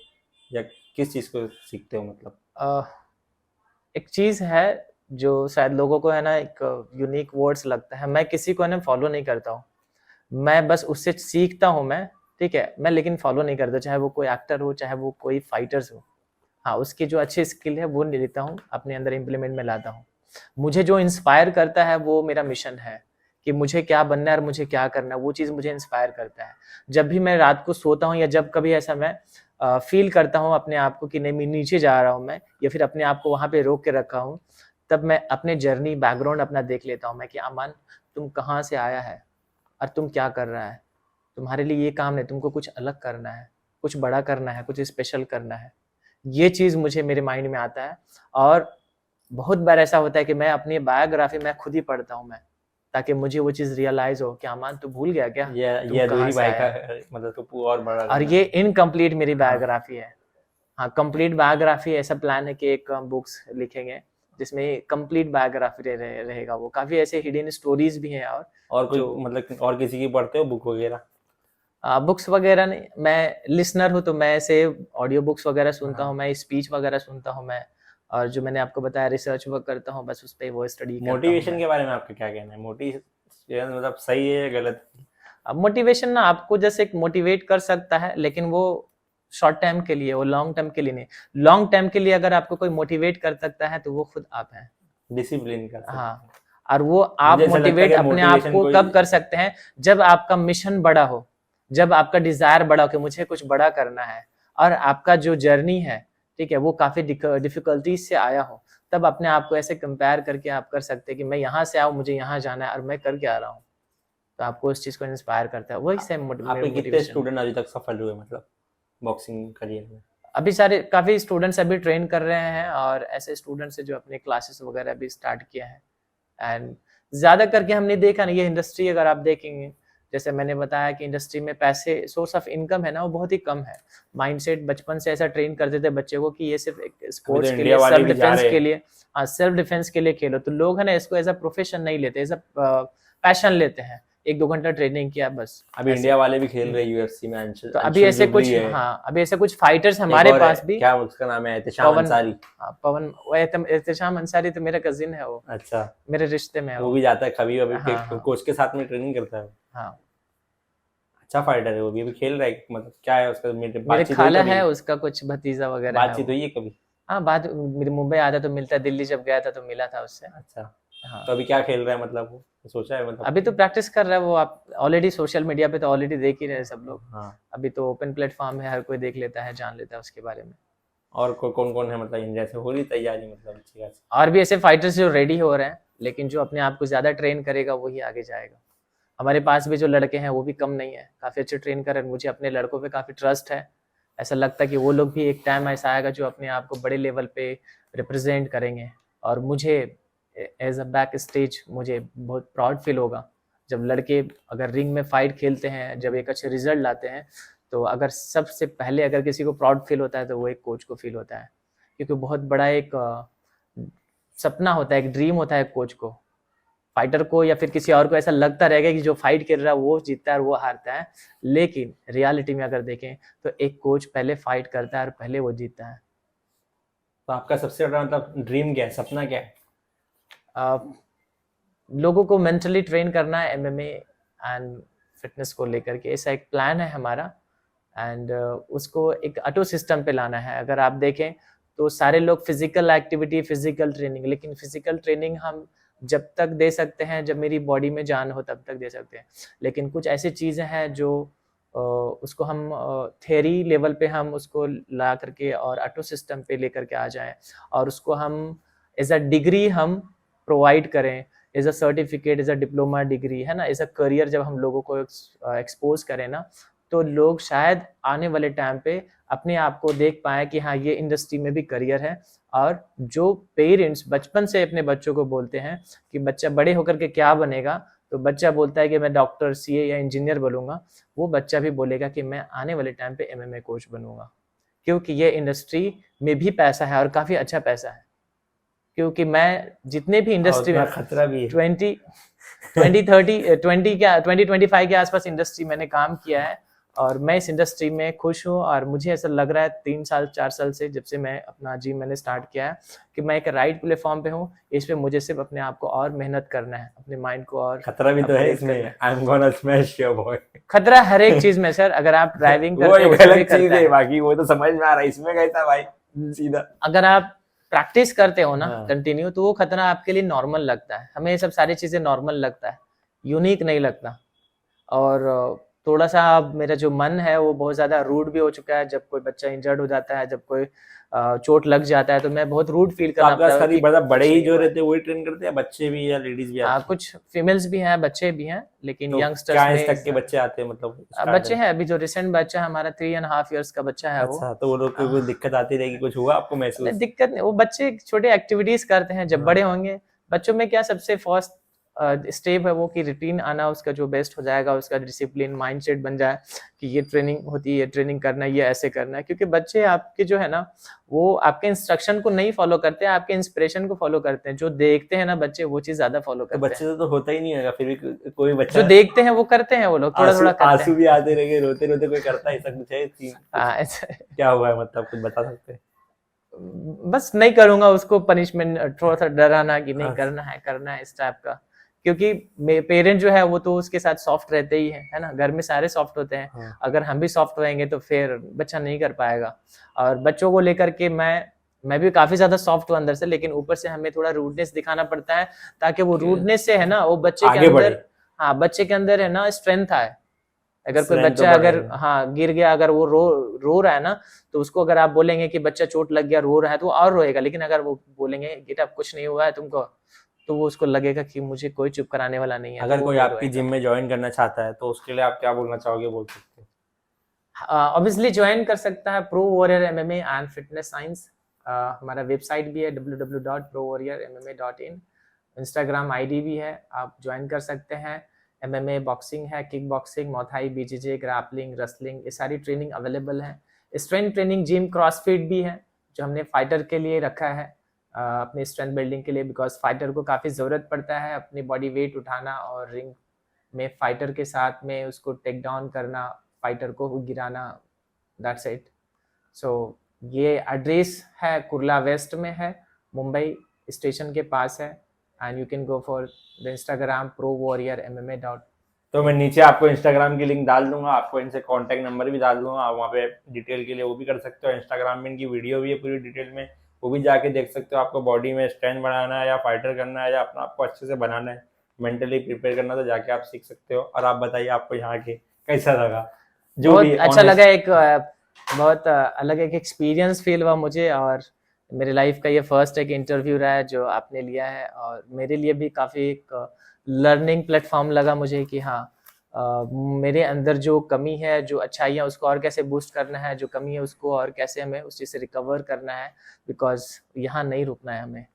या किस चीज को सीखते हो मतलब? एक चीज है, जो शायद लोगों को है ना एक यूनिक वर्ड्स लगता है, मैं किसी को है ना फॉलो नहीं करता हूँ, मैं बस उससे सीखता हूँ मैं, ठीक है, मैं लेकिन फॉलो नहीं करता, चाहे वो कोई एक्टर हो, चाहे वो कोई फाइटर्स हो। हाँ, उसकी जो अच्छी स्किल है वो ले लेता हूँ, अपने अंदर इम्प्लीमेंट में लाता हूँ। मुझे जो इंस्पायर करता है वो मेरा मिशन है कि मुझे क्या बनना है और मुझे क्या करना है, वो चीज़ मुझे इंस्पायर करता है। जब भी मैं रात को सोता हूँ या जब कभी ऐसा मैं फील करता हूँ अपने आप को कि नहीं मैं नीचे जा रहा हूँ मैं, या फिर अपने आप को वहाँ पे रोक के रखा हूँ, तब मैं अपने जर्नी बैकग्राउंड अपना देख लेता हूँ मैं कि अमन तुम कहाँ से आया है और तुम क्या कर रहा है। तुम्हारे लिए ये काम नहीं, तुमको कुछ अलग करना है, कुछ बड़ा करना है, कुछ स्पेशल करना है। ये चीज़ मुझे मेरे माइंड में आता है। और बहुत बार ऐसा होता है कि मैं अपनी बायोग्राफी मैं खुद ही पढ़ता हूँ मैं, ताकि मुझे वो चीज़ रियलाइज हो कि अमान तू भूल गया क्या, तुम ये कहाँ अधूरी से बाइक आया। का मतलब तो और बड़ा और करना ये है। इनकम्प्लीट मेरी हाँ बायोग्राफी है। हाँ, कंप्लीट बायोग्राफी ऐसा प्लान है कि एक बुक्स लिखेंगे जिसमें कंप्लीट बायोग्राफी रहेगा। वो काफ़ी ऐसे हिडन स्टोरीज भी हैं और कोई जो मतलब और किसी की पढ़ते हो बुक वगैरह? बुक्स वगैरह नहीं, मैं लिसनर हूँ तो मैं ऐसे ऑडियो बुक्स वगैरह सुनता हाँ। हूँ, मैं स्पीच वगैरह सुनता हूँ मैं, और जो मैंने आपको बताया रिसर्च वर्क करता हूँ, बस उस पर वो स्टडी करता हूँ मोटिवेशन मैं। के बारे में आपका क्या कहना है? मोटिवेशन मतलब सही है या गलत? अब मोटिवेशन ना आपको जैसे मोटिवेट कर सकता है, लेकिन वो शॉर्ट टाइम के लिए, वो लॉन्ग टर्म के लिए नहीं। लॉन्ग टर्म के लिए अगर आपको कोई मोटिवेट कर सकता है तो वो खुद आप हैं। डिसिप्लिन कर सकते हाँ, हैं। और वो आप मुझे ऐसा लगता है मोटिवेट कि अपने आप मोटिवेशन को कोई कब कर सकते हैं, जब आपका मिशन बड़ा हो, जब आपका डिजायर बड़ा हो कि मुझे कुछ बड़ा करना है, और आपका जो जर्नी है, ठीक है, वो काफी डिफिकल्टीज से आया हो, तब अपने आप को ऐसे कंपेयर करके आप कर सकते हैं कि मैं यहाँ से आऊँ, मुझे यहाँ जाना है और मैं करके आ रहा हूँ। तो आपको उस चीज को इंस्पायर करता है, वही सेम आपके कितने मोटिवेशन है। स्टूडेंट अभी तक सफल हुए मतलब बॉक्सिंग करियर में? अभी सारे काफी स्टूडेंट्स अभी ट्रेन कर रहे हैं, और ऐसे स्टूडेंट्स हैं जो अपने क्लासेस वगैरह भी स्टार्ट किया है। एंड ज्यादा करके हमने देखा ना, ये इंडस्ट्री अगर आप देखेंगे, जैसे मैंने बताया कि इंडस्ट्री में पैसे, सोर्स ऑफ इनकम है ना, वो बहुत ही कम है। माइंडसेट बचपन से ऐसा ट्रेन कर देते बच्चे को कि ये सिर्फ एक अभी तो स्पोर्ट्स के इंडिया लिए, वाले सेल्फ भी जा डिफेंस रहे के हैं। लिए, हाँ सेल्फ डिफेंस के लिए खेलो, तो लोग है ना इसको एज अ प्रोफेशन नहीं लेते, एज अ पैशन लेते हैं। 1-2 घंटा ट्रेनिंग किया बस अभी ऐसे। इंडिया वाले भी खेल रहे हैं यूएफसी में, तो अभी अंशुल ऐसे जुबली कुछ, है। हाँ अभी ऐसे कुछ फाइटर्स एक हमारे और है, पास भी। क्या उसका नाम है, एहतेशाम पवन, अंसारी। हाँ, पवन, वो एहतेशाम अंसारी तो मेरा कजिन है, वो अच्छा। मेरे रिश्ते में है वो वो। भी जाता है खबीब अभी के हाँ हाँ कोच के साथ में ट्रेनिंग करता है। हाँ। अच्छा फाइटर है वो भी, अभी खेल रहा है मतलब क्या है उसका, मेरे मेरे बातचीत हुई खाला कभी? है, उसका कुछ भतीजा वगैरह है बातचीत वो। हुई है कभी? हाँ, बात मेरे मुंबई आता तो मिलता, दिल्ली जब गया था तो मिला था उससे। अच्छा। हाँ, तो अभी क्या खेल रहा है मतलब वो, सोचा है मतलब? अभी तो प्रैक्टिस कर रहा है वो। आप ऑलरेडी सोशल मीडिया पे तो ऑलरेडी देख ही रहे हैं सब लोग। हाँ। अभी तो ओपन प्लेटफॉर्म है, हर कोई देख लेता है, जान लेता है उसके बारे में। और कौन कौन है मतलब इंडिया से, हो रही तैयारी मतलब अच्छी खासी? और भी ऐसे फाइटर्स जो रेडी हो रहे हैं, लेकिन जो अपने आप को ज्यादा ट्रेन करेगा वही आगे जाएगा। हमारे पास भी जो लड़के हैं वो भी कम नहीं है, काफी अच्छे ट्रेन कर रहे हैं। मुझे अपने लड़कों पे काफी ट्रस्ट है। ऐसा लगता है कि वो लोग भी एक टाइम ऐसा आएगा जो अपने आप को बड़े लेवल पे रिप्रेजेंट करेंगे। और मुझे एज अ बैक स्टेज मुझे बहुत प्राउड फील होगा जब लड़के अगर रिंग में फाइट खेलते हैं, जब एक अच्छे रिजल्ट लाते हैं। तो अगर सबसे पहले अगर किसी को प्राउड फील होता है तो वो एक कोच को फील होता है, क्योंकि बहुत बड़ा एक सपना होता है, एक ड्रीम होता है कोच को। फाइटर को या फिर किसी और को ऐसा लगता रहेगा कि जो फाइट कर रहा है वो जीतता है और वो हारता है, लेकिन रियलिटी में अगर देखें तो एक कोच पहले फाइट करता है और पहले वो जीतता है। तो आपका सबसे बड़ा मतलब ड्रीम क्या है, सपना क्या है? आ, लोगों को मेंटली ट्रेन करना है एमएमए एंड फिटनेस को लेकर के, ऐसा एक प्लान है हमारा। एंड उसको एक ऑटो सिस्टम पे लाना है। अगर आप देखें तो सारे लोग फिजिकल एक्टिविटी, फिजिकल ट्रेनिंग, लेकिन फिजिकल ट्रेनिंग हम जब तक दे सकते हैं जब मेरी बॉडी में जान हो तब तक दे सकते हैं। लेकिन कुछ ऐसी चीज़ें हैं जो उसको हम थ्योरी लेवल पे हम उसको ला करके और ऑटो सिस्टम पे लेकर के आ जाएं, और उसको हम एज अ डिग्री हम प्रोवाइड करें, as a certificate, as a diploma degree, है ना, एज अ करियर जब हम लोगों को एक्सपोज करें ना, तो लोग शायद आने वाले टाइम पे अपने आप को देख पाए कि हाँ ये इंडस्ट्री में भी करियर है। और जो पेरेंट्स बचपन से अपने बच्चों को बोलते हैं कि बच्चा बड़े होकर के क्या बनेगा, तो बच्चा बोलता है कि मैं डॉक्टर, सीए या इंजीनियर बनूंगा, वो बच्चा भी बोलेगा कि मैं आने वाले टाइम पे एमएमए कोच बनूंगा। क्योंकि ये इंडस्ट्री में भी पैसा है और काफ़ी अच्छा पैसा है। क्योंकि मैं जितने भी और इंडस्ट्री उतना में खतरा भी है। 20 20 30 20 क्या 20 25 के आसपास इंडस्ट्री मैंने काम किया है, और मैं इस इंडस्ट्री में खुश हूँ और मुझे ऐसा लग रहा है 3 साल 4 साल से जब से मैं अपना जिम मैंने स्टार्ट किया है कि मैं एक राइट प्लेटफॉर्म पे हूँ। इस पे मुझे सिर्फ अपने आप को और मेहनत करना है, अपने माइंड को और खतरा भी तो है अपग्रेड इसमें, करना है। I am gonna smash your boy. खतरा हर एक चीज में सर, अगर आप ड्राइविंग वो करते हैं एक उसमें भी अलग चीज खतरा है, है। बाकी वो तो समझ में आ रहा है, इसमें कैसा भाई सीधा। अगर आप प्रैक्टिस करते हो ना हाँ। कंटिन्यू, तो वो खतरा आपके लिए नॉर्मल लगता है। हमें ये सब सारी चीजें नॉर्मल लगता है, यूनिक नहीं लगता। और थोड़ा सा अब मेरा जो मन है वो बहुत ज़्यादा रूड भी हो चुका है। जब कोई बच्चा इंजर्ड हो जाता है, जब कोई चोट लग जाता है, तो मैं बहुत रूड फील तो करना आपके पड़ता पास है खाली कि बड़ा बड़े कुछ ही नहीं जो हुआ है। रहते हैं वही ट्रेन करते हैं, बच्चे भी या लेडीज भी आती हैं? कुछ फीमेल्स भी हैं, बच्चे भी हैं, लेकिन तो यंगस्टर्स क्या एज तक के में बच्चे आते हैं, मतलब बच्चे स्टार्टिंग? हैं। अभी जो रिसेंट बच्चा है हमारा 3.5 years का बच्चा है वो। अच्छा, तो वो लोग को कोई दिक्कत आती रहेगी, कुछ हुआ आपको नहीं, महसूस? दिक्कत नहीं, वो बच्चे छोटे एक्टिविटीज करते हैं, जब हाँ। बड़े होंगे। बच्चों में क्या सबसे फर्स्ट स्टेप है वो कि रूटीन आना उसका जो बेस्ट हो जाएगा, उसका डिसिप्लिन माइंडसेट बन जाए कि ये ट्रेनिंग होती है, ये ट्रेनिंग करना है, ये ऐसे करना है। क्योंकि बच्चे आपके जो है ना, वो आपके इंस्ट्रक्शन को नहीं फॉलो करते हैं, आपके इंस्पिरेशन को फॉलो करते हैं। जो देखते हैं ना बच्चे, वो चीज ज्यादा फॉलो तो करते बच्चे हैं। से तो होता ही नहीं होगा, फिर भी कोई जो बच्चा देखते हैं वो करते हैं, वो लोग थोड़ा आंसू थोड़ा करते आंसू हैं। भी आते रहेंगे, रोते रोते कोई करता है, ऐसा कुछ है सीन? कुछ ऐसे क्या हुआ है, मतलब कुछ बता सकते हैं? बस नहीं करूंगा उसको पनिशमेंट, थोड़ा सा डराना कि नहीं अच्छा। करना है इस टाइप का। क्योंकि पेरेंट जो है वो तो उसके साथ सॉफ्ट रहते ही है ना, घर में सारे सॉफ्ट होते हैं। हाँ। अगर हम भी सॉफ्ट रहेंगे तो फिर बच्चा नहीं कर पाएगा। और बच्चों को लेकर के मैं भी काफी ज्यादा सॉफ्ट हूँ अंदर से, लेकिन ऊपर से हमें थोड़ा रूडनेस दिखाना पड़ता है, ताकि वो रूडनेस से है ना वो बच्चे के आगे बढ़े। अंदर, हाँ बच्चे के अंदर है ना स्ट्रेंथ आए। अगर कोई स्ट्रेंथ तो बच्चा अगर बढ़ेगा। हाँ गिर गया, अगर वो रो रहा है ना, तो उसको अगर आप बोलेंगे कि बच्चा चोट लग गया रो रहा है, तो वो और रोएगा। लेकिन अगर वो बोलेंगे बेटा कुछ नहीं हुआ है तुमको, तो वो उसको लगेगा कि मुझे कोई चुप कराने वाला नहीं है, तो अगर वो कोई नहीं आपकी रोएगा। जिम में ज्वाइन करना चाहता है तो उसके लिए आप क्या बोलना चाहोगे, बोल सकते हैं? ऑब्वियसली ज्वाइन कर सकता है pro warrior MMA and fitness science. हमारा वेबसाइट भी है www.prowwarriormma.in। इंस्टाग्राम आईडी भी है, आप ज्वाइन कर सकते हैं। एमएमए बॉक्सिंग है, किक बॉक्सिंग, मोथाई, बीजीजे, ग्रैपलिंग, रेसलिंग, ये सारी ट्रेनिंग अवेलेबल है। स्ट्रेंथ ट्रेनिंग जिम क्रॉसफिट भी है, जो हमने फाइटर के लिए रखा है, अपने स्ट्रेंथ बिल्डिंग के लिए। बिकॉज फाइटर को काफ़ी ज़रूरत पड़ता है अपनी बॉडी वेट उठाना, और रिंग में फाइटर के साथ में उसको टेक डाउन करना, फाइटर को गिराना, दैट्स इट। सो ये एड्रेस है कुर्ला वेस्ट में है, मुंबई स्टेशन के पास है। And you can go for the Instagram pro warrior MMA dot. तो मैं नीचे आपको इंस्टाग्राम की लिंक डाल दूंगा, आपको इनसे कांटेक्ट नंबर भी डाल दूंगा, आप वहाँ पे डिटेल के लिए वो भी कर सकते हो। इंस्टाग्राम में इनकी वीडियो भी है पूरी डिटेल में, वो भी जाके देख सकते हो। आपको बॉडी में स्ट्रेंथ बढ़ाना है या फाइटर करना है या अपना आपको अच्छे से बनाना है, मेंटली प्रिपेयर करना, तो जाके आप सीख सकते हो। और आप बताइए आपको यहाँ के कैसा लगा, जो बहुत भी अच्छा ऑनेस्ट। लगा, एक बहुत अलग एक एक्सपीरियंस फील हुआ मुझे। और मेरे लाइफ का ये फर्स्ट एक इंटरव्यू रहा है जो आपने लिया है, और मेरे लिए भी काफ़ी एक लर्निंग प्लेटफॉर्म लगा मुझे कि हाँ, मेरे अंदर जो कमी है, जो अच्छाई है, उसको और कैसे बूस्ट करना है, जो कमी है उसको और कैसे हमें उस चीज़ से रिकवर करना है। बिकॉज यहाँ नहीं रुकना है हमें।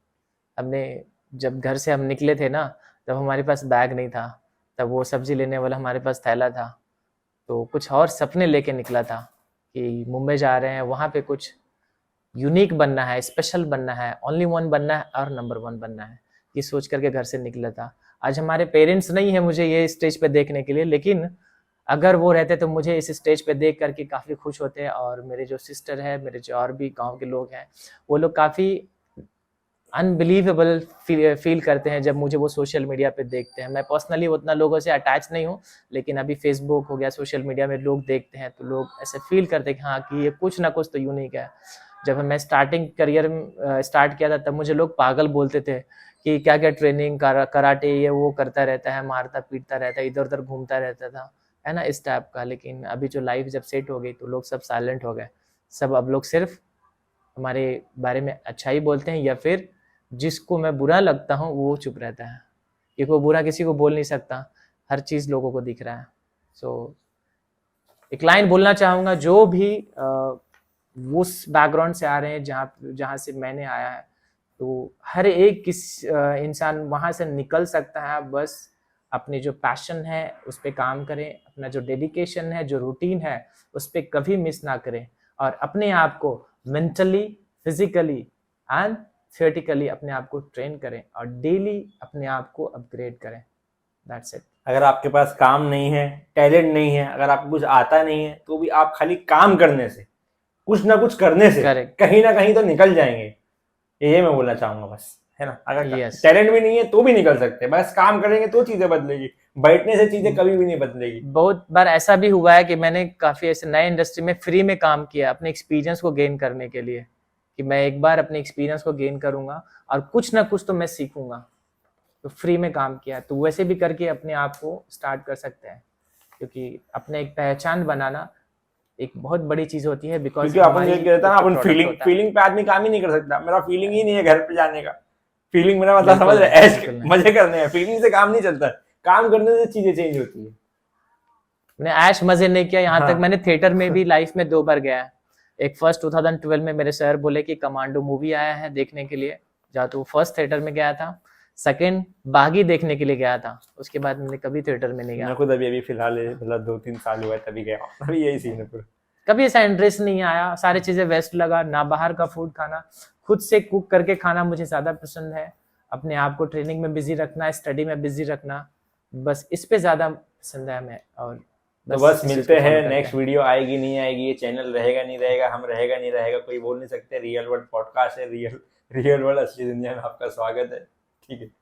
हमने जब घर से हम निकले थे ना, तब हमारे पास बैग नहीं था, तब वो सब्जी लेने वाला हमारे पास थैला था। तो कुछ और सपने लेके निकला था कि मुंबई जा रहे हैं, वहाँ पे कुछ यूनिक बनना है, स्पेशल बनना है, ओनली वन बनना है और नंबर वन बनना है, ये सोच करके घर से निकला था। आज हमारे पेरेंट्स नहीं है मुझे ये स्टेज पे देखने के लिए, लेकिन अगर वो रहते तो मुझे इस स्टेज पे देख करके काफ़ी खुश होते। और मेरे जो सिस्टर है, मेरे जो और भी गांव के लोग हैं, वो लोग काफ़ी अनबिलीवेबल फील करते हैं जब मुझे वो सोशल मीडिया पे देखते हैं। मैं पर्सनली उतना लोगों से अटैच नहीं हूँ, लेकिन अभी फेसबुक हो गया, सोशल मीडिया में लोग देखते हैं, तो लोग ऐसे फील करते हैं कि हाँ कि ये कुछ ना कुछ तो यूनिक है। जब मैं स्टार्टिंग करियर स्टार्ट किया था, तब मुझे लोग पागल बोलते थे कि क्या क्या ट्रेनिंग कराटे ये वो करता रहता है, मारता पीटता रहता है, इधर उधर घूमता रहता था, है ना, इस टाइप का। लेकिन अभी जो लाइफ जब सेट हो गई, तो लोग सब साइलेंट हो गए। सब अब लोग सिर्फ हमारे बारे में अच्छा ही बोलते हैं, या फिर जिसको मैं बुरा लगता हूँ वो चुप रहता है, क्योंकि वो बुरा किसी को बोल नहीं सकता, हर चीज़ लोगों को दिख रहा है। सो एक लाइन बोलना चाहूँगा, जो भी उस बैकग्राउंड से आ रहे हैं जहाँ जहाँ से मैंने आया है, तो हर एक इंसान वहाँ से निकल सकता है। बस अपने जो पैशन है उस पर काम करें, अपना जो डेडिकेशन है, जो रूटीन है, उस पर कभी मिस ना करें, और अपने आप को मेंटली, फिजिकली एंड थियोरेटिकली अपने आप को ट्रेन करें, और डेली अपने आप को अपग्रेड करें। That's it. अगर आपके पास काम नहीं है, टैलेंट नहीं है, अगर आपको कुछ आता नहीं है, तो भी आप खाली काम करने से, कुछ ना कुछ करने से करेक्ट। कहीं ना कहीं तो निकल जाएंगे। ये मैं बोलना चाहूंगा बस, है ना। अगर यस। टैलेंट भी नहीं है तो भी निकल सकते हैं, बस काम करेंगे तो चीजें बदलेगी। बैठने से चीजें कभी भी नहीं बदलेगी। बहुत बार ऐसा भी हुआ है कि मैंने काफी ऐसे नए इंडस्ट्री में फ्री में काम किया अपने एक्सपीरियंस को गेन करने के लिए, कि मैं एक बार अपने एक्सपीरियंस को गेन करूंगा और कुछ ना कुछ तो मैं सीखूंगा, तो फ्री में काम किया। तो वैसे भी करके अपने आप को स्टार्ट कर सकते हैं, क्योंकि अपने एक पहचान बनाना एक बहुत बड़ी चीज होती है, बिकॉज क्योंकि अपन ये कहता है ना, अपन प्रोडक्ट फीलिंग होता है। फीलिंग पे आदमी काम ही नहीं कर सकता। मेरा फीलिंग ही नहीं है घर पे जाने का। फीलिंग मेरा मतलब समझ बिल्कुल रहे, नहीं, ऐश बिल्कुल नहीं। मजे करने हैं। फीलिंग से काम नहीं चलता है, काम करने से चीजें चेंज होती है। मैंने ऐश मजे नहीं किया, यहाँ तक हाँ। मैंने थिएटर में भी लाइफ में 2 बार गया है। एक फर्स्ट 2012 में मेरे सर बोले कि कमांडो मूवी आया है देखने के लिए, जा। तो फर्स्ट थिएटर में गया था। सेकंड बागी देखने के लिए गया था, उसके बाद मैंने कभी थिएटर में नहीं मैं गया। खुद अभी फिलहाल मतलब 2-3 साल हुआ है तभी गया हूँ। अभी यही सीन है पूरा। कभी ऐसा इंटरेस्ट नहीं आया, सारी चीजें वेस्ट लगा ना। बाहर का फूड खाना, खुद से कुक करके खाना मुझे ज्यादा पसंद है। अपने आप को ट्रेनिंग में बिजी रखना, स्टडी में बिजी रखना, बस इस पे ज्यादा पसंद है हमें। और तो बस बस इस चीज मिलते को हैं, फॉलो करते नेक्स्ट हैं। वीडियो आएगी नहीं आएगी, ये चैनल रहेगा नहीं रहेगा, हम रहेगा नहीं रहेगा, कोई बोल नहीं सकते। रियल वर्ल्ड पॉडकास्ट है, रियल वर्ल्ड असली दुनिया में आपका स्वागत है। ठीक है।